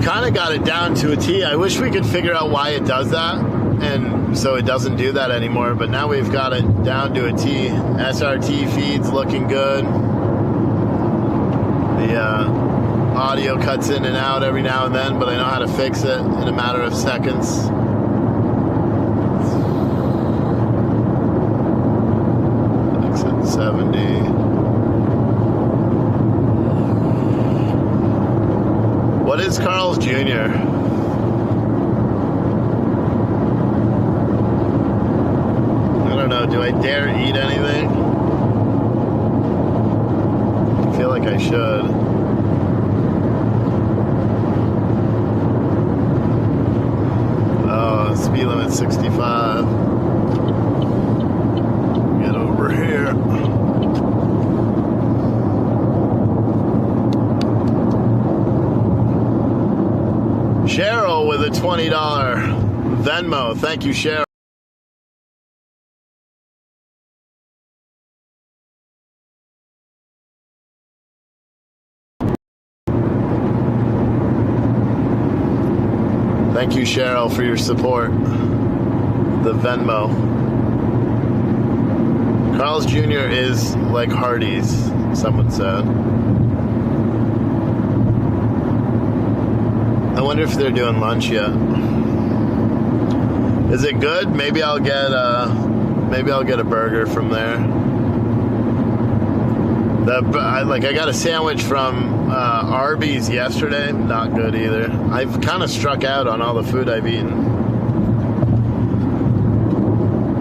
Kind of got it down to a T. I wish we could figure out why it does that, and so it doesn't do that anymore, but now we've got it down to a T. SRT feed's looking good. The audio cuts in and out every now and then, but I know how to fix it in a matter of seconds. Exit 70. What is Carl's Jr.? I don't know. Do I dare eat anything? I feel like I should. Oh, speed limit 65. Get over here. Cheryl with a $20 Venmo. Thank you, Cheryl. Thank you, Cheryl, for your support. The Venmo. Carl's Jr. is like Hardee's, someone said. I wonder if they're doing lunch yet. Is it good? Maybe I'll get a burger from there. I got a sandwich from Arby's yesterday. Not good either. I've kind of struck out on all the food I've eaten.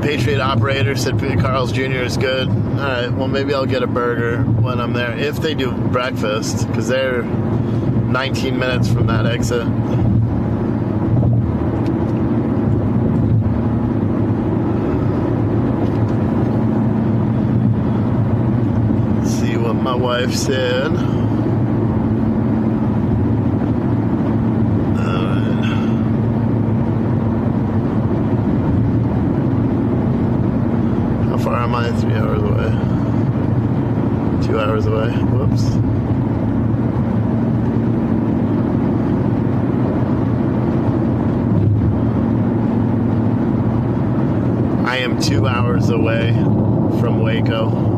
Patriot operator said Carl's Jr. is good. All right, well maybe I'll get a burger when I'm there if they do breakfast, because they're 19 minutes from that exit. Let's see what my wife said. hours away. Whoops. I am 2 hours away from Waco.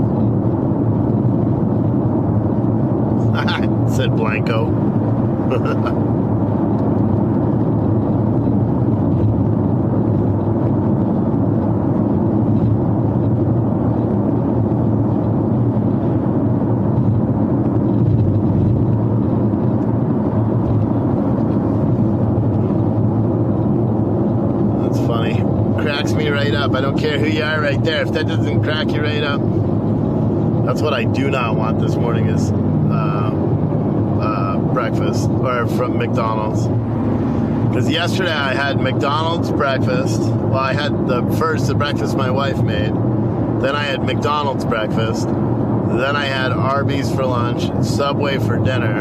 I said Blanco. Cracks me right up. I don't care who you are right there. If that doesn't crack you right up, that's what I do not want this morning is breakfast or from McDonald's. Because yesterday I had McDonald's breakfast. Well, I had the breakfast my wife made. Then I had McDonald's breakfast. Then I had Arby's for lunch, Subway for dinner,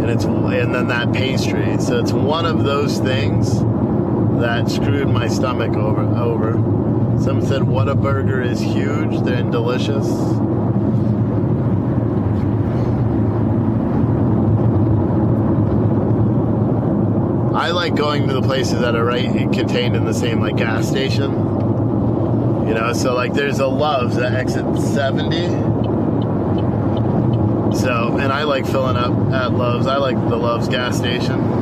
and then that pastry. So it's one of those things that screwed my stomach over. Some said Whataburger is huge. They're delicious. I like going to the places that are right contained in the same like gas station. You know, so like there's a Love's at exit 70. So, and I like filling up at Love's. I like the Love's gas station.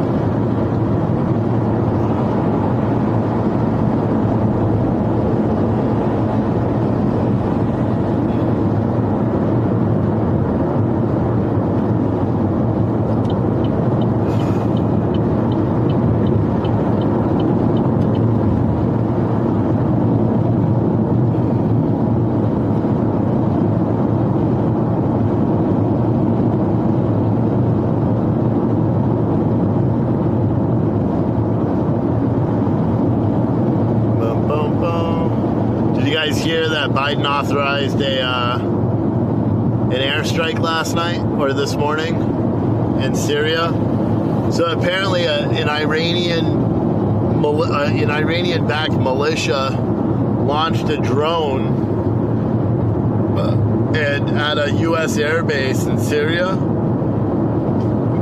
Hear that Biden authorized an airstrike last night or this morning in Syria. So apparently an Iranian-backed militia launched a drone at a U.S. airbase in Syria,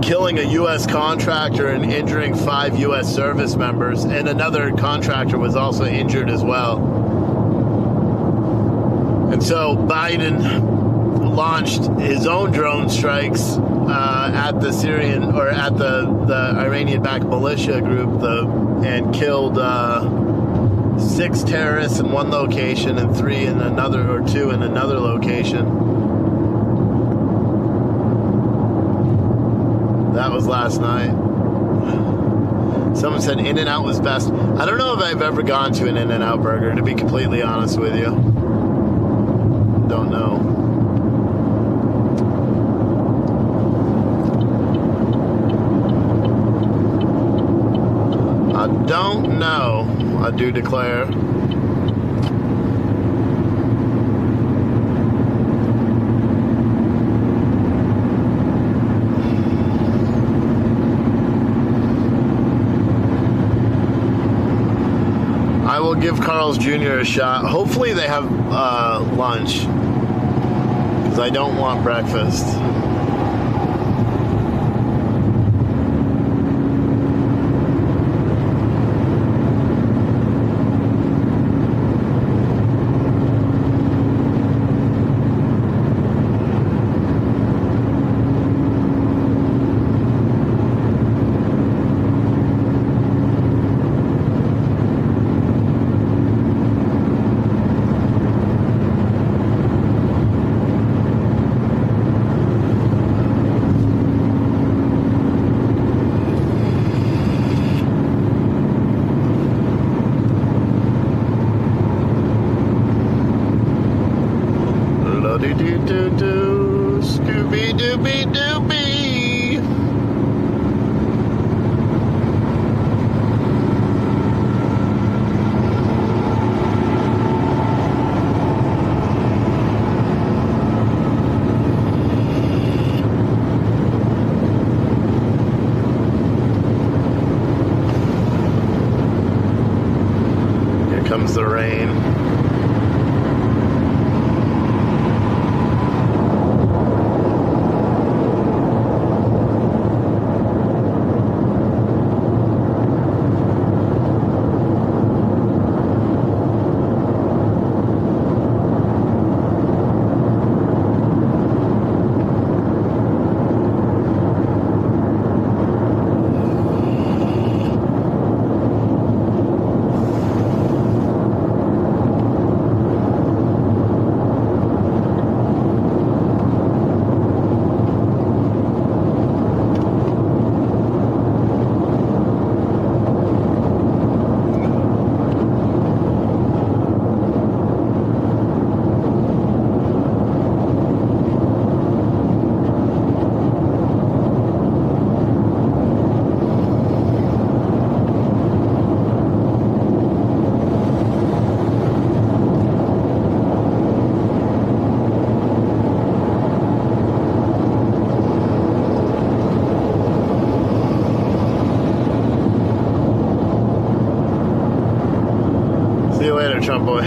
killing a U.S. contractor and injuring 5 U.S. service members, and another contractor was also injured as well. And so Biden launched his own drone strikes at the Syrian or at the Iranian-backed militia group, and killed 6 terrorists in one location and 2 in another location. That was last night. Someone said In-N-Out was best. I don't know if I've ever gone to an In-N-Out burger, to be completely honest with you. Don't know. I don't know. I do declare. I will give Carl's Jr. a shot. Hopefully they have lunch, because I don't want breakfast. Do-do-do-do, Scooby-Dooby-Dooby. Here comes the rain. Trump boy.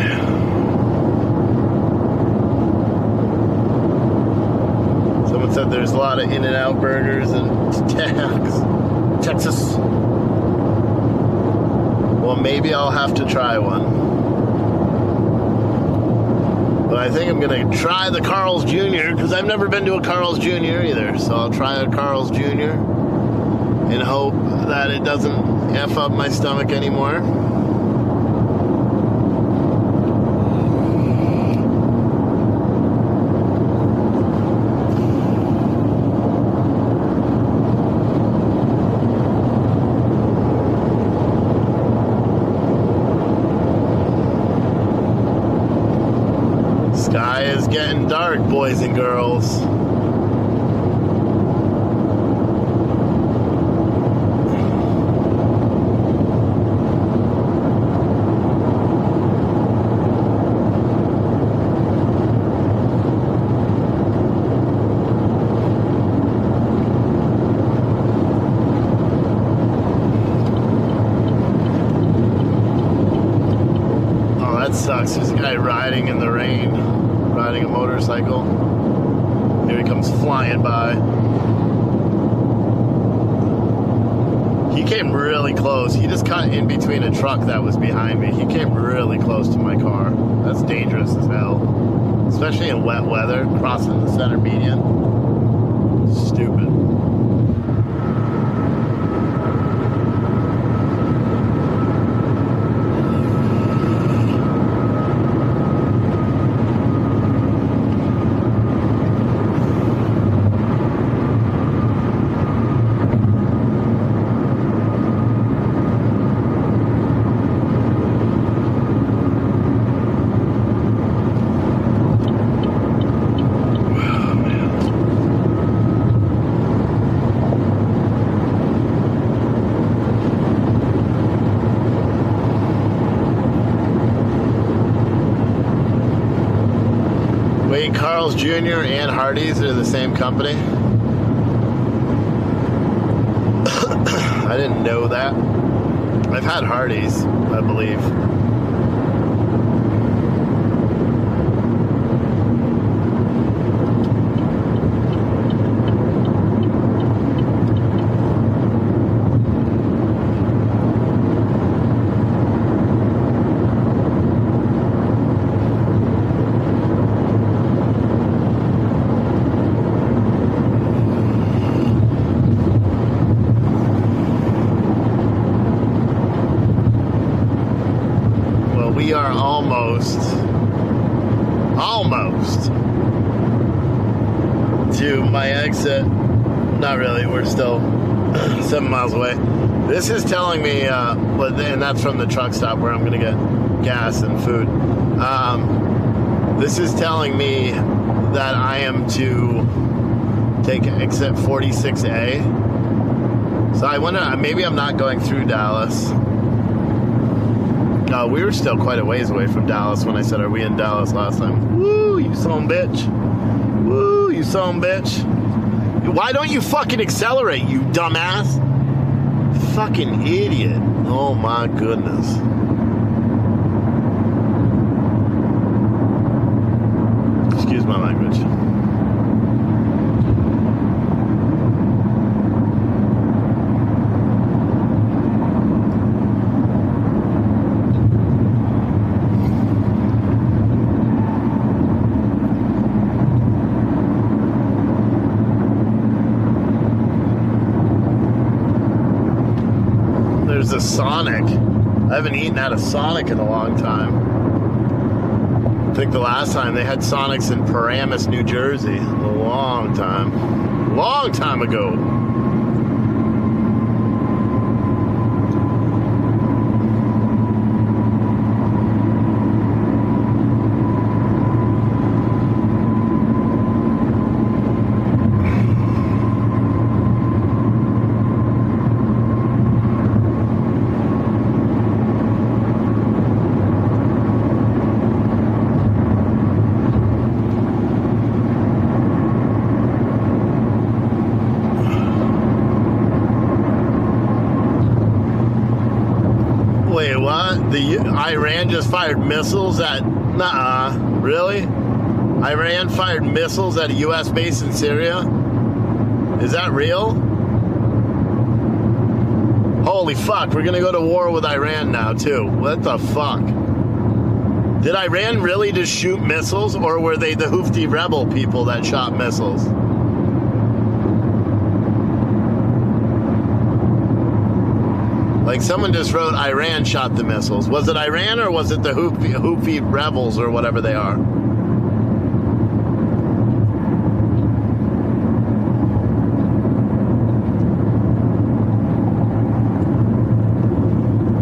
Someone said there's a lot of In-N-Out burgers in Texas. Well, maybe I'll have to try one. But I think I'm going to try the Carl's Jr. because I've never been to a Carl's Jr. either. So I'll try a Carl's Jr. and hope that it doesn't F up my stomach anymore. Sky is getting dark, boys and girls. Oh, that sucks. There's a guy riding in the rain. Riding a motorcycle. Here he comes flying by. He came really close. He just cut in between a truck that was behind me. He came really close to my car. That's dangerous as hell. Especially in wet weather, crossing the center median. Stupid. Wait, Carl's Jr. and Hardee's are the same company? I didn't know that. I've had Hardee's, I believe. We are almost to my exit. Not really, we're still 7 miles away. This is telling me, and that's from the truck stop where I'm gonna get gas and food. This is telling me that I am to take exit 46A. So I wonder, maybe I'm not going through Dallas. We were still quite a ways away from Dallas when I said, are we in Dallas last time? Woo, you son of a bitch. Woo, you son of a bitch. Why don't you fucking accelerate, you dumbass? Fucking idiot. Oh my goodness. Excuse my language. There's a Sonic. I haven't eaten at a Sonic in a long time. I think the last time they had Sonics in Paramus, New Jersey. A long time. Long time ago. Iran just fired missiles at... Nuh-uh. Really? Iran fired missiles at a U.S. base in Syria? Is that real? Holy fuck, we're gonna go to war with Iran now, too. What the fuck? Did Iran really just shoot missiles, or were they the Houthi rebel people that shot missiles? Like, someone just wrote Iran shot the missiles. Was it Iran, or was it the Houthi rebels, or whatever they are?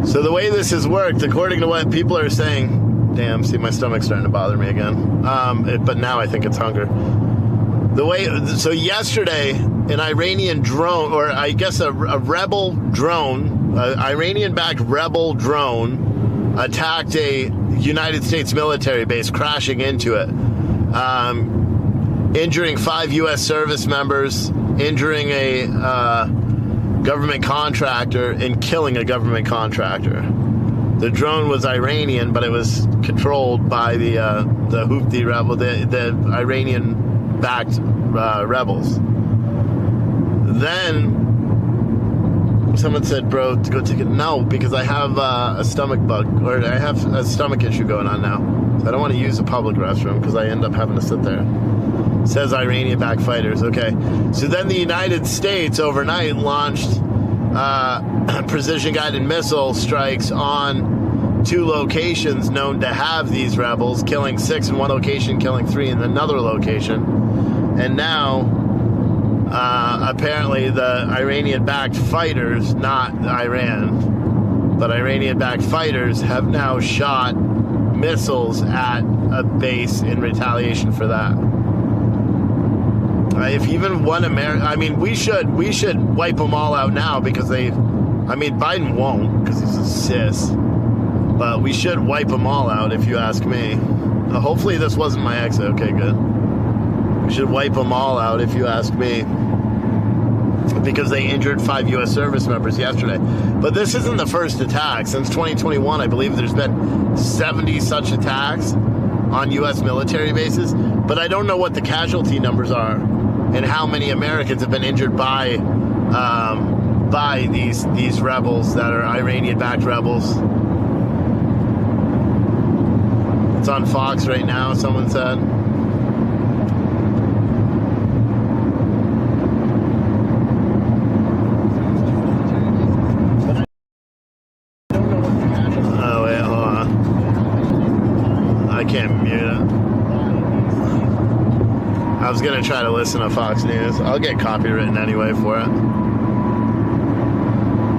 So the way this has worked, according to what people are saying, damn, see, my stomach's starting to bother me again. But now I think it's hunger. So yesterday, an Iranian drone, or I guess a rebel drone, Iranian-backed rebel drone, attacked a United States military base, crashing into it, injuring 5 U.S. service members, injuring a government contractor, and killing a government contractor. The drone was Iranian, but it was controlled by the Houthi rebel, the Iranian-backed rebels. Then someone said, "Bro, to go take it." No, because I have a stomach bug, or I have a stomach issue going on now. So I don't want to use a public restroom because I end up having to sit there. Says Iranian-backed fighters. Okay. So then the United States overnight launched precision-guided missile strikes on 2 locations known to have these rebels, killing 6 in one location, killing 3 in another location. And now, apparently the Iranian-backed fighters, not Iran, but Iranian-backed fighters have now shot missiles at a base in retaliation for that. If even one American, I mean, we should wipe them all out now because Biden won't because he's a sis, but we should wipe them all out if you ask me. Hopefully this wasn't my exit. Okay, good. We should wipe them all out if you ask me, because they injured 5 U.S. service members yesterday. But this isn't the first attack. Since 2021, I believe there's been 70 such attacks on U.S. military bases, but I don't know what the casualty numbers are and how many Americans have been injured by these rebels that are Iranian-backed rebels. It's on Fox right now, someone said. Oh, wait, hold on. I can't mute it. I was going to try to listen to Fox News. I'll get copywritten anyway for it.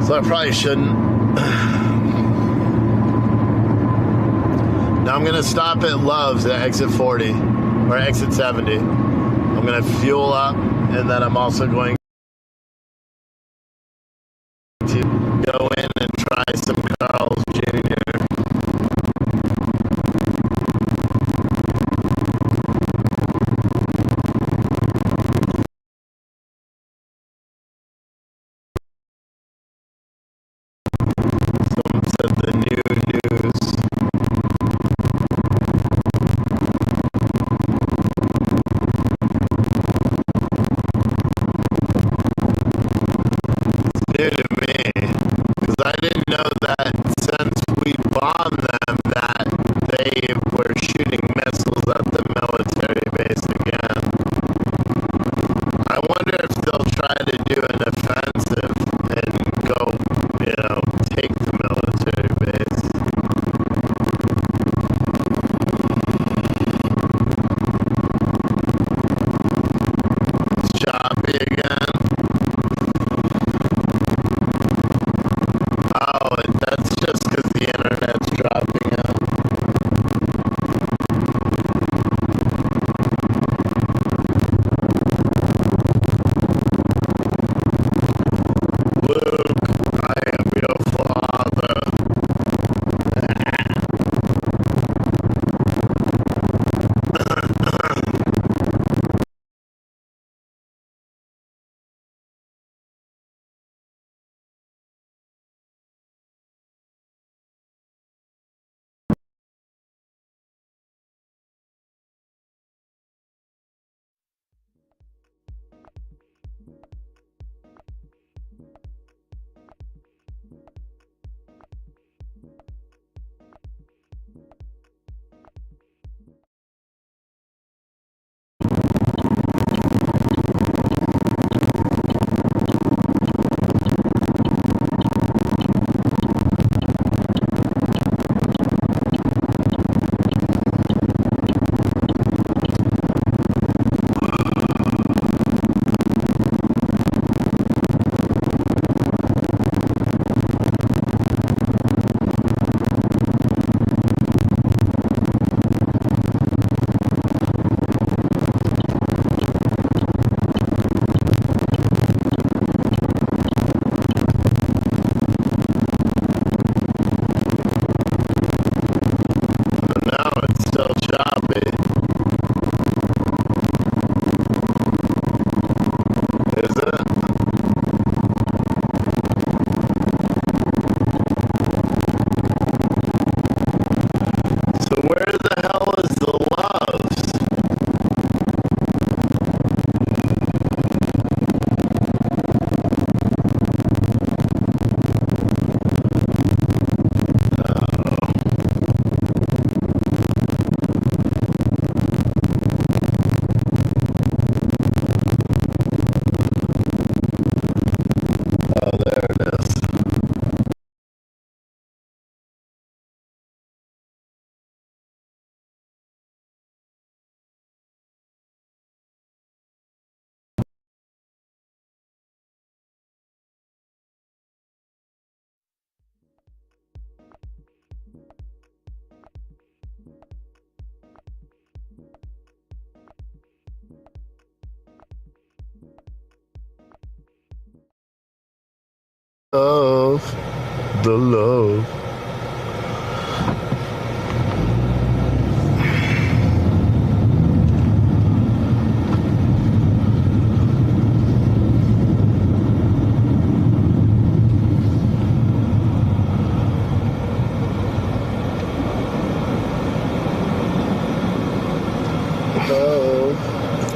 So I probably shouldn't. Now I'm going to stop at Love's at exit 40 or exit 70. I'm going to fuel up, and then I'm also going to go in and try some Carl's Jr. Someone said the new news. New to me, because I didn't know that since we bombed them that they were shooting missiles at the military base again. I wonder if they'll try to do an offensive and go, take the military base. It's choppy again. Oh, that's just because the internet's dropping out. love, the love.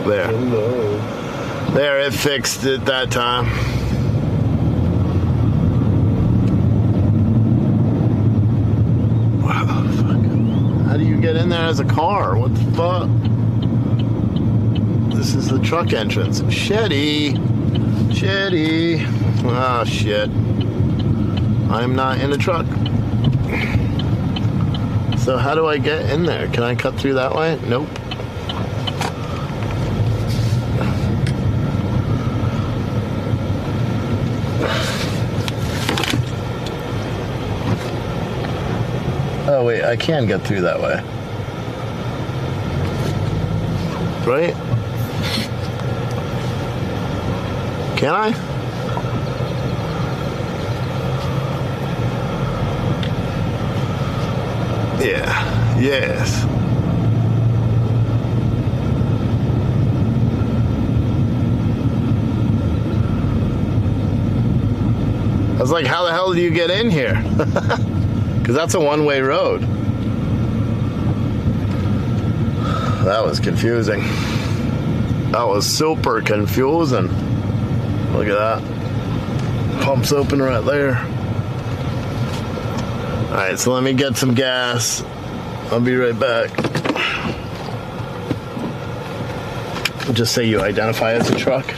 There. Hello. There, it fixed it that time. Wow, fuck. How do you get in there as a car? What the fuck? This is the truck entrance. Shitty. Shitty. Ah, shit. I'm not in a truck. So how do I get in there? Can I cut through that way? Nope. Oh wait, I can get through that way. Right? Can I? Yeah. Yes. I was like, how the hell do you get in here? Because that's a one-way road. That was confusing. That was super confusing. Look at that. Pump's open right there. Alright, so let me get some gas. I'll be right back. Just say you identify as a truck.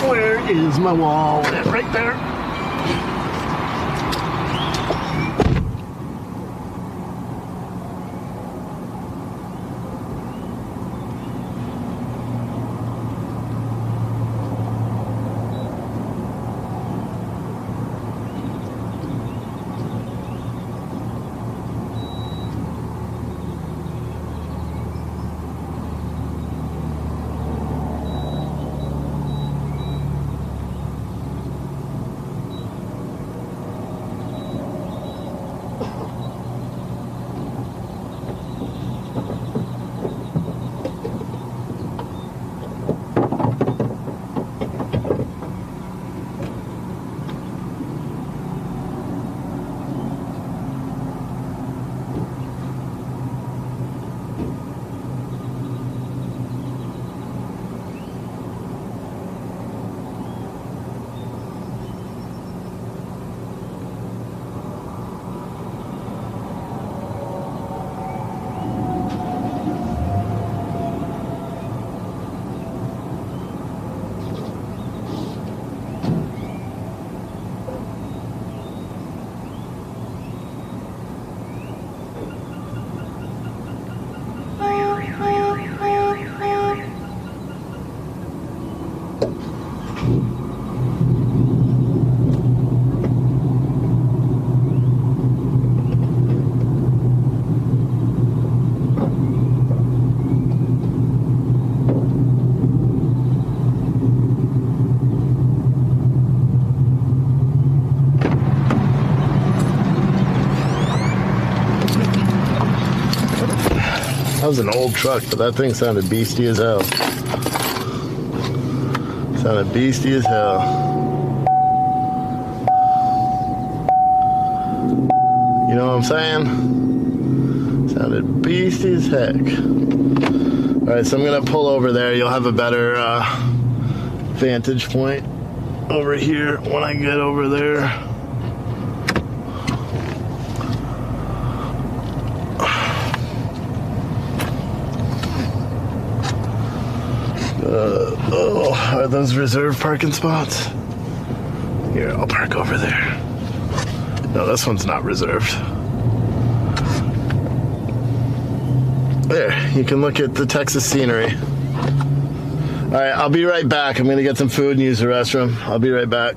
Where is my wallet? Right there. That was an old truck, but that thing sounded beastie as hell. Sounded beastie as hell. You know what I'm saying? Sounded beastie as heck. Alright, so I'm gonna pull over there. You'll have a better vantage point over here when I get over there. Are those reserved parking spots? Here, I'll park over there. No, this one's not reserved. There, you can look at the Texas scenery. All right, I'll be right back. I'm going to get some food and use the restroom. I'll be right back.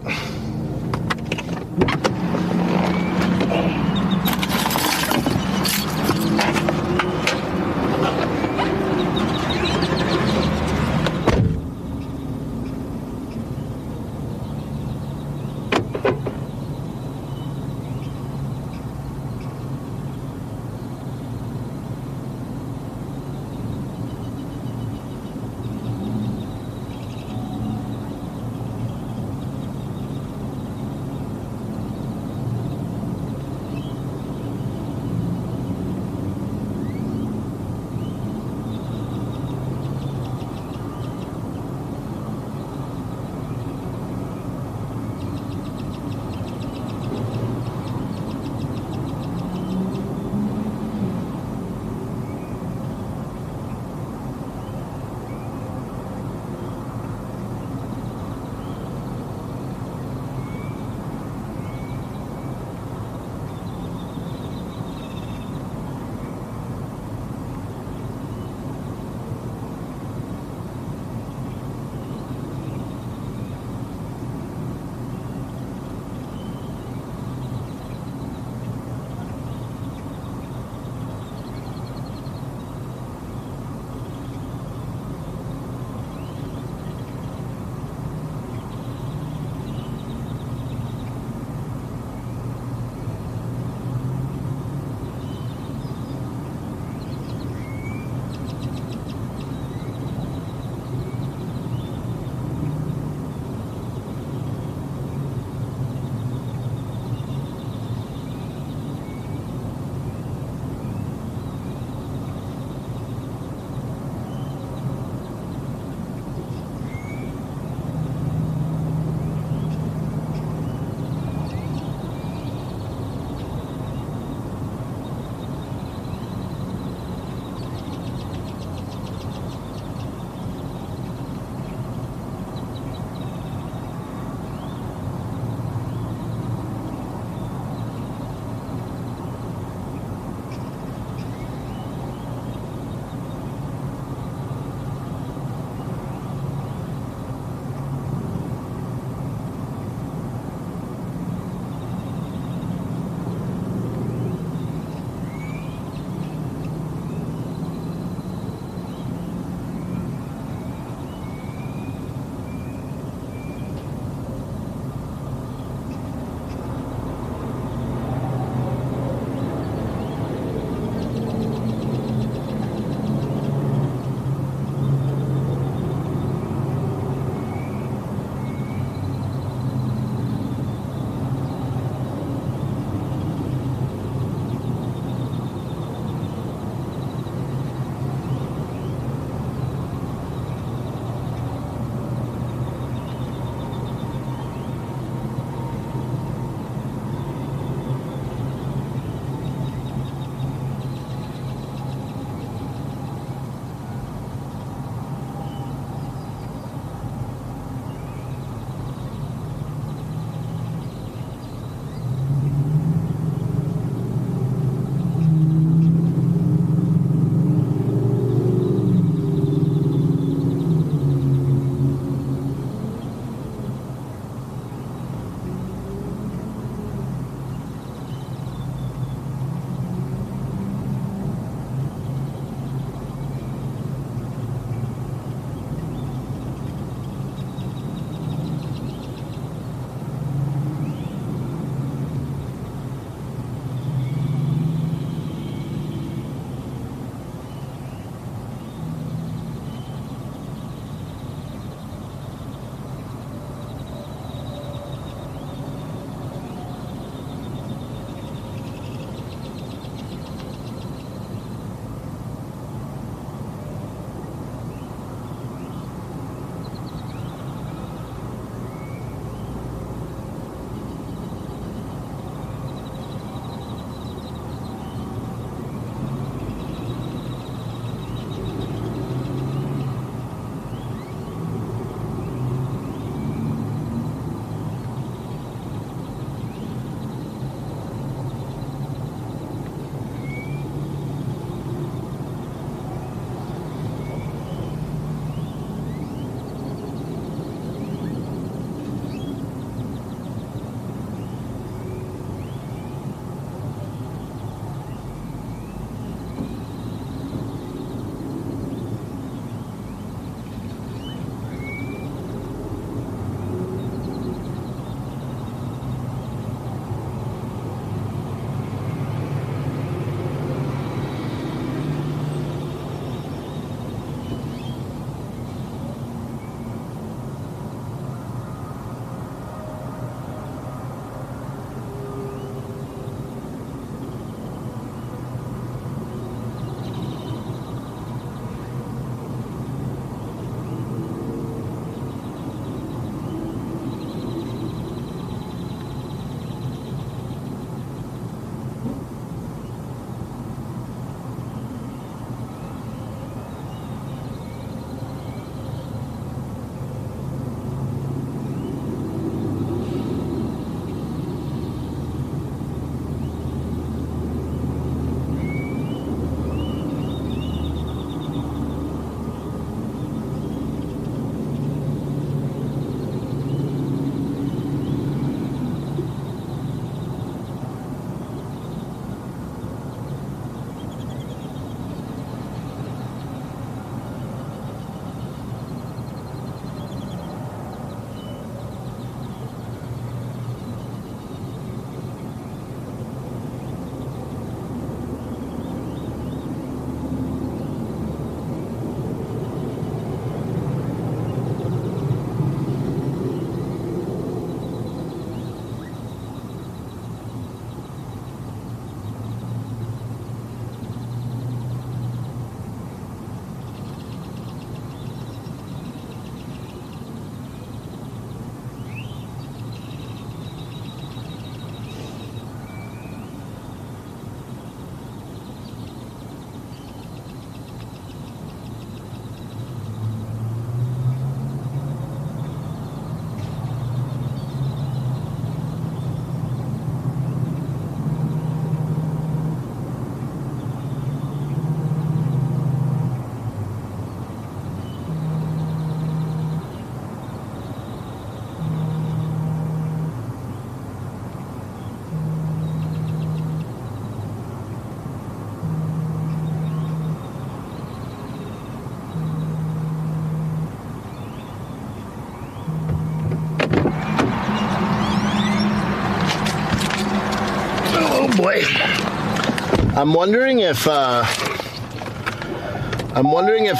I'm wondering if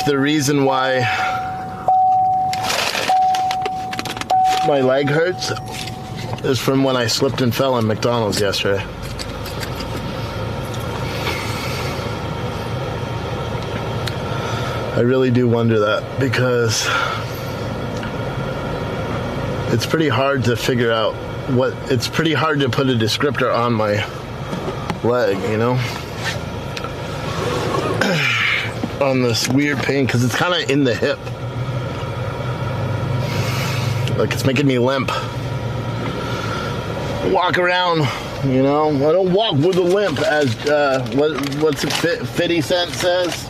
the reason why my leg hurts is from when I slipped and fell in McDonald's yesterday. I really do wonder that, because it's pretty hard to figure out it's pretty hard to put a descriptor on my leg, you know? On this weird pain, because it's kind of in the hip. Like, it's making me limp. Walk around, you know? I don't walk with a limp, as, what's it, 50 Cent says?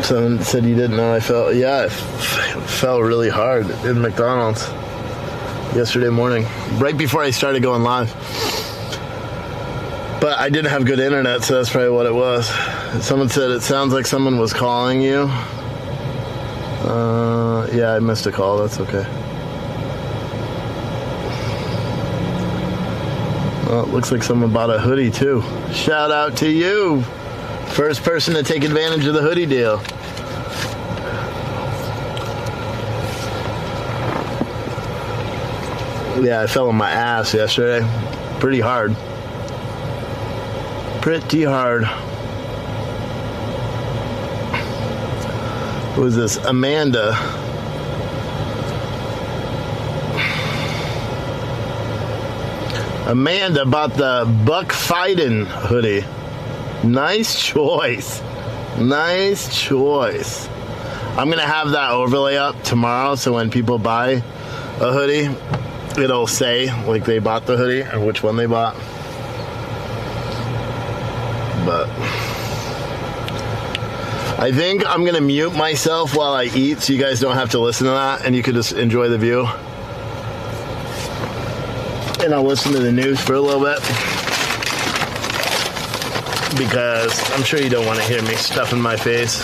Someone said you didn't know I fell. Yeah, I fell really hard in McDonald's yesterday morning, right before I started going live. But I didn't have good internet, so that's probably what it was. Someone said it sounds like someone was calling you. Yeah, I missed a call. That's okay. Well, it looks like someone bought a hoodie too. Shout out to you. First person to take advantage of the hoodie deal. Yeah, I fell on my ass yesterday. Pretty hard. Pretty hard. Who was this? Amanda. Amanda bought the Buck Fightin' hoodie. Nice choice. Nice choice. I'm going to have that overlay up tomorrow, so when people buy a hoodie, it'll say, like, they bought the hoodie and which one they bought. But I think I'm going to mute myself while I eat, so you guys don't have to listen to that, and you can just enjoy the view. And I'll listen to the news for a little bit, because I'm sure you don't want to hear me stuffing my face,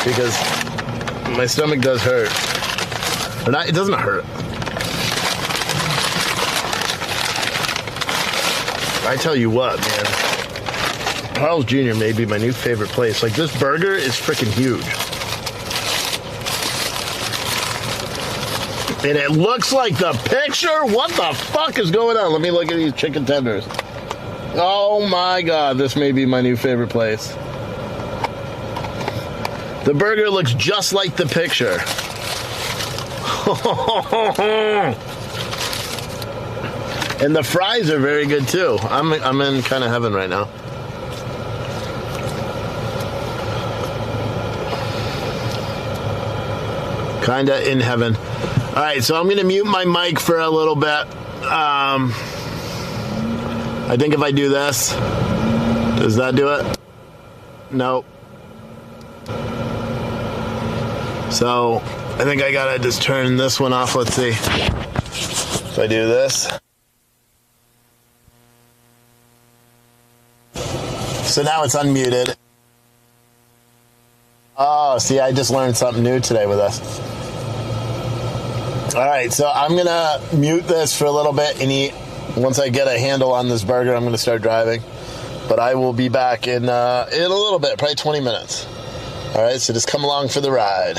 because my stomach does hurt. Or not, it doesn't hurt. I tell you what, man. Carl's Jr. may be my new favorite place. Like, this burger is freaking huge. And it looks like the picture? What the fuck is going on? Let me look at these chicken tenders. Oh my God, this may be my new favorite place. The burger looks just like the picture. And the fries are very good too. I'm in kind of heaven right now. Kinda in heaven. All right, so I'm gonna mute my mic for a little bit. I think if I do this, does that do it? Nope. So I think I gotta just turn this one off. Let's see. If I do this. So now it's unmuted. Oh, see, I just learned something new today with us. All right, so I'm going to mute this for a little bit and eat. Once I get a handle on this burger, I'm going to start driving. But I will be back in a little bit, probably 20 minutes. All right, so just come along for the ride.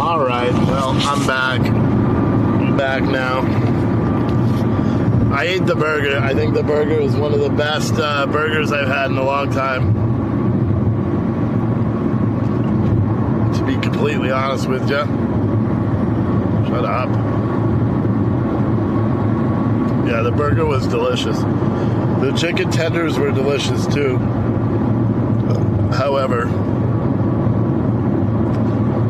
All right, well, I'm back. I'm back now. I ate the burger. I think the burger is one of the best burgers I've had in a long time. To be completely honest with you. Shut up. Yeah, the burger was delicious. The chicken tenders were delicious too. However,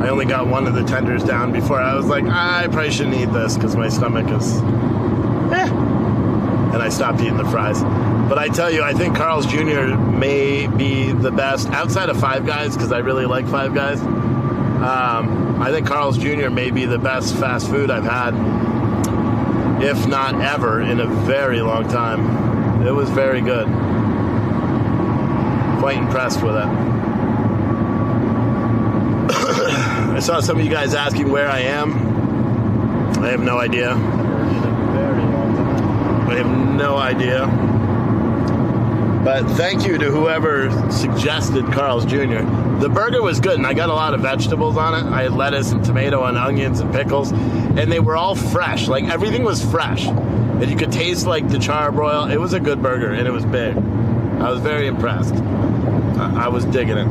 I only got one of the tenders down before I was like, I probably shouldn't eat this because my stomach is and I stopped eating the fries. But I tell you, I think Carl's Jr. may be the best outside of Five Guys, because I really like Five Guys. I think Carl's Jr. may be the best fast food I've had, if not ever, in a very long time. It was very good. Quite impressed with it. I saw some of you guys asking where I am. I have no idea. I have no idea. But thank you to whoever suggested Carl's Jr. The burger was good, and I got a lot of vegetables on it. I had lettuce and tomato and onions and pickles, and they were all fresh. Like, everything was fresh. And you could taste, like, the charbroil. It was a good burger, and it was big. I was very impressed. I was digging it.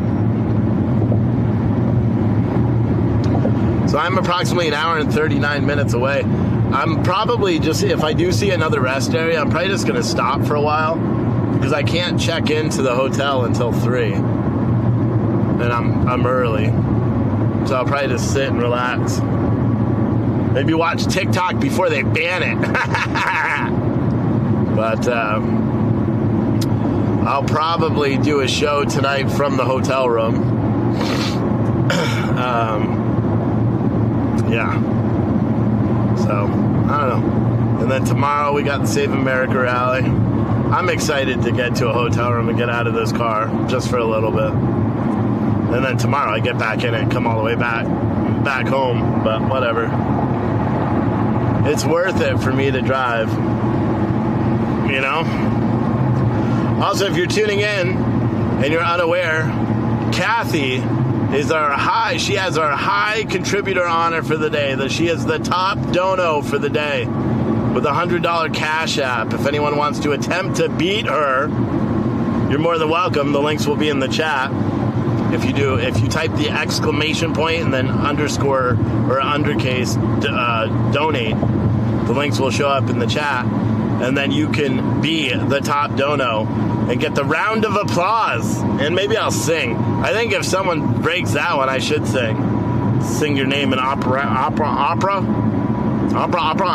So I'm approximately an hour and 39 minutes away. I'm probably just, if I do see another rest area, I'm probably just going to stop for a while, because I can't check into the hotel until 3. And I'm early. So I'll probably just sit and relax. Maybe watch TikTok before they ban it. But I'll probably do a show tonight from the hotel room. Yeah. So, I don't know. And then tomorrow we got the Save America rally. I'm excited to get to a hotel room and get out of this car just for a little bit. And then tomorrow I get back in it and come all the way back home. But whatever. It's worth it for me to drive. You know? Also, if you're tuning in and you're unaware, Kathy is she has our high contributor honor for the day. That she is the top dono for the day with a $100 Cash App. If anyone wants to attempt to beat her, you're more than welcome. The links will be in the chat. If you type the exclamation point and then underscore or undercase donate, the links will show up in the chat, and then you can be the top dono and get the round of applause. And maybe I'll sing. I think if someone breaks that one, I should sing. Sing your name in opera. I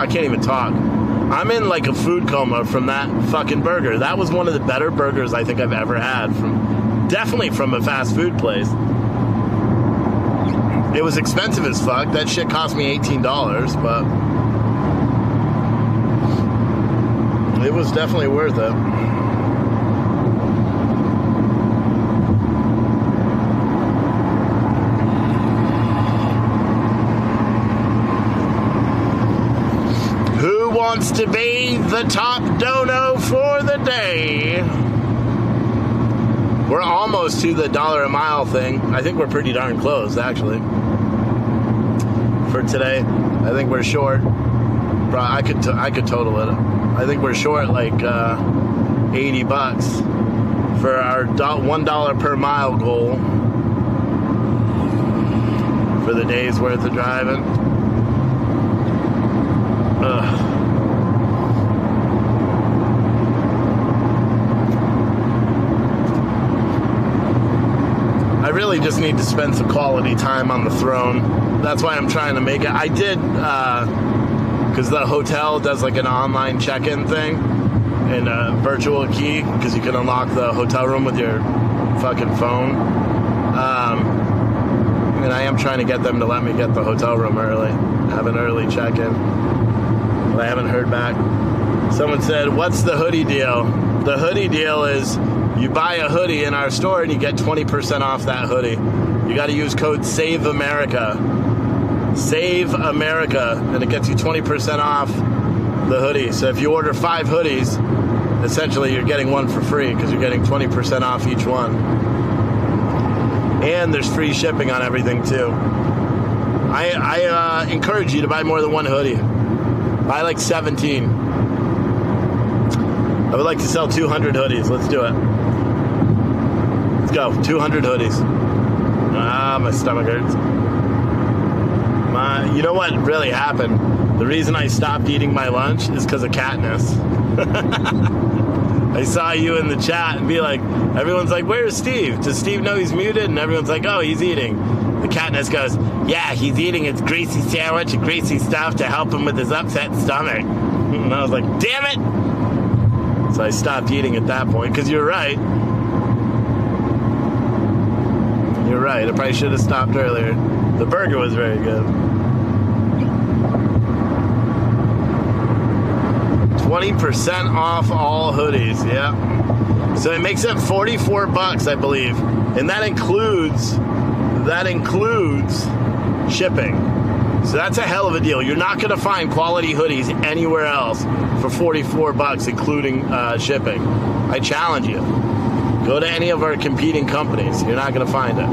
can't even talk. I'm in like a food coma from that fucking burger. That was one of the better burgers I think I've ever had. Definitely from a fast food place. It was expensive as fuck. That shit cost me $18, but it was definitely worth it. Who wants to be the top dono for the day? We're almost to the $1 a mile thing. I think we're pretty darn close, actually. For today, I think we're short. Bro, I could total it. I think we're short like $80 for our $1 per mile goal for the day's worth of driving. Ugh. I really just need to spend some quality time on the throne. That's why I'm trying to make it. I did, because the hotel does like an online check-in thing and a virtual key, because you can unlock the hotel room with your fucking phone. And I am trying to get them to let me get the hotel room early, have an early check-in. But I haven't heard back. Someone said, what's the hoodie deal? The hoodie deal is you buy a hoodie in our store and you get 20% off that hoodie. You got to use code SAVEAMERICA. Save America, and it gets you 20% off the hoodie. So if you order 5 hoodies, essentially you're getting one for free because you're getting 20% off each one. And there's free shipping on everything too. I encourage you to buy more than one hoodie. Buy like 17. I would like to sell 200 hoodies. Let's do it. Let's go. 200 hoodies. Ah, my stomach hurts. You know what really happened? The reason I stopped eating my lunch is because of Katniss. I saw you in the chat and be like, everyone's like, where's Steve? Does Steve know he's muted? And everyone's like, oh, he's eating. The Katniss goes, yeah, he's eating his greasy sandwich and greasy stuff to help him with his upset stomach. And I was like, damn it! So I stopped eating at that point, because you're right. You're right. I probably should have stopped earlier. The burger was very good. 20% off all hoodies, yeah. So it makes it $44, I believe. And that includes shipping. So that's a hell of a deal. You're not going to find quality hoodies anywhere else for $44, including shipping. I challenge you. Go to any of our competing companies. You're not going to find it.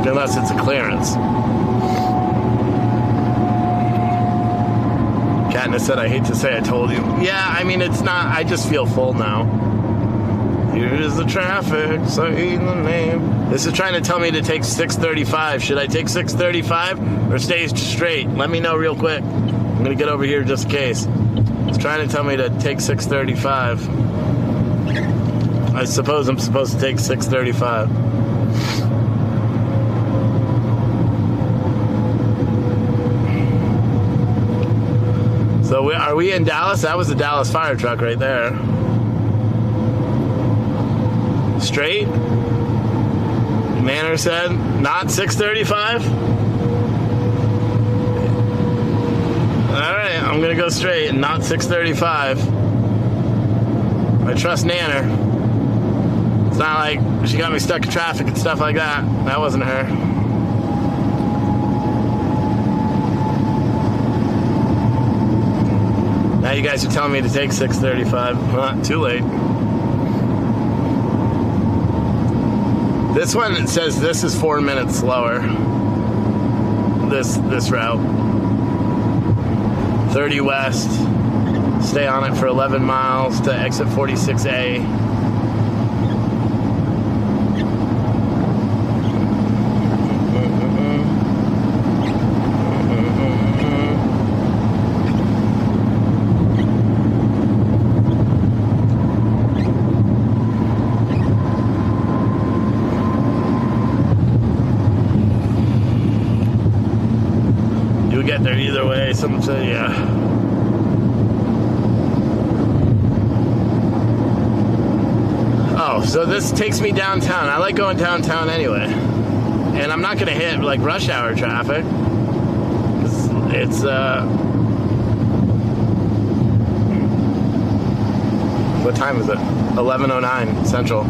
Unless it's a clearance. Katniss said, I hate to say I told you. Yeah, I mean, it's not. I just feel full now. Here's the traffic, say the name. This is trying to tell me to take 635. Should I take 635 or stay straight? Let me know real quick. I'm going to get over here just in case. It's trying to tell me to take 635. I suppose I'm supposed to take 635. So are we in Dallas? That was the Dallas fire truck right there. Straight? Manor said, not 635? Alright, I'm gonna go straight and not 635. I trust Nanner. It's not like she got me stuck in traffic and stuff like that. That wasn't her. Now you guys are telling me to take 635. Well, too late. This one, it says this is 4 minutes slower. This route. 30 west. Stay on it for 11 miles to exit 46A. Get there either way. Someone said, yeah. Oh, so this takes me downtown. I like going downtown anyway. And I'm not going to hit like rush hour traffic. It's what time is it? 11:09 Central.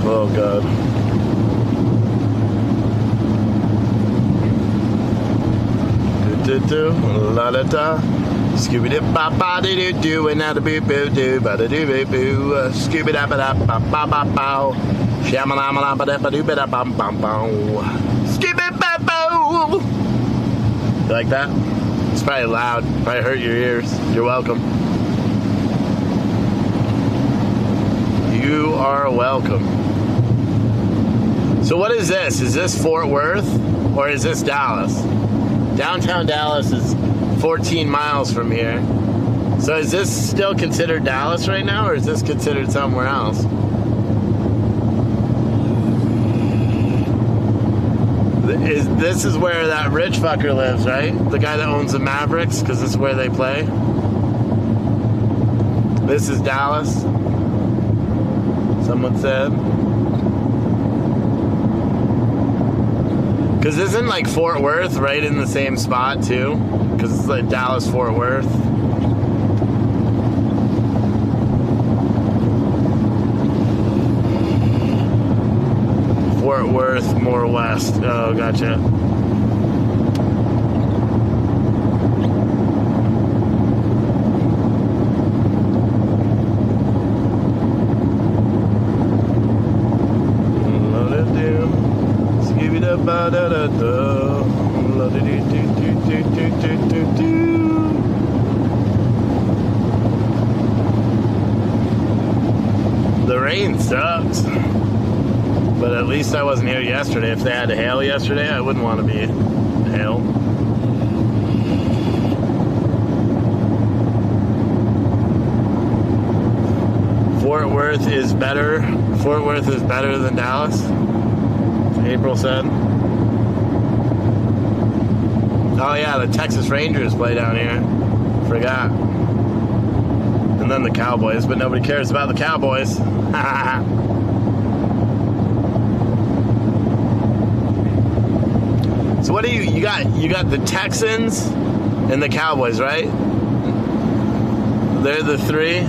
Oh, God. Do la da da. Scooby doo ba ba doo doo and now the boo boo doo ba da doo boo boo. Scooby da ba da ba ba ba ba. Shamalama ba da ba doo ba da bum bum bum. Scooby ba boo. You like that? It's probably loud. Probably hurt your ears. You're welcome. You are welcome. So what is this? Is this Fort Worth or is this Dallas? Downtown Dallas is 14 miles from here. So is this still considered Dallas right now or is this considered somewhere else? This is where that rich fucker lives, right? The guy that owns the Mavericks, because this is where they play. This is Dallas. Someone said. Because isn't like Fort Worth right in the same spot too? Because it's like Dallas, Fort Worth. Fort Worth, more west. Oh, gotcha. The rain sucks. But at least I wasn't here yesterday. If they had hail yesterday, I wouldn't want to be hail. Fort Worth is better. Fort Worth is better than Dallas, April said. Oh yeah, the Texas Rangers play down here. Forgot. And then the Cowboys, but nobody cares about the Cowboys. So what do you got the Texans and the Cowboys, right? They're the three.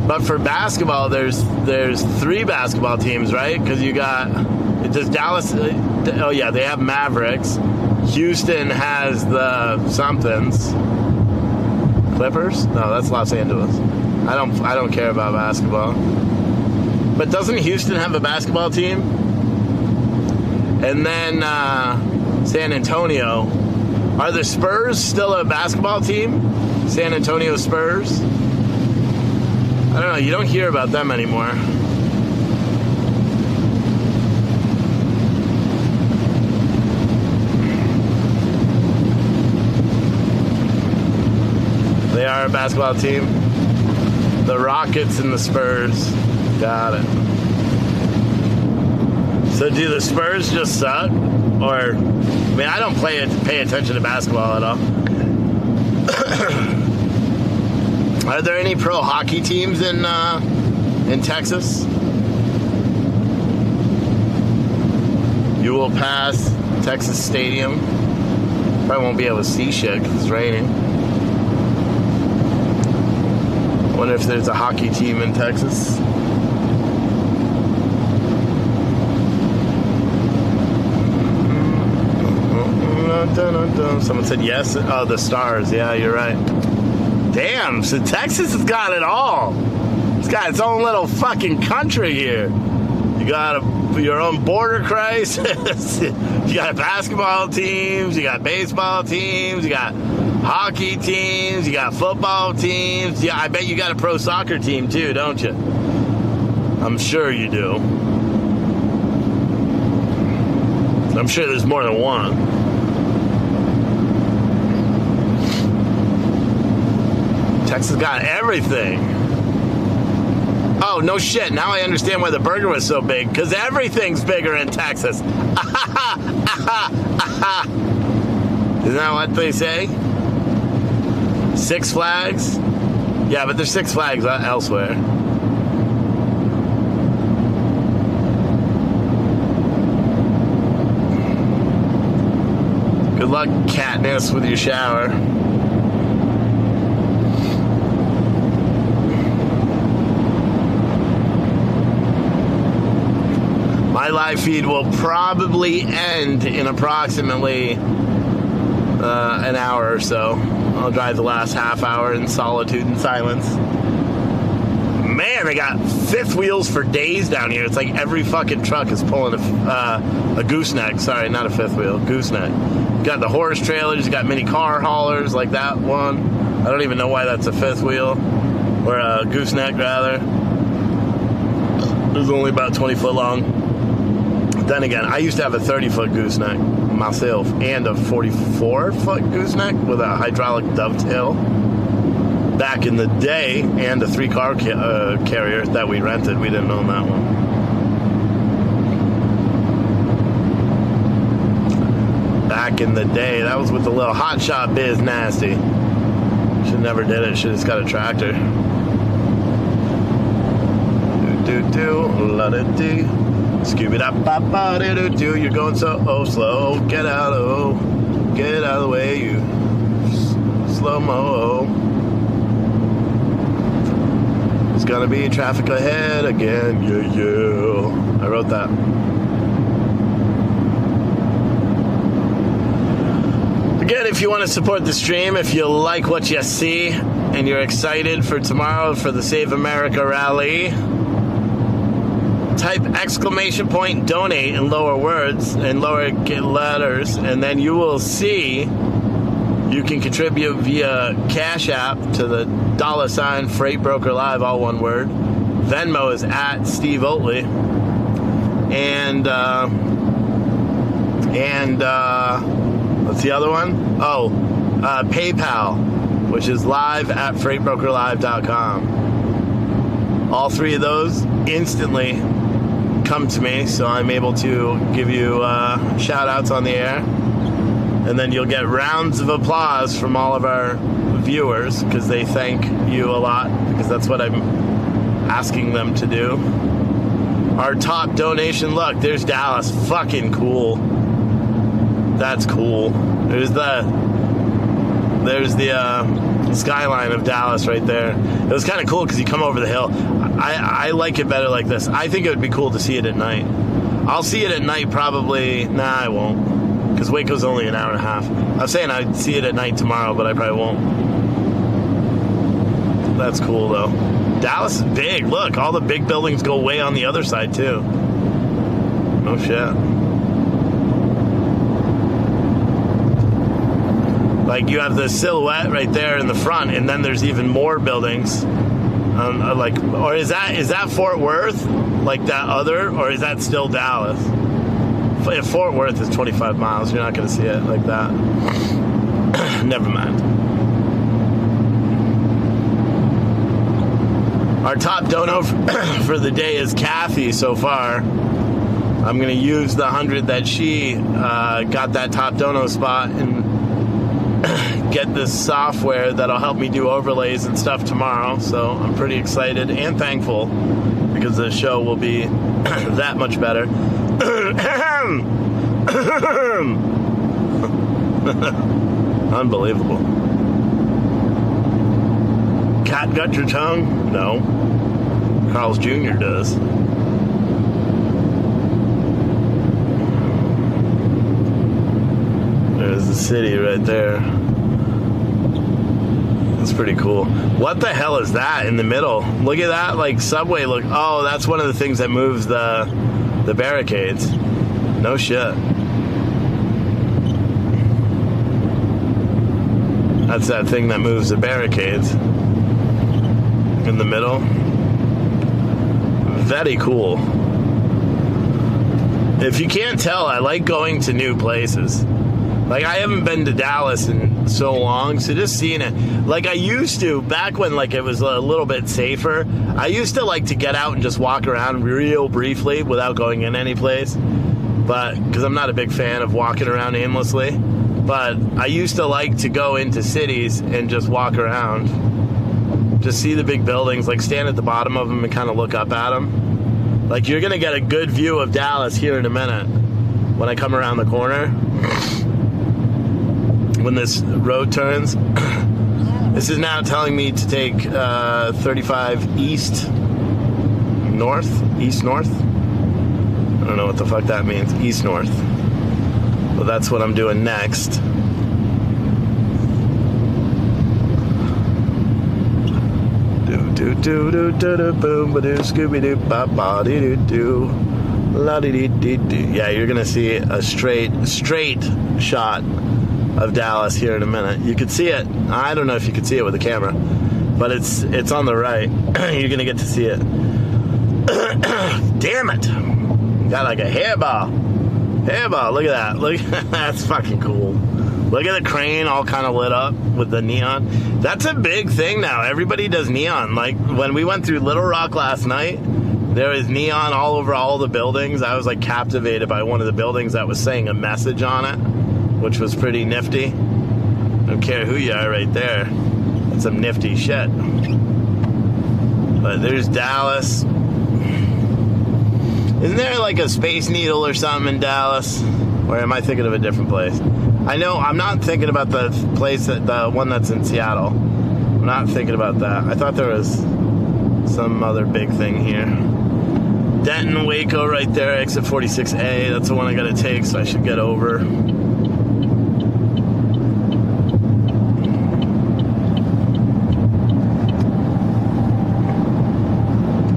But for basketball, there's three basketball teams, right? Because you got, does Dallas, oh yeah, they have Mavericks. Houston has the somethings. Clippers? No, that's Los Angeles. I don't care about basketball. But doesn't Houston have a basketball team? And then San Antonio. Are the Spurs still a basketball team? San Antonio Spurs? I don't know. You don't hear about them anymore. They are a basketball team. The Rockets and the Spurs. Got it. So do the Spurs just suck? Or, I mean, I don't pay attention to basketball at all. Are there any pro hockey teams in Texas? You will pass Texas Stadium. Probably won't be able to see shit because it's raining. Wonder if there's a hockey team in Texas. Someone said yes. Oh, the Stars. Yeah, you're right. Damn, so Texas has got it all. It's got its own little fucking country here. You got your own border crisis. You got basketball teams. You got baseball teams. You got hockey teams. You got football teams. Yeah, I bet you got a pro soccer team too, don't you? I'm sure you do. I'm sure there's more than one. Texas got everything. Oh, no shit. Now I understand why the burger was so big. Because everything's bigger in Texas. Isn't that what they say? Six Flags? Yeah, but there's Six Flags elsewhere. Good luck, Katniss, with your shower. My live feed will probably end in approximately an hour or so. I'll drive the last half hour in solitude and silence. Man, they got fifth wheels for days down here. It's like every fucking truck is pulling a gooseneck. Sorry, not a fifth wheel, gooseneck. You got the horse trailers, you got mini car haulers like that one. I don't even know why that's a fifth wheel. Or a gooseneck, rather. It was only about 20 foot long. Then again, I used to have a 30-foot gooseneck myself and a 44-foot gooseneck with a hydraulic dovetail back in the day, and a 3-car carrier that we rented. We didn't own that one. Back in the day, that was with the little hot shot biz nasty. Should never did it. Should have just got a tractor. La-da-dee. Scooby-da-ba-ba-doo-doo, you're going so slow. Get out of the way, you slow-mo. There's gonna be traffic ahead again, yeah. I wrote that. Again, if you want to support the stream, if you like what you see, and you're excited for tomorrow for the Save America rally, type exclamation point donate in lower words, in lower letters, and then you will see you can contribute via Cash App to the $ Freight Broker Live, all one word. Venmo is at Steve Oatley. And what's the other one? Oh, PayPal, which is live at freightbrokerlive.com. All three of those instantly come to me, so I'm able to give you shout outs on the air. And then you'll get rounds of applause from all of our viewers because they thank you a lot, because that's what I'm asking them to do. Our top donation, look, there's Dallas. Fucking cool. That's cool. There's the skyline of Dallas right there. It was kind of cool because you come over the hill. I like it better like this. I think it would be cool to see it at night. I'll see it at night probably. Nah, I won't, because Waco's only an hour and a half. I was saying I'd see it at night tomorrow, but I probably won't. That's cool though. Dallas is big. Look, all the big buildings go way on the other side too. No shit. Like, you have the silhouette right there in the front, and then there's even more buildings. Or is that Fort Worth? Like that other, or is that still Dallas? If Fort Worth is 25 miles, you're not going to see it like that. Never mind. Our top dono for the day is Kathy so far. I'm going to use the 100 that she got that top dono spot and get this software that'll help me do overlays and stuff tomorrow. So I'm pretty excited and thankful, because the show will be that much better. Unbelievable. Cat got your tongue? No. Carl's Jr. does. There's the city right there. That's pretty cool. What the hell is that in the middle? Look at that, like, subway look. Oh, that's one of the things that moves the barricades. No shit. That's that thing that moves the barricades in the middle. Very cool. If you can't tell, I like going to new places. Like, I haven't been to Dallas in so long, so just seeing it. Like, I used to, back when, like, it was a little bit safer, I used to like to get out and just walk around real briefly without going in any place. But, because I'm not a big fan of walking around aimlessly. But I used to like to go into cities and just walk around. Just see the big buildings, like stand at the bottom of them and kind of look up at them. Like, you're going to get a good view of Dallas here in a minute when I come around the corner. When this road turns. This is now telling me to take 35 east north. I don't know what the fuck that means. East north. Well, that's what I'm doing next. Yeah, you're gonna see a straight shot of Dallas here in a minute. You could see it. I don't know if you could see it with the camera, but it's on the right. You're gonna get to see it. Damn it! Got like a hairball. Look at that. Look, that's fucking cool. Look at the crane all kind of lit up with the neon. That's a big thing now. Everybody does neon. Like, when we went through Little Rock last night, there was neon all over all the buildings. I was like captivated by one of the buildings that was saying a message on it, which was pretty nifty. Don't care who you are right there. That's some nifty shit. But there's Dallas. Isn't there like a Space Needle or something in Dallas? Or am I thinking of a different place? I know I'm not thinking about the place, the one that's in Seattle. I'm not thinking about that. I thought there was some other big thing here. Denton, Waco right there, exit 46A. That's the one I gotta take, so I should get over.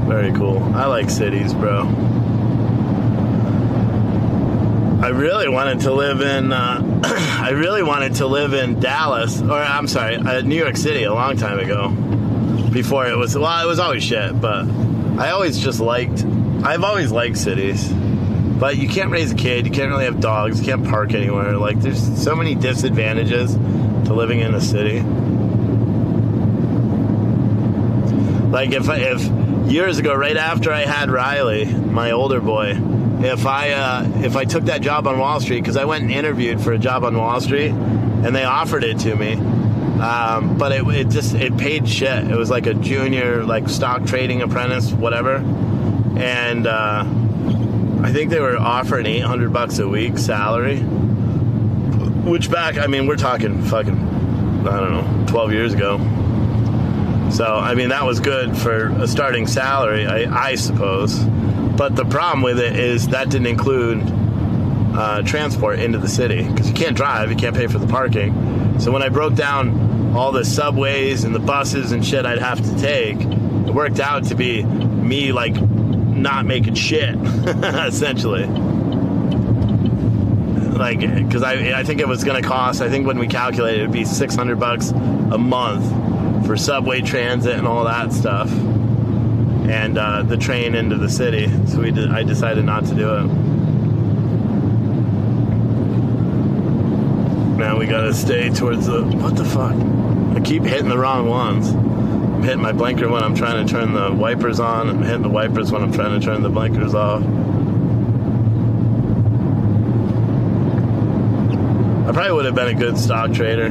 Very cool. I like cities, bro. I really wanted to live in Dallas, or I'm sorry, New York City a long time ago. Before it was always shit, but I've always liked cities. But you can't raise a kid, you can't really have dogs, you can't park anywhere. Like, there's so many disadvantages to living in a city. Like, if years ago, right after I had Riley, my older boy, if I took that job on Wall Street, because I went and interviewed for a job on Wall Street, and they offered it to me, but it paid shit. It was like a junior, like, stock trading apprentice, whatever, and I think they were offering $800 a week salary, which we're talking fucking, I don't know, 12 years ago. So, I mean, that was good for a starting salary, I suppose. But the problem with it is that didn't include transport into the city, because you can't drive, you can't pay for the parking. So when I broke down all the subways and the buses and shit I'd have to take, it worked out to be me, like, not making shit, essentially. Like, because I think it was going to cost, I think when we calculated, it would be $600 a month for subway transit and all that stuff, and the train into the city. So I decided not to do it. Now we gotta stay towards the, what the fuck? I keep hitting the wrong ones. I'm hitting my blinker when I'm trying to turn the wipers on. I'm hitting the wipers when I'm trying to turn the blinkers off. I probably would have been a good stock trader.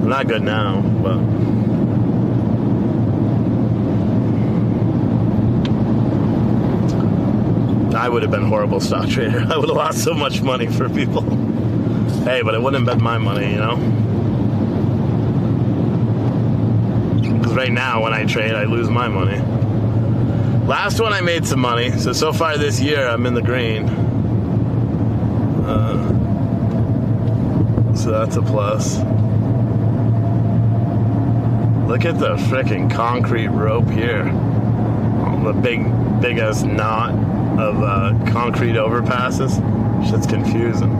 I'm not good now, but I would have been a horrible stock trader. I would have lost so much money for people. Hey, but it wouldn't have been my money, you know? Because right now, when I trade, I lose my money. Last one, I made some money. So far this year, I'm in the green. So that's a plus. Look at the frickin' concrete rope here. The big ass knot of concrete overpasses. Shit's confusing.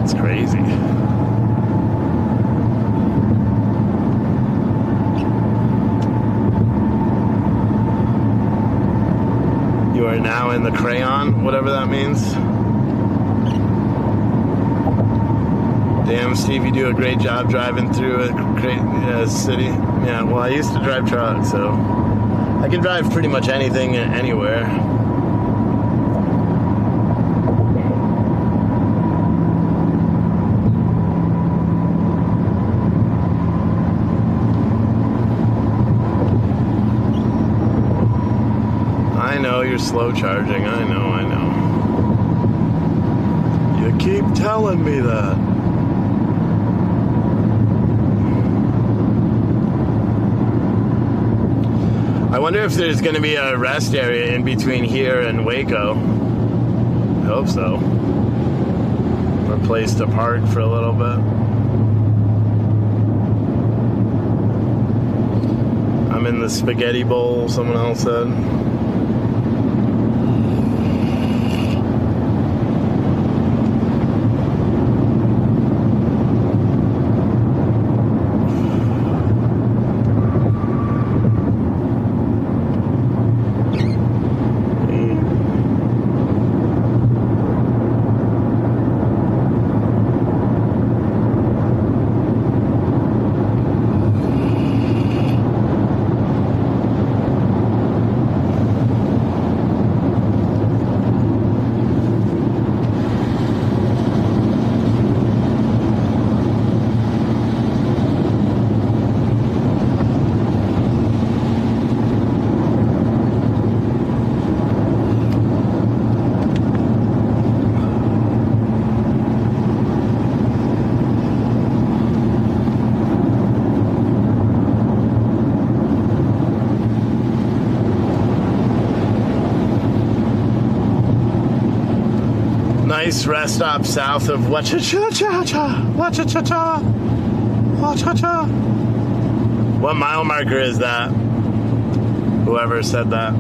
It's crazy. You are now in the crayon, whatever that means. Damn, Steve, you do a great job driving through a great city. Yeah, well, I used to drive trucks, so I can drive pretty much anything anywhere. I know you're slow charging. I know. You keep telling me that. I wonder if there's going to be a rest area in between here and Waco. I hope so. Or a place to park for a little bit. I'm in the spaghetti bowl, someone else said. nice rest stop south of Waco. What mile marker is that? Whoever said that.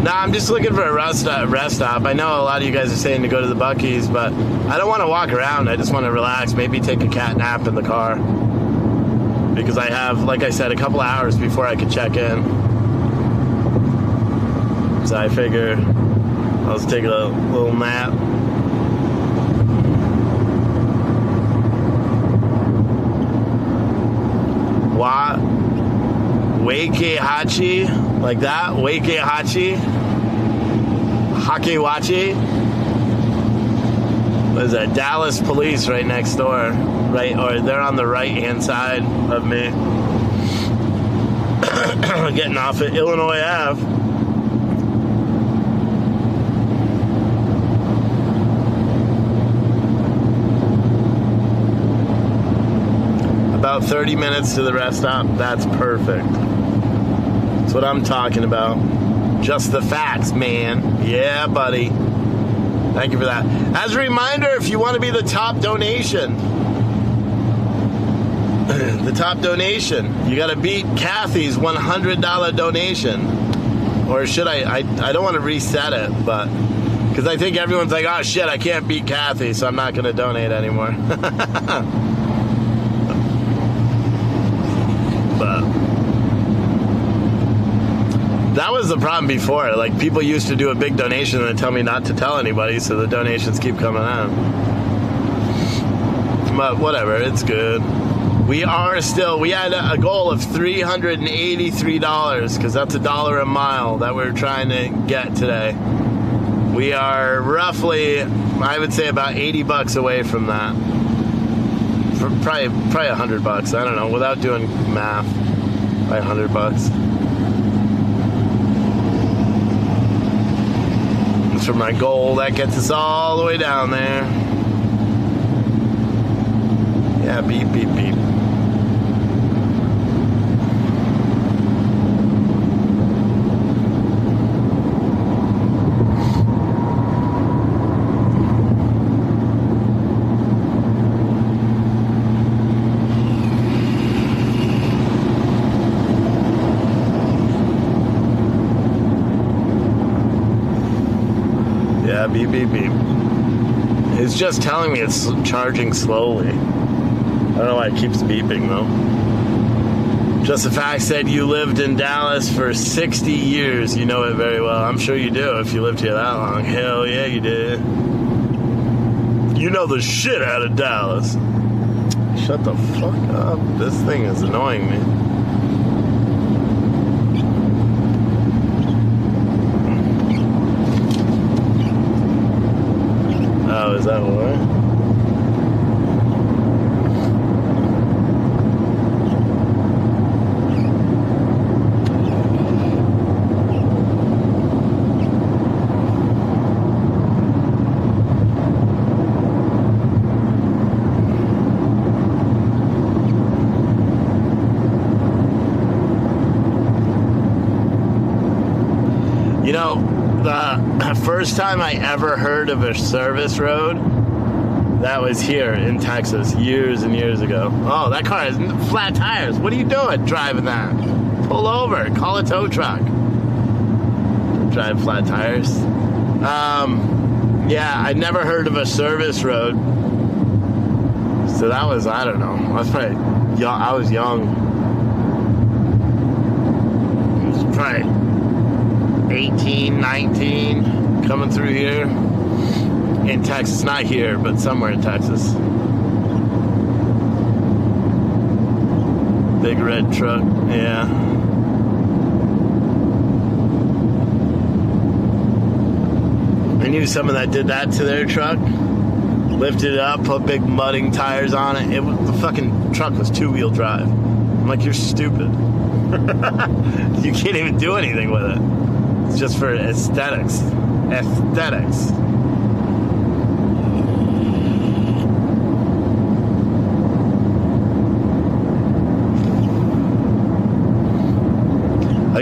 Nah, I'm just looking for a rest stop. I know a lot of you guys are saying to go to the Buc-ee's, but I don't want to walk around. I just want to relax, maybe take a cat nap in the car. Because I have, like I said, a couple hours before I could check in. So I figure I'll just take a little nap. Wakehachi, like that? Wakehachi? Hakewachi? What is that? Dallas police right next door. Right, or they're on the right-hand side of me. Getting off at Illinois Ave. About 30 minutes to the rest stop. That's perfect. That's what I'm talking about. Just the facts, man. Yeah, buddy. Thank you for that. As a reminder, if you want to be the top donation, you got to beat Kathy's $100 donation. Or should I don't want to reset it, but because I think everyone's like, oh shit, I can't beat Kathy, so I'm not going to donate anymore. But that was the problem before. Like, people used to do a big donation and then tell me not to tell anybody, so the donations keep coming in. But whatever, it's good. We had a goal of $383, because that's $1 a mile that we're trying to get today. We are roughly, I would say, about $80 away from that. For probably $100. I don't know, without doing math, probably $100. That's for my goal. That gets us all the way down there. Yeah, beep, beep, beep. Beep, beep, beep. It's just telling me it's charging slowly. I don't know why it keeps beeping, though. Just the fact said you lived in Dallas for 60 years. You know it very well. I'm sure you do if you lived here that long. Hell yeah, you did. You know the shit out of Dallas. Shut the fuck up. This thing is annoying me. Oh, is that what? You know, the first time I ever heard of a service road, that was here in Texas years and years ago. Oh, that car has flat tires. What are you doing driving that? Pull over. Call a tow truck. Drive flat tires. Yeah, I never heard of a service road. So that was, I don't know. I was probably young. I was young. It was probably 18, 19, coming through here in Texas. Not here, but somewhere in Texas. Big red truck, yeah. I knew someone that did that to their truck. Lifted it up, put big mudding tires on it. The fucking truck was two-wheel drive. I'm like, you're stupid. You can't even do anything with it. It's just for aesthetics. Aesthetics.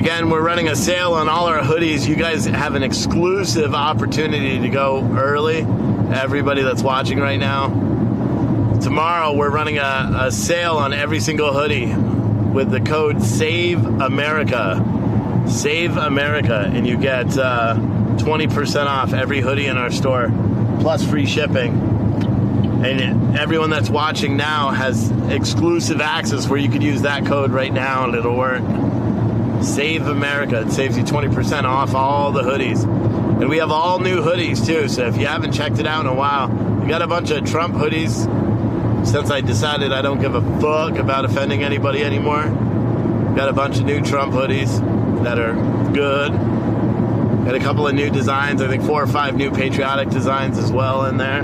Again, we're running a sale on all our hoodies. You guys have an exclusive opportunity to go early. Everybody that's watching right now. Tomorrow, we're running a sale on every single hoodie with the code SAVE AMERICA. SAVE AMERICA. And you get 20% off every hoodie in our store, plus free shipping. And everyone that's watching now has exclusive access where you could use that code right now and it'll work. Save America. It saves you 20% off all the hoodies. And we have all new hoodies too, so if you haven't checked it out in a while, we got a bunch of Trump hoodies since I decided I don't give a fuck about offending anybody anymore. Got a bunch of new Trump hoodies that are good. Got a couple of new designs, I think 4 or 5 new patriotic designs as well in there.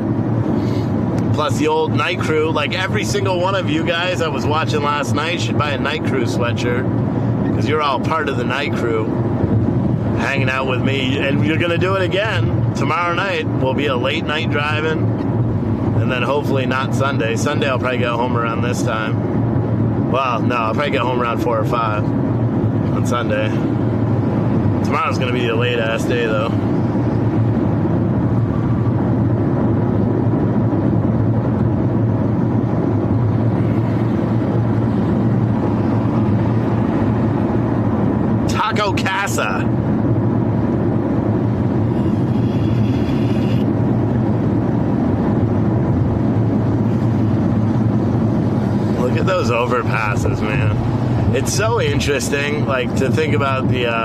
Plus the old Night Crew, like every single one of you guys I was watching last night should buy a Night Crew sweatshirt, because you're all part of the Night Crew, hanging out with me, and you're going to do it again. Tomorrow night will be a late night driving, and then hopefully not Sunday. Sunday I'll probably get home around this time. Well, no, I'll probably get home around 4 or 5 on Sunday. Tomorrow's going to be a late-ass day, though. Taco Casa. Look at those overpasses, man. It's so interesting, like, to think about the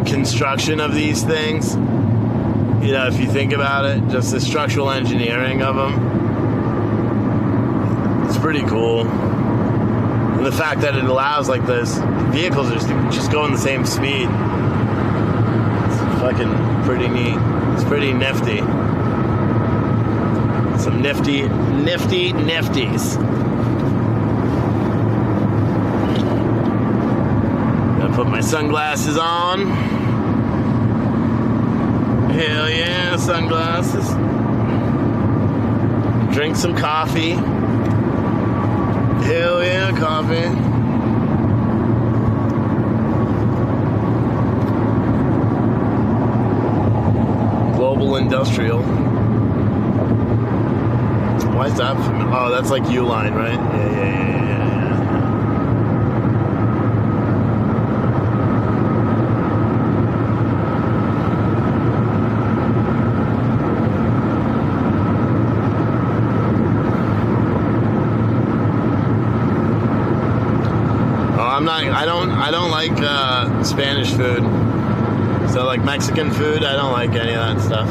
construction of these things. You know, if you think about it, just the structural engineering of them. It's pretty cool. And the fact that it allows, like, those vehicles just go in the same speed. It's fucking pretty neat. It's pretty nifty. Some nifty nifties. Gotta put my sunglasses on. Hell yeah, sunglasses. Drink some coffee. Hell yeah, coffee. Global Industrial. Why is that? Oh, that's like Uline, right? Yeah. I don't like Spanish food. So like Mexican food, I don't like any of that stuff.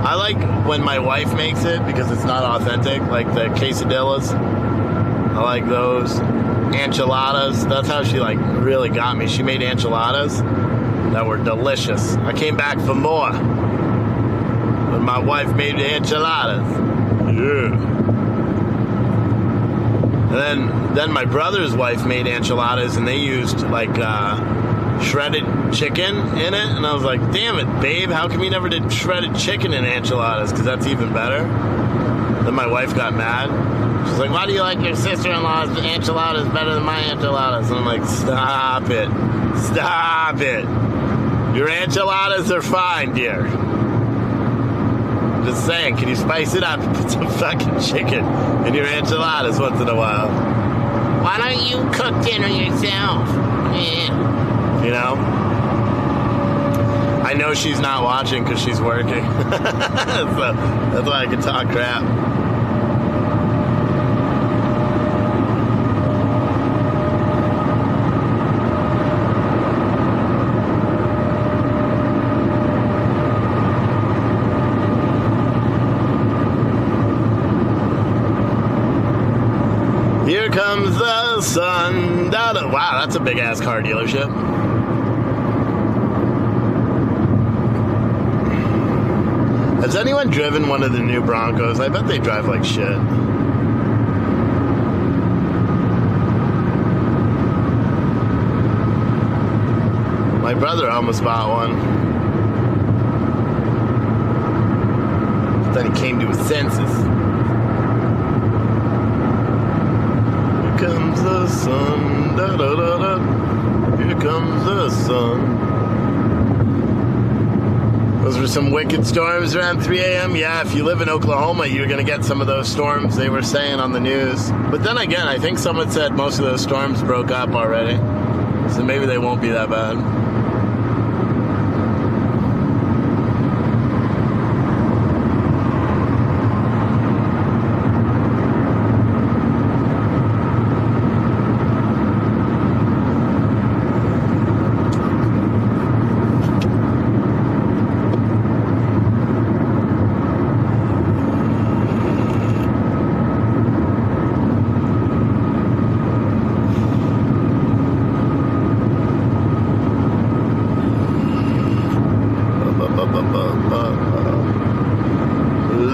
I like when my wife makes it because it's not authentic, like the quesadillas. I like those. Enchiladas, that's how she like really got me. She made enchiladas that were delicious. I came back for more when my wife made the enchiladas. Yeah. And then my brother's wife made enchiladas, and they used like shredded chicken in it. And I was like, damn it, babe, how come you never did shredded chicken in enchiladas? Because that's even better. Then my wife got mad. She's like, why do you like your sister-in-law's enchiladas better than my enchiladas? And I'm like, stop it. Stop it. Your enchiladas are fine, dear. Just saying, can you spice it up and put some fucking chicken in your enchiladas once in a while? Why don't you cook dinner yourself? Yeah. You know? I know she's not watching because she's working. So that's why I can talk crap. Here comes the sun. Da-da. Wow, that's a big-ass car dealership. Has anyone driven one of the new Broncos? I bet they drive like shit. My brother almost bought one. But then he came to his senses. Comes the sun, da da da da. Those were some wicked storms around 3 a.m. Yeah, if you live in Oklahoma, you're going to get some of those storms they were saying on the news. But then again, I think someone said most of those storms broke up already. So maybe they won't be that bad.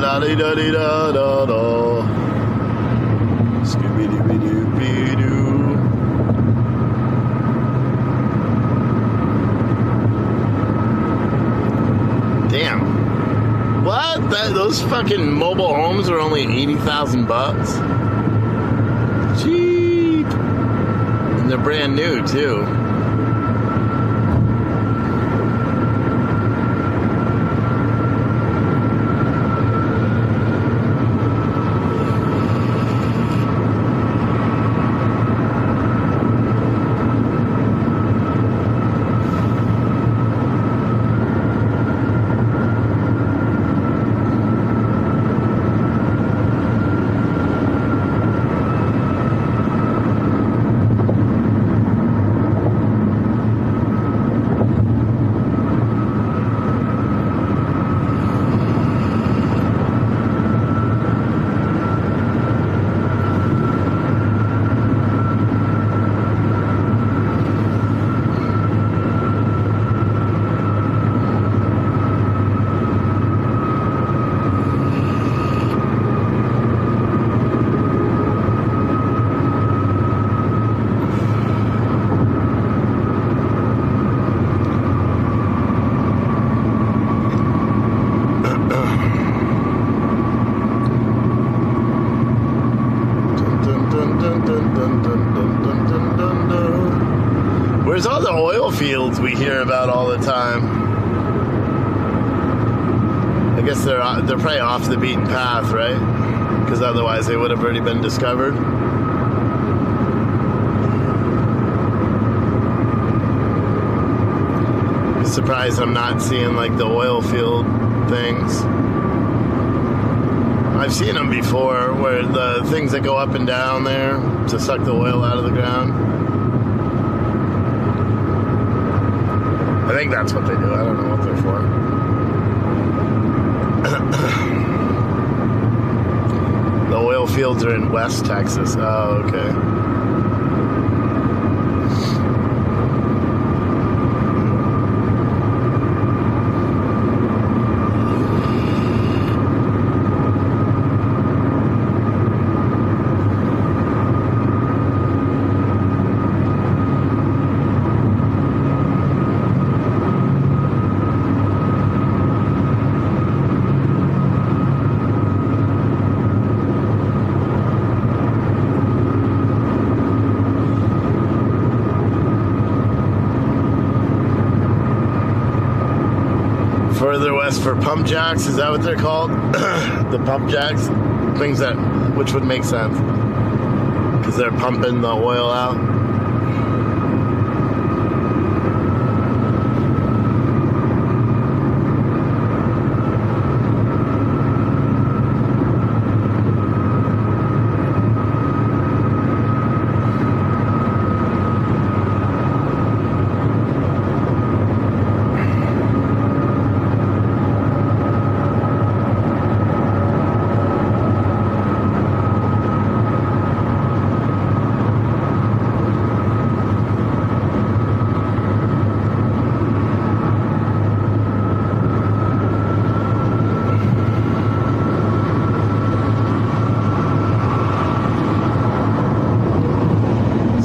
La-di-da-di-da-da-da. Scooby-Dooby-Dooby-Doo. Damn. What? Those fucking mobile homes are only $80,000? Cheap. And they're brand new, too. Where's all the oil fields we hear about all the time? I guess they're probably off the beaten path, right? Because otherwise they would have already been discovered. I'm surprised I'm not seeing like the oil field things. I've seen them before, where the things that go up and down there to suck the oil out of the ground. I think that's what they do. I don't know what they're for. The oil fields are in West Texas. Oh, okay. Further west for pump jacks, is that what they're called? The pump jacks? Things that, which would make sense. Because they're pumping the oil out.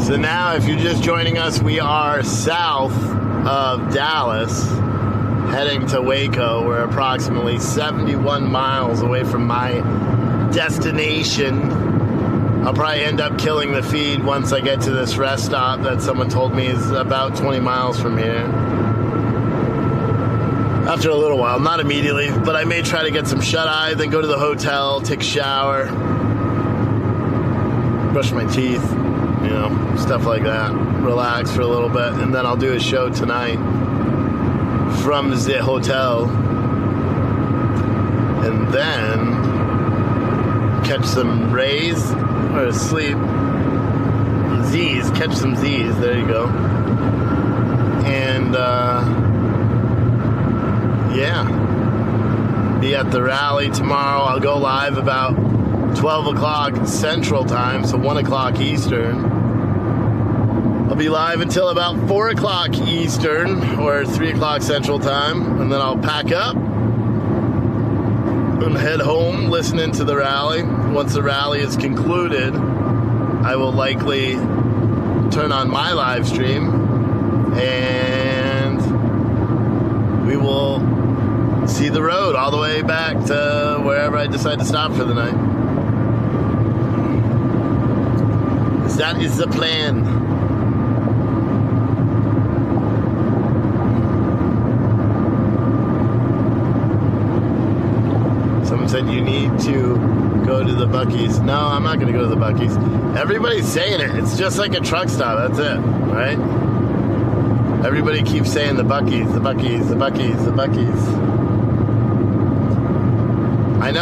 So now, if you're just joining us, we are south of Dallas, heading to Waco. We're approximately 71 miles away from my destination. I'll probably end up killing the feed once I get to this rest stop that someone told me is about 20 miles from here. After a little while, not immediately, but I may try to get some shut-eye, then go to the hotel, take a shower, brush my teeth, you know, stuff like that. Relax for a little bit, and then I'll do a show tonight from the hotel, and then catch some rays or sleep. Z's, catch some Z's, there you go. And yeah, be at the rally tomorrow. I'll go live about 12 o'clock Central Time, so 1 o'clock Eastern. I'll be live until about 4 o'clock Eastern or 3 o'clock Central Time, and then I'll pack up and head home listening to the rally. Once the rally is concluded, I will likely turn on my live stream and we will see the road all the way back to wherever I decide to stop for the night. That is the plan. Someone said you need to go to the Buc-ee's. No, I'm not going to go to the Buc-ee's. Everybody's saying it. It's just like a truck stop. That's it, right? Everybody keeps saying the Buc-ee's, the Buc-ee's, the Buc-ee's, the Buc-ee's. I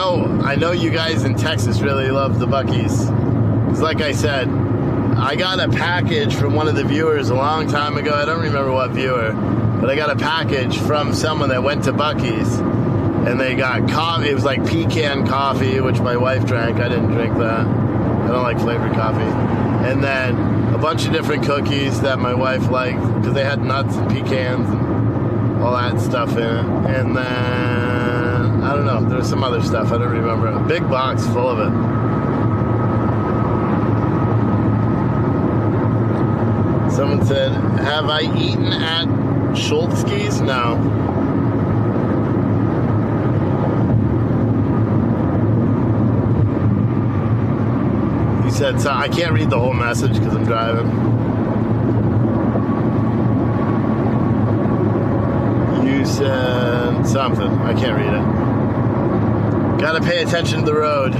know you guys in Texas really love the Buc-ee's. Because like I said, I got a package from one of the viewers a long time ago. I don't remember what viewer, but I got a package from someone that went to Buc-ee's, and they got coffee. It was like pecan coffee, which my wife drank. I didn't drink that. I don't like flavored coffee. And then a bunch of different cookies that my wife liked because they had nuts and pecans and all that stuff in it. And then, I don't know, there was some other stuff. I don't remember. A big box full of it. Someone said, have I eaten at Schultzke's? No. He said, so I can't read the whole message because I'm driving. You said something. I can't read it. Gotta pay attention to the road.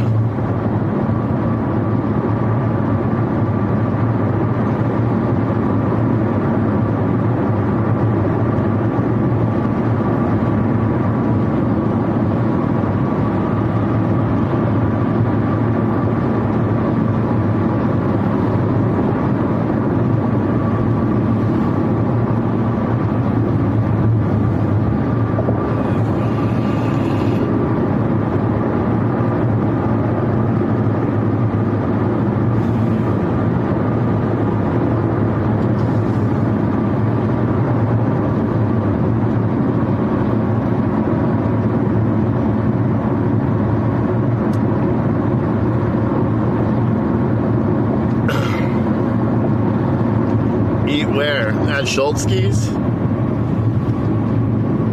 Where? At Schultzke's?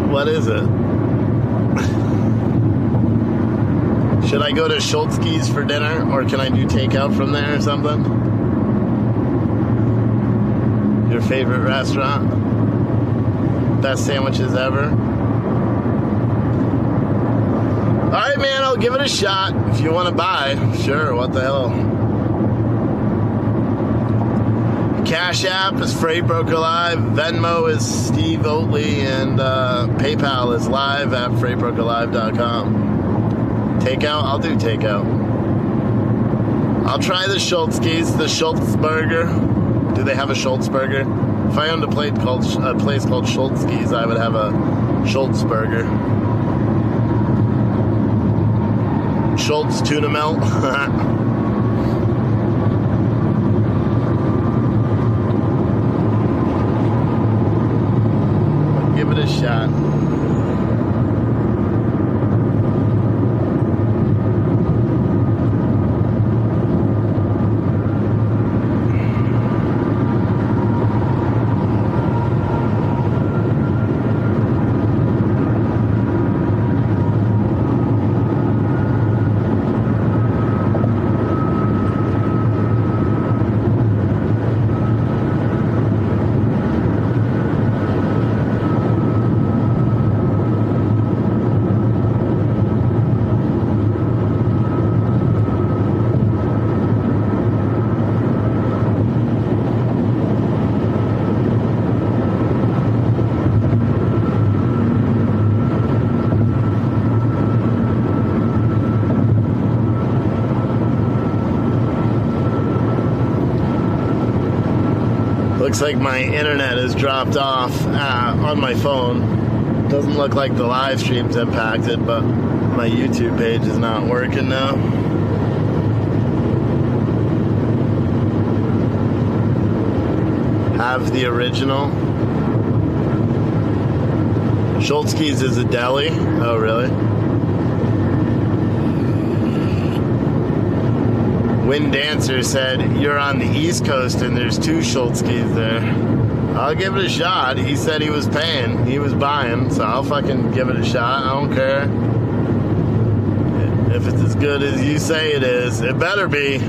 What is it? Should I go to Schultzke's for dinner, or can I do takeout from there or something? Your favorite restaurant? Best sandwiches ever? Alright, man, I'll give it a shot. If you want to buy, sure, what the hell. Cash App is Freight Broker Live, Venmo is Steve Oatley, and PayPal is live at freightbrokerlive.com. Takeout? I'll do takeout. I'll try the Schultzke's, the Schultz Burger. Do they have a Schultz Burger? If I owned a place called Schultzke's, I would have a Schultz Burger. Schultz tuna melt. Give it a shot. Looks like my internet has dropped off on my phone. Doesn't look like the live stream's impacted, but my YouTube page is not working now. Have the original. Schultzke's is a deli. Oh, really? Wind Dancer said, you're on the East Coast and there's 2 Schultzke's there. I'll give it a shot. He said he was paying. He was buying, so I'll fucking give it a shot. I don't care. If it's as good as you say it is, it better be.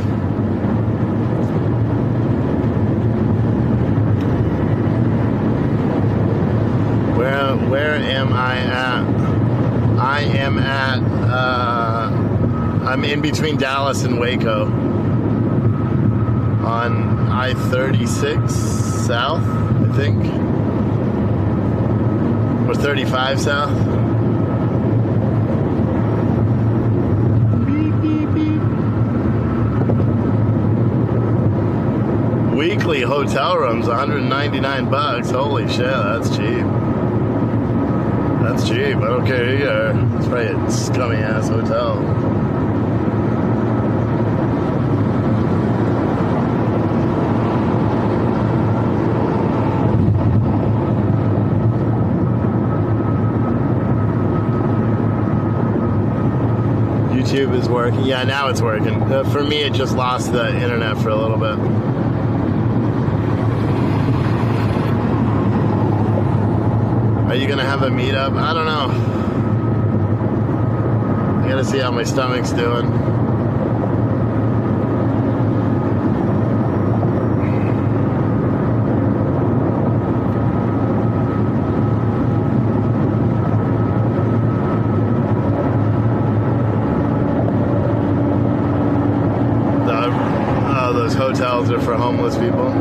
Where am I at? I am at, I'm in between Dallas and Waco on I-36 South, I think, or 35 South. Beep, beep, beep. Weekly hotel rooms, $199. Holy shit, that's cheap. That's cheap. I don't care who you are. It's probably a scummy ass hotel. YouTube is working. Yeah, now it's working. For me, it just lost the internet for a little bit. Are you gonna have a meetup? I don't know. I gotta see how my stomach's doing. Those hotels are for homeless people.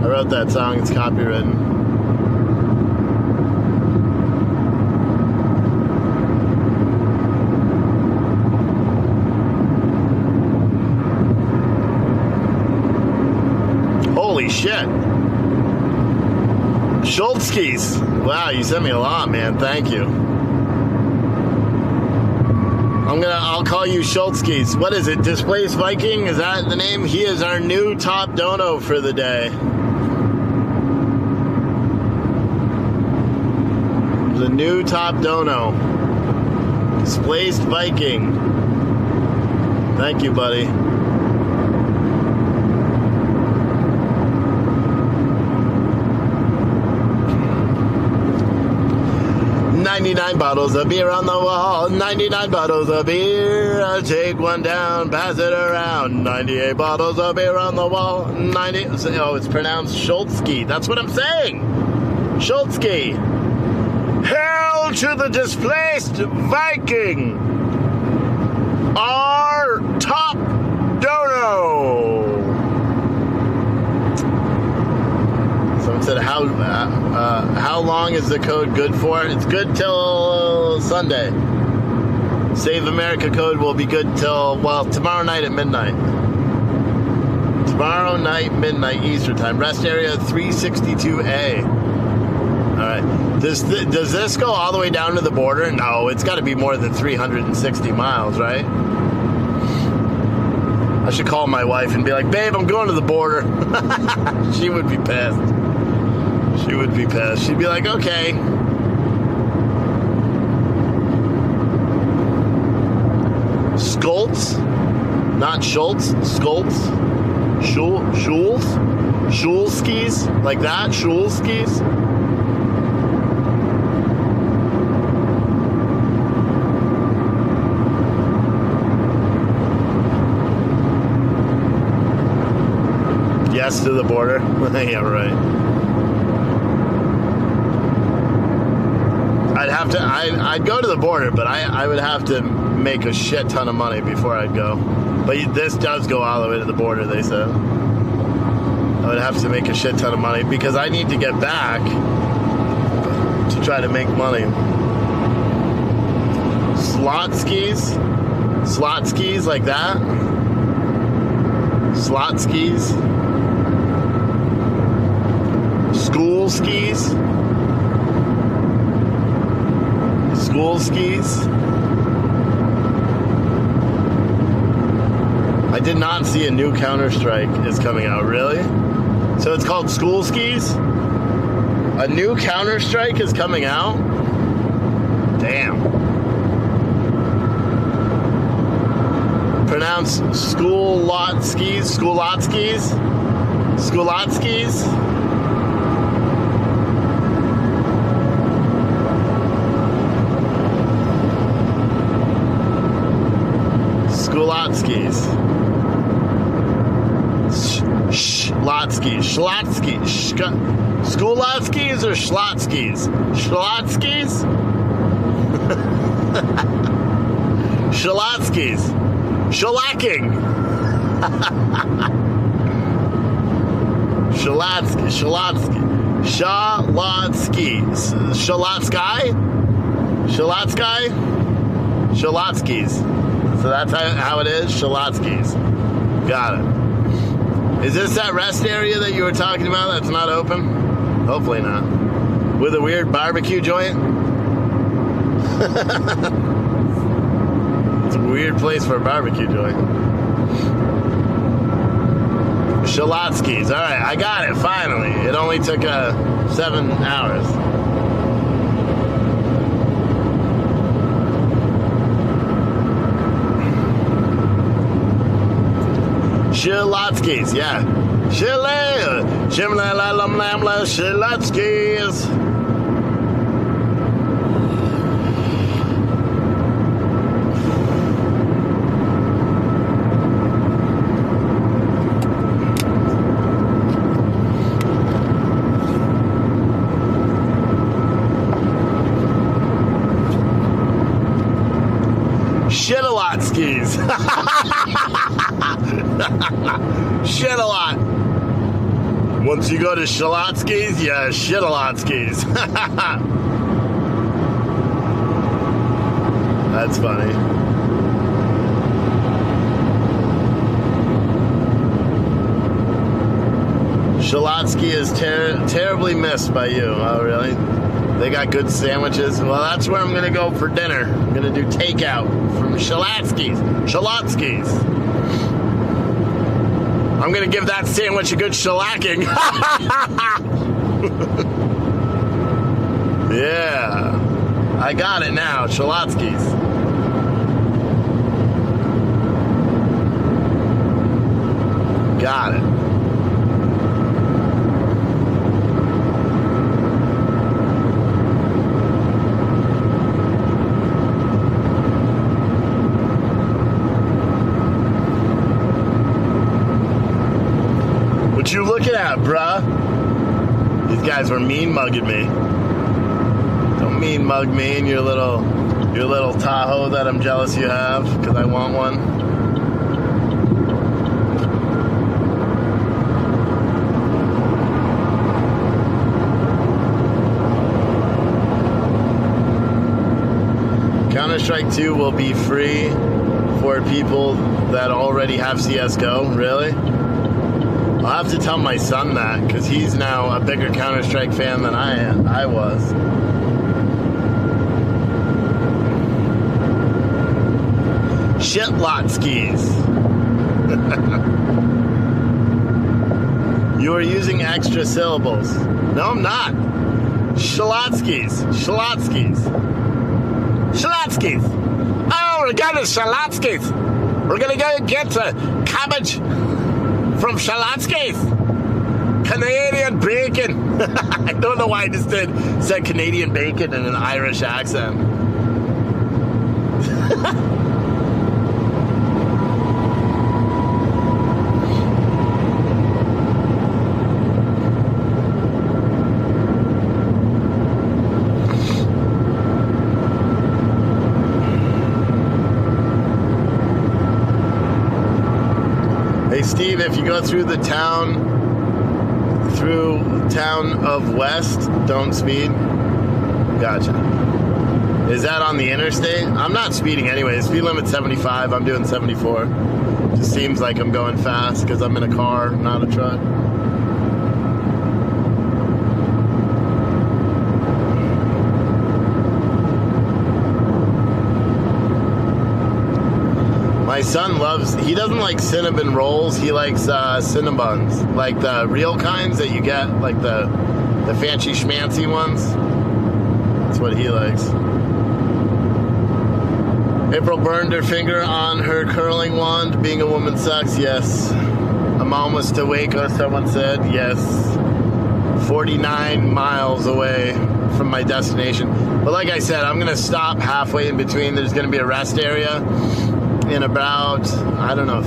I wrote that song, it's copywritten. Holy shit. Schultzke's. Wow, you sent me a lot, man. Thank you. I'll call you Schultzke's. What is it? Displaced Viking? Is that the name? He is our new top dono for the day. The new top dono. Displaced Viking. Thank you, buddy. 99 bottles of beer on the wall, 99 bottles of beer. I'll take one down, pass it around. 98 bottles of beer on the wall, 90. Oh, it's pronounced Schultzky. That's what I'm saying. Schultzky. Hail to the displaced Viking. Our top dono. Someone said, how long is the code good for? It's good till Sunday. Save America code will be good till, well, tomorrow night at midnight. Tomorrow night, midnight Eastern time. Rest area 362A. All right. Does this go all the way down to the border? No, it's got to be more than 360 miles, right? I should call my wife and be like, babe, I'm going to the border. She would be pissed. She would be pissed. She'd be like, okay. Skoltz? Not Schultz. Skoltz? Schulz? Schulskis? Like that? Schulskis? Yes to the border? Yeah, right. I'd go to the border, but I would have to make a shit ton of money before I'd go. But this does go all the way to the border, they said. I would have to make a shit ton of money because I need to get back to try to make money. Slot skis? Slot skis like that? Slot skis? School skis? School skis? I did not see a new Counter-Strike is coming out, really? So it's called School Skis? A new Counter-Strike is coming out? Damn. Pronounced School Lot Skis? School Lot Skis? School Lot Skis? Schlatskis. Schlatskis. Schlatskis. Schoolotskis or Schlatskis? Schlatskis? Schlatskis. Shellacking. Shalatsky. Shalatsky. Shalatsky. Shalatsky? Shalatsky? Shalatskis. So that's how it is? Shalatskis. Got it. Is this that rest area that you were talking about that's not open? Hopefully not. With a weird barbecue joint? It's a weird place for a barbecue joint. Shalatskis. All right, I got it, finally. It only took 7 hours. Shalatskis, yeah. Shalatskis. Shittalotskis. Shit a lot. Once you go to Shalotsky's, yeah, Shittalotskis. That's funny. Shalotsky is terribly missed by you. Oh, really? They got good sandwiches. Well, that's where I'm going to go for dinner. I'm going to do takeout from Shalotsky's. Shalotsky's. I'm going to give that sandwich a good shellacking. Yeah. I got it now. Shalotsky's. Got it. looking at, bruh? These guys were mean mugging me. Don't mean mug me in your little Tahoe that I'm jealous you have, because I want one. Counter-Strike 2 will be free for people that already have CSGO. Really? I'll have to tell my son that, because he's now a bigger Counter-Strike fan than I was. Shitlotskis. You are using extra syllables. No, I'm not. Shalotskis. Shalotskis. Shalotskis. Oh, we're going to Shalotskis. We're going to go get cabbage from Shalotskis. Canadian bacon. I don't know why I just said Canadian bacon in an Irish accent. Hey Steve, if you go through town of West, don't speed. Gotcha. Is that on the interstate? I'm not speeding anyway. The speed limit's 75. I'm doing 74. Just seems like I'm going fast because I'm in a car, not a truck. My son he doesn't like cinnamon rolls, he likes Cinnabuns. Like the real kinds that you get, like the fancy schmancy ones. That's what he likes. April burned her finger on her curling wand. Being a woman sucks, yes. I'm almost to Waco, someone said, yes. 49 miles away from my destination. But like I said, I'm going to stop halfway in between. There's going to be a rest area in about, I don't know,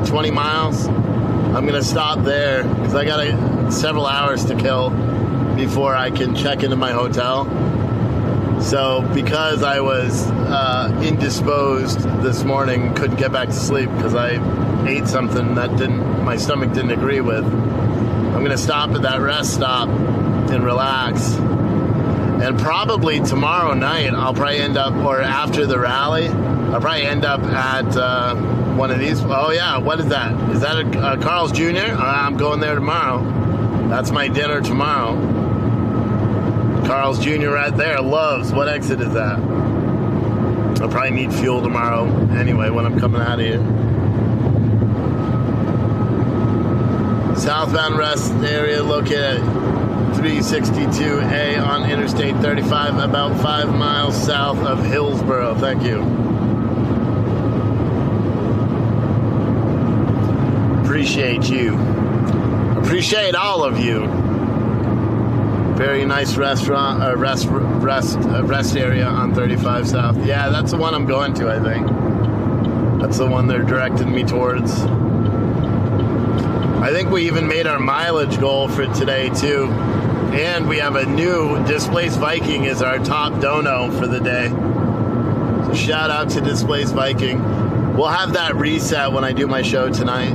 20 miles. I'm gonna stop there because I got several hours to kill before I can check into my hotel. So because I was indisposed this morning, couldn't get back to sleep because I ate something that my stomach didn't agree with, I'm gonna stop at that rest stop and relax. And probably tomorrow night I'll probably end up, or after the rally, I'll probably end up at one of these. Oh yeah, what is that? Is that a Carl's Jr.? I'm going there tomorrow. That's my dinner tomorrow. Carl's Jr. right there. Loves. What exit is that? I'll probably need fuel tomorrow anyway when I'm coming out of here. Southbound rest area located at 362A on Interstate 35, about 5 miles south of Hillsboro. Thank you. Appreciate you. Appreciate all of you. Very nice restaurant, rest area on 35 South. Yeah, that's the one I'm going to, I think. That's the one they're directing me towards. I think we even made our mileage goal for today, too. And we have a new Displaced Viking as our top dono for the day. So shout out to Displaced Viking. We'll have that reset when I do my show tonight.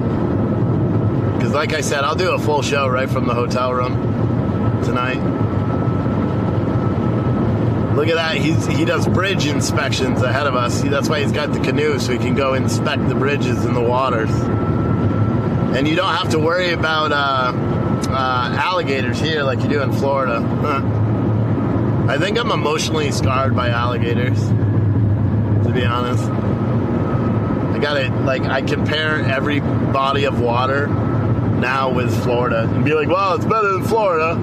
Because like I said, I'll do a full show right from the hotel room tonight. Look at that. He does bridge inspections ahead of us. See, that's why he's got the canoe, so he can go inspect the bridges and the waters. And you don't have to worry about alligators here like you do in Florida. I think I'm emotionally scarred by alligators, to be honest. I compare every body of water now with Florida and be like, well, it's better than Florida.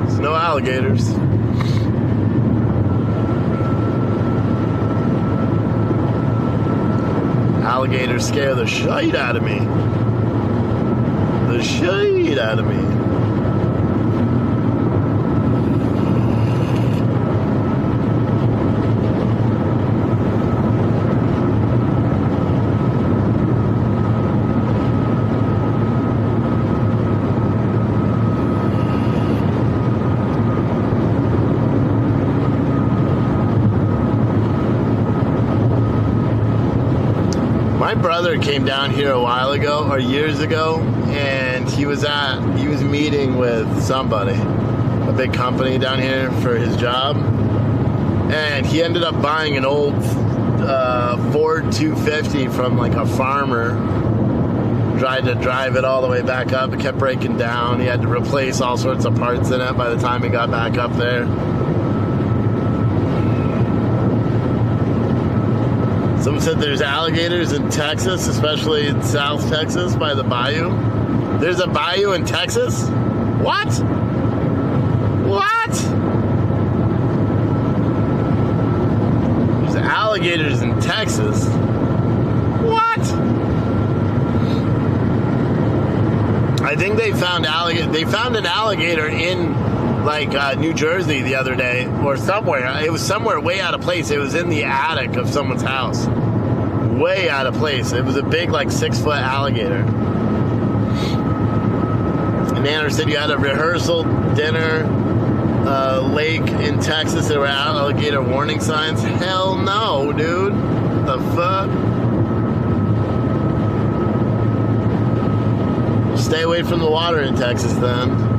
There's no alligators. Alligators scare the shite out of me. The shite out of me. brother came down here a while ago, or years ago, and he was meeting with somebody, a big company down here for his job, and he ended up buying an old Ford 250 from like a farmer. Tried to drive it all the way back up. It kept breaking down. He had to replace all sorts of parts in it by the time he got back up there. Someone said there's alligators in Texas, especially in South Texas by the bayou. There's a bayou in Texas? What? What? There's alligators in Texas? What? I think they found an alligator in like New Jersey the other day, or somewhere. It was somewhere way out of place. It was in the attic of someone's house. Way out of place. It was a big, like, 6-foot alligator. And Anna said you had a rehearsal dinner lake in Texas. There were alligator warning signs. Hell no, dude. What the fuck? Stay away from the water in Texas, then.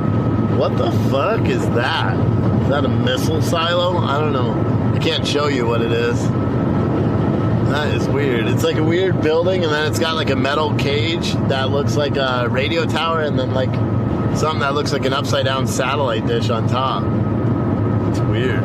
What the fuck is that? Is that a missile silo? I don't know. I can't show you what it is. That is weird. It's like a weird building, and then it's got like a metal cage that looks like a radio tower, and then like something that looks like an upside-down satellite dish on top. It's weird.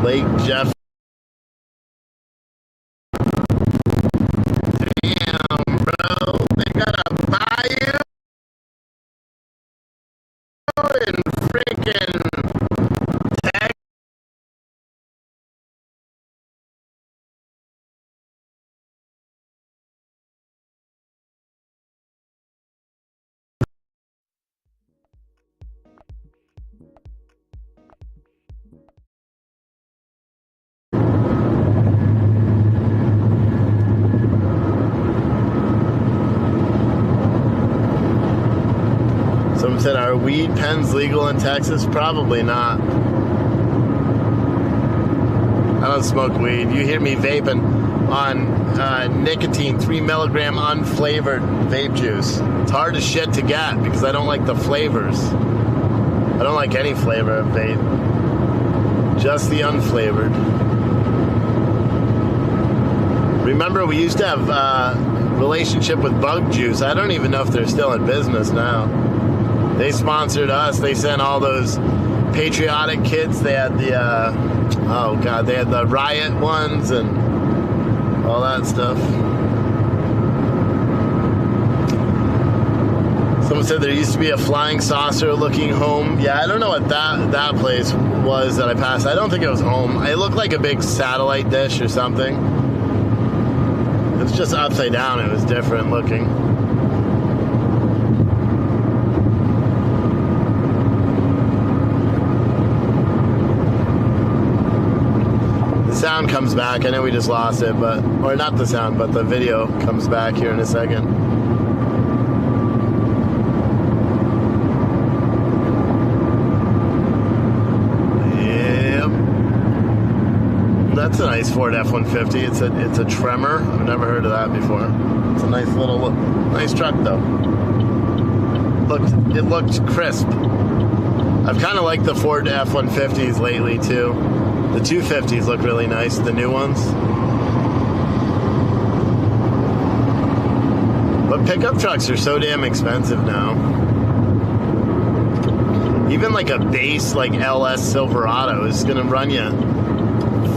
Lake Jeff. Damn, bro. They got a bayou in freaking Texas. Someone said, are weed pens legal in Texas? Probably not. I don't smoke weed. You hear me vaping on nicotine, 3 milligram unflavored vape juice. It's hard as shit to get because I don't like the flavors. I don't like any flavor of vape. Just the unflavored. Remember, we used to have a relationship with Bug Juice. I don't even know if they're still in business now. They sponsored us. They sent all those patriotic kids. They had the, they had the riot ones and all that stuff. Someone said there used to be a flying saucer looking home. Yeah, I don't know what that place was that I passed. I don't think it was home. It looked like a big satellite dish or something. It's just upside down. It was different looking. Sound comes back. I know we just lost it, or not the sound, but the video comes back here in a second. Yep. That's a nice Ford F-150. It's a Tremor. I've never heard of that before. It's a nice truck though. It looked crisp. I've kind of liked the Ford F-150s lately too. The 250s look really nice, the new ones. But pickup trucks are so damn expensive now. Even like a base like LS Silverado is gonna run you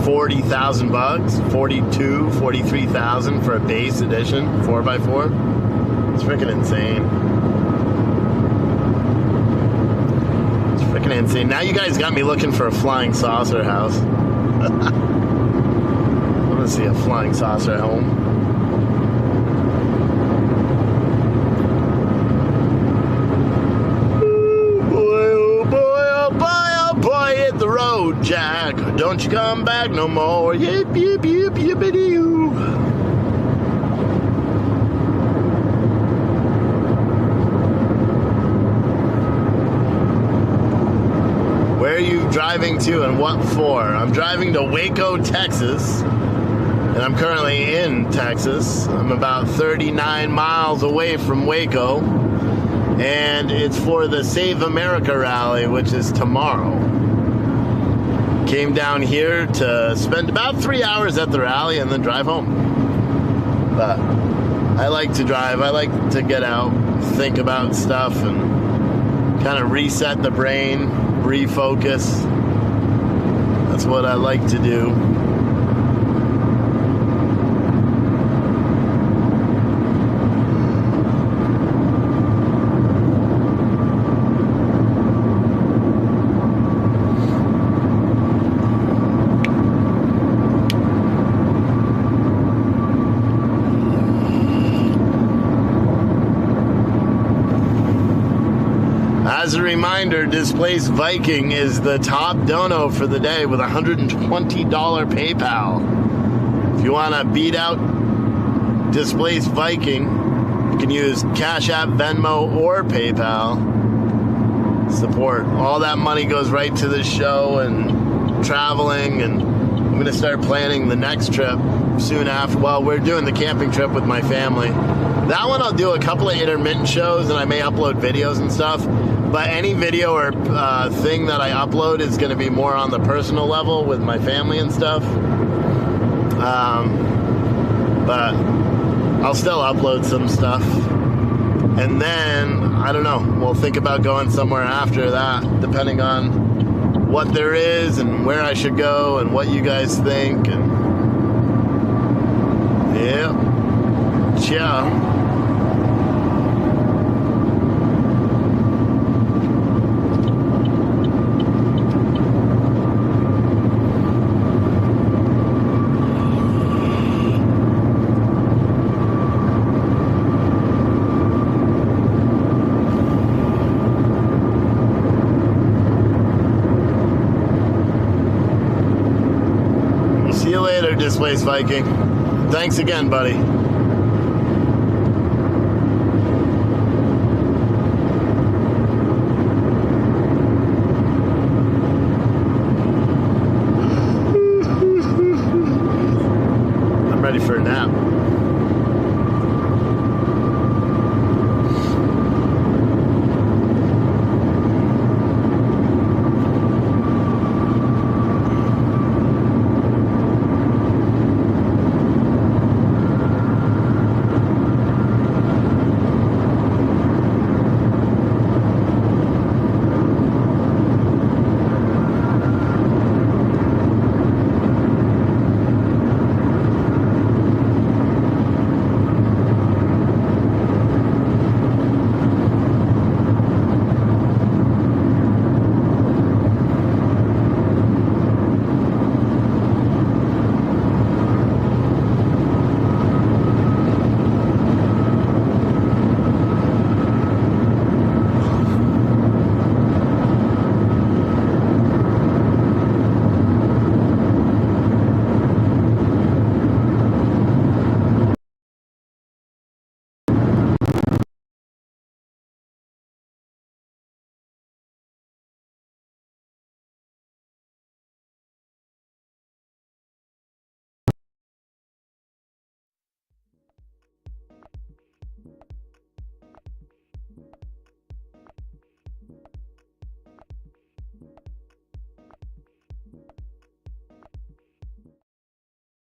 $40,000, 42, 43,000 for a base edition 4x4. It's freaking insane. Insane. Now you guys got me looking for a flying saucer house. I want to see a flying saucer home. Ooh, boy, oh boy, oh boy, oh boy, hit the road, Jack. Don't you come back no more. Yip, yip, yip, yippity-yoo. driving to and what for. I'm driving to Waco, Texas, and I'm currently in Texas. I'm about 39 miles away from Waco, and it's for the Save America rally, which is tomorrow. Came down here to spend about 3 hours at the rally and then drive home. But I like to drive. I like to get out, think about stuff, and kind of reset the brain, refocus. That's what I like to do. As a reminder, Displaced Viking is the top dono for the day with $120 PayPal. If you want to beat out Displaced Viking, you can use Cash App, Venmo, or PayPal. Support. All that money goes right to the show and traveling, and I'm going to start planning the next trip soon after. Well, we're doing the camping trip with my family. That one I'll do a couple of intermittent shows, and I may upload videos and stuff. But any video or thing that I upload is going to be more on the personal level with my family and stuff. But I'll still upload some stuff. And then, I don't know, we'll think about going somewhere after that, depending on what there is and where I should go and what you guys think. And yeah. Ciao. See you later, Displaced Viking. Thanks again, buddy. I'm ready for a nap.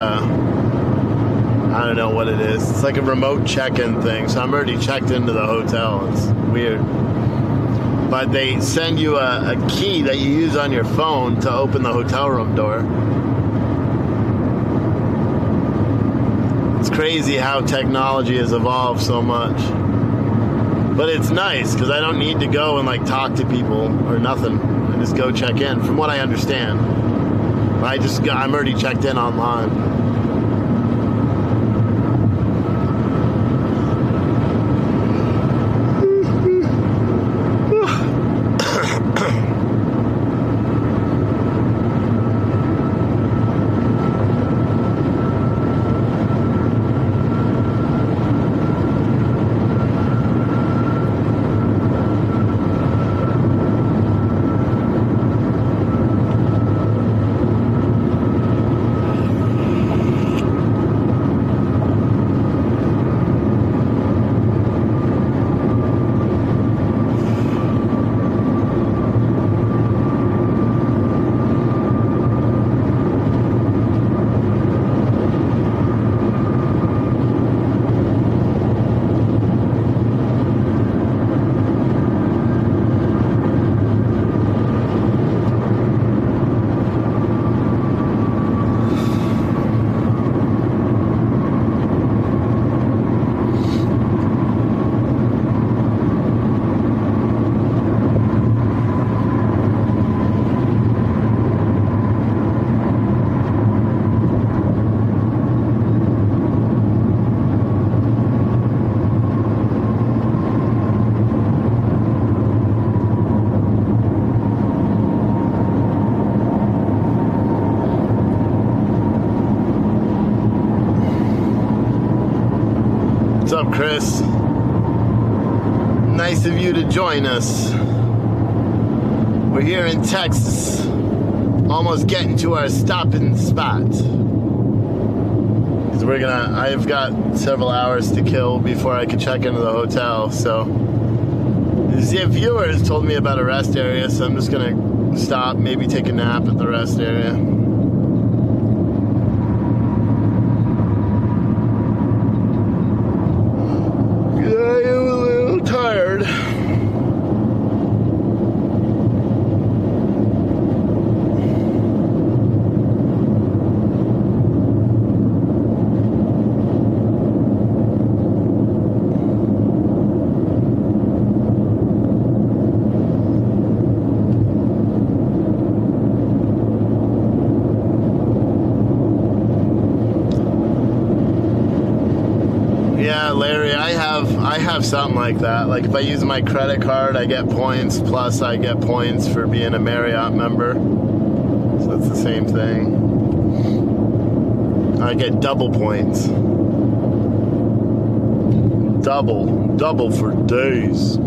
I don't know what it is. It's like a remote check-in thing. So I'm already checked into the hotel. It's weird. But they send you a key that you use on your phone to open the hotel room door. It's crazy how technology has evolved so much. But it's nice because I don't need to go and like talk to people or nothing. I just go check in, from what I understand. I'm already checked in online. up, Chris? Nice of you to join us. We're here in Texas, almost getting to our stopping spot. Because I've got several hours to kill before I can check into the hotel. So, the viewers told me about a rest area, so I'm just gonna stop, maybe take a nap at the rest area. Yeah, Larry, I have something like that. Like if I use my credit card, I get points, plus I get points for being a Marriott member. So it's the same thing. I get double points. Double for days.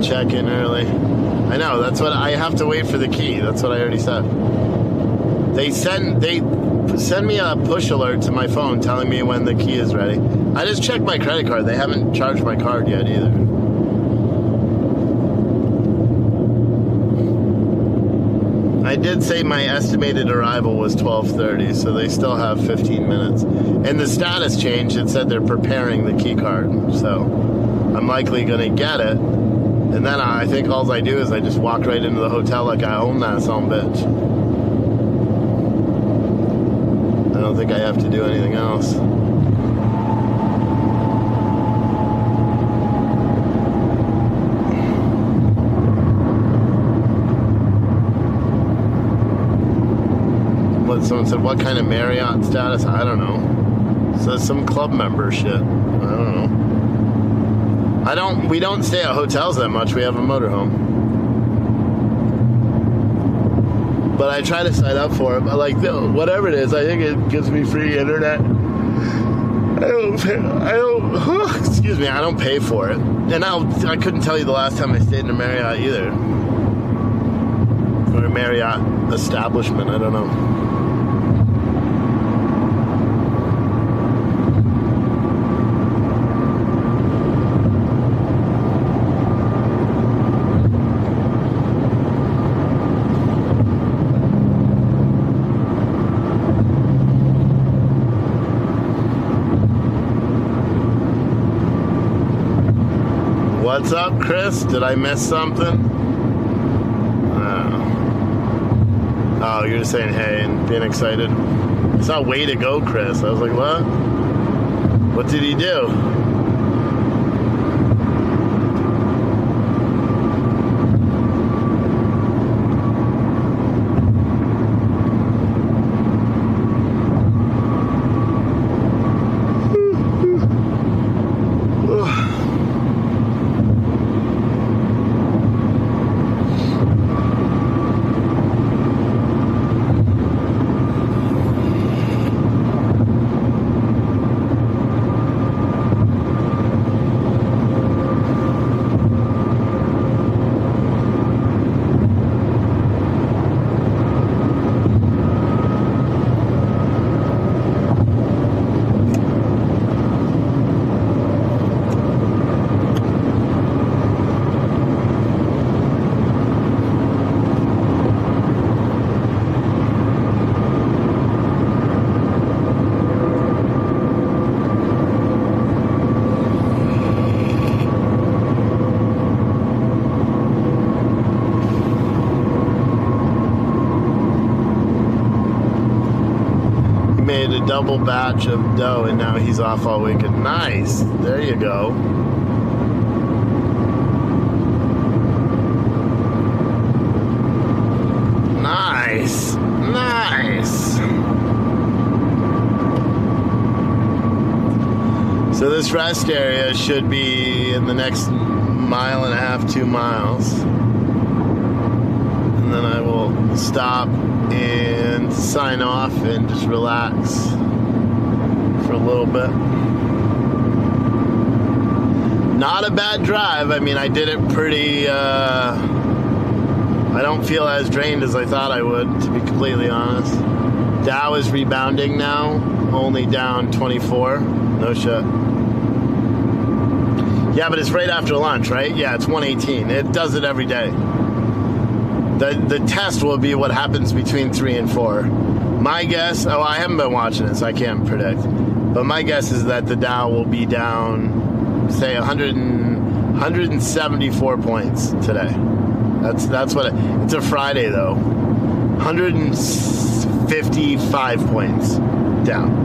Check in early. I know, that's what I have to wait for the key. That's what I already said. They send me a push alert to my phone telling me when the key is ready. I just checked my credit card. They haven't charged my card yet either. I did say my estimated arrival was 12:30, so they still have 15 minutes. And the status change, it said they're preparing the key card, so I'm likely going to get it. And then I think all I do is I just walk right into the hotel like I own that son of a bitch. I don't think I have to do anything else. Someone said, what kind of Marriott status? I don't know. It says some club member shit. I don't know. We don't stay at hotels that much. We have a motorhome. But I try to sign up for it. But like, whatever it is, I think it gives me free internet. I don't pay for it. And I couldn't tell you the last time I stayed in a Marriott either. Or a Marriott establishment, I don't know. What's up, Chris? Did I miss something? Oh, you're just saying hey and being excited. I saw way to go, Chris. I was like, what? What did he do? Double batch of dough and now he's off all weekend. Nice. There you go. Nice. Nice. So this rest area should be in the next 1.5 to 2 miles. And then I will stop and sign off and just relax for a little bit. Not a bad drive. I mean, I did it pretty, I don't feel as drained as I thought I would, to be completely honest. Dow is rebounding now, only down 24. No shit. Yeah, but it's right after lunch, right? Yeah, it's 118. It does it every day. The test will be what happens between 3 and 4. My guess, I haven't been watching it, so I can't predict. But my guess is that the Dow will be down, say, 174 points today. That's what it's a Friday though. 155 points down.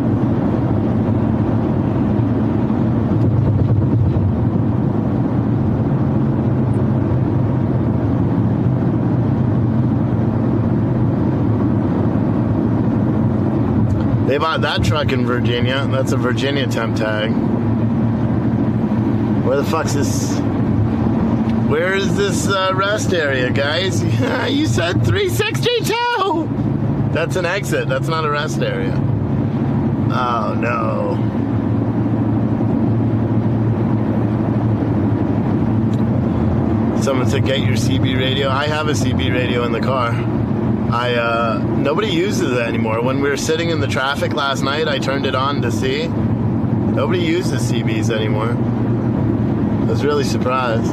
They bought that truck in Virginia. That's a Virginia temp tag. Where the fuck's this? Where is this rest area, guys? You said 362! That's an exit. That's not a rest area. Oh, no. Someone said, get your CB radio. I have a CB radio in the car. Nobody uses it anymore. When we were sitting in the traffic last night, I turned it on to see. Nobody uses CBs anymore. I was really surprised.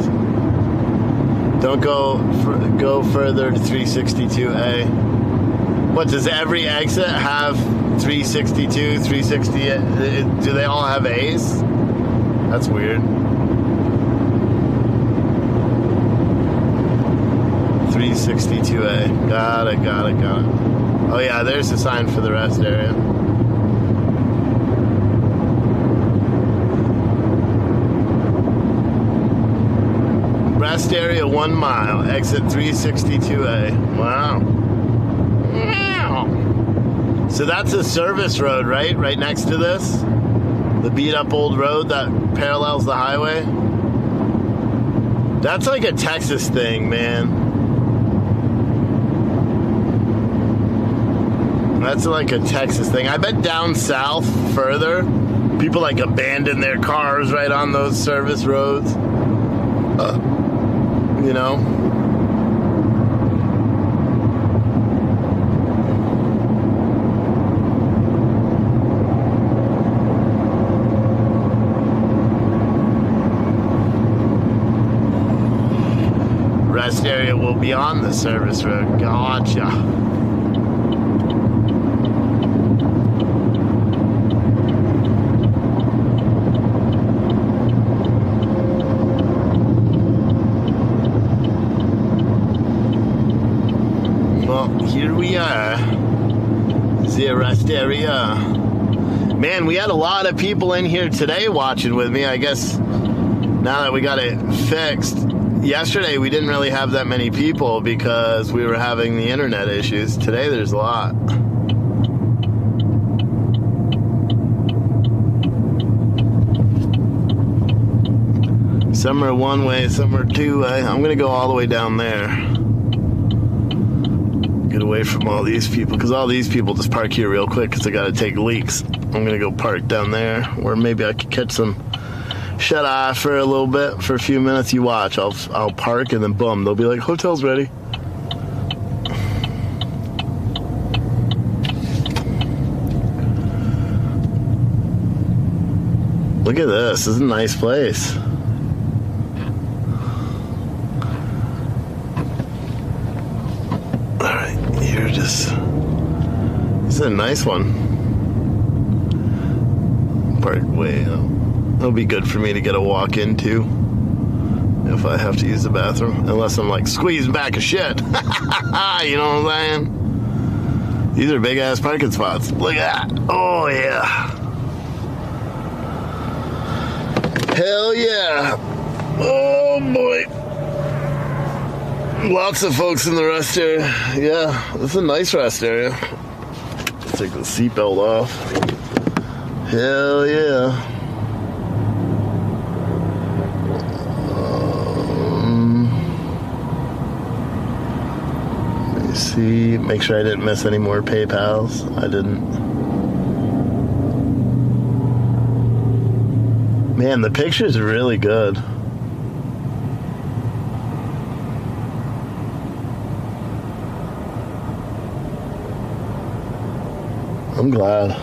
Don't go further to 362A. What, does every exit have 362, 368? Do they all have A's? That's weird. 362A. Got it. Oh yeah, there's a sign for the rest area. Rest area 1 mile, exit 362A. Wow. So that's a service road, right? Right next to this? The beat up old road that parallels the highway? That's like a Texas thing, man. That's like a Texas thing. I bet down south further, people like abandon their cars right on those service roads. You know? Rest area will be on the service road. Gotcha. Here we are, the rest area. Man, we had a lot of people in here today watching with me. I guess now that we got it fixed. Yesterday we didn't really have that many people because we were having the internet issues. Today there's a lot. Some are one way, some are two way. I'm gonna go all the way down there. Get away from all these people, because all these people just park here real quick because they got to take leaks. I'm gonna go park down there where maybe I could catch some shut eye for a little bit, for a few minutes. You watch. I'll park and then boom, they'll be like, hotel's ready. Look at this. This is a nice place. This is a nice one. Park way out. It'll be good for me to get a walk into if I have to use the bathroom, unless I'm like squeezing back a shit. You know what I'm saying? These are big ass parking spots. Look at that. Oh yeah. Hell yeah. Oh boy. Lots of folks in the rest area. Yeah, this is a nice rest area. Let's take the seatbelt off. Hell yeah. See, make sure I didn't miss any more PayPals. I didn't. Man, the picture's really good. I'm glad.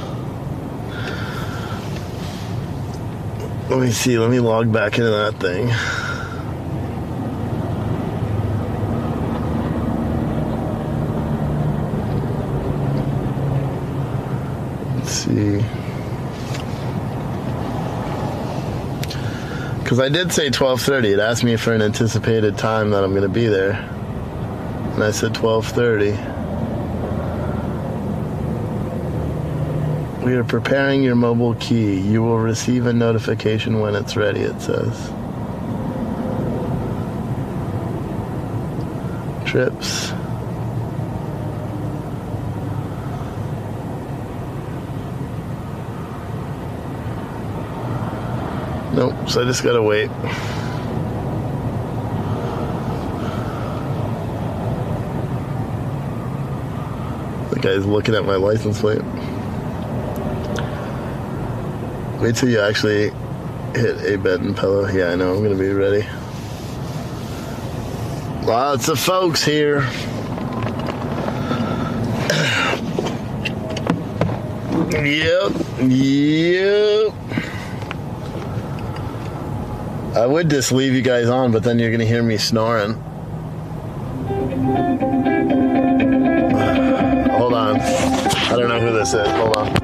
Let me see. Let me log back into that thing. Let's see. Because I did say 12:30. It asked me for an anticipated time that I'm going to be there. And I said 12:30. We are preparing your mobile key. You will receive a notification when it's ready, it says. Trips. Nope, so I just gotta wait. The guy's looking at my license plate. Wait till you actually hit a bed and pillow. Yeah, I know, I'm gonna be ready. Lots of folks here. Yep. I would just leave you guys on, but then you're gonna hear me snoring. Hold on. I don't know who this is. Hold on.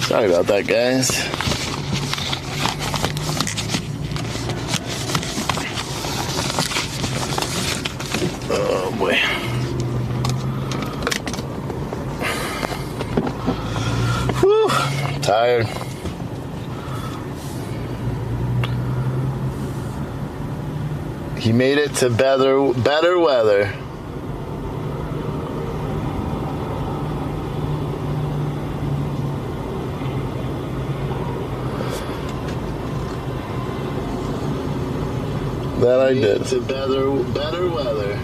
Sorry about that, guys. Oh boy. Whew, I'm tired. He made it to better weather. That I did. It's a better weather.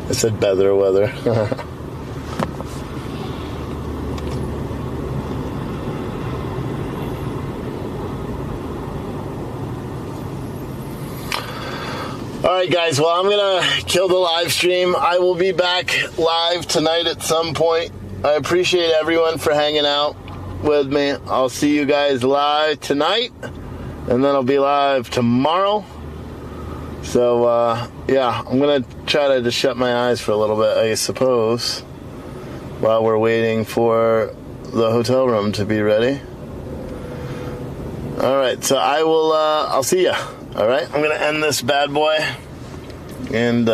I said better weather. Alright guys, well I'm gonna kill the live stream. I will be back live tonight at some point. I appreciate everyone for hanging out with me. I'll see you guys live tonight, and then I'll be live tomorrow. So, yeah, I'm going to try to just shut my eyes for a little bit, I suppose, while we're waiting for the hotel room to be ready. All right, so I'll see ya. All right, I'm going to end this bad boy, and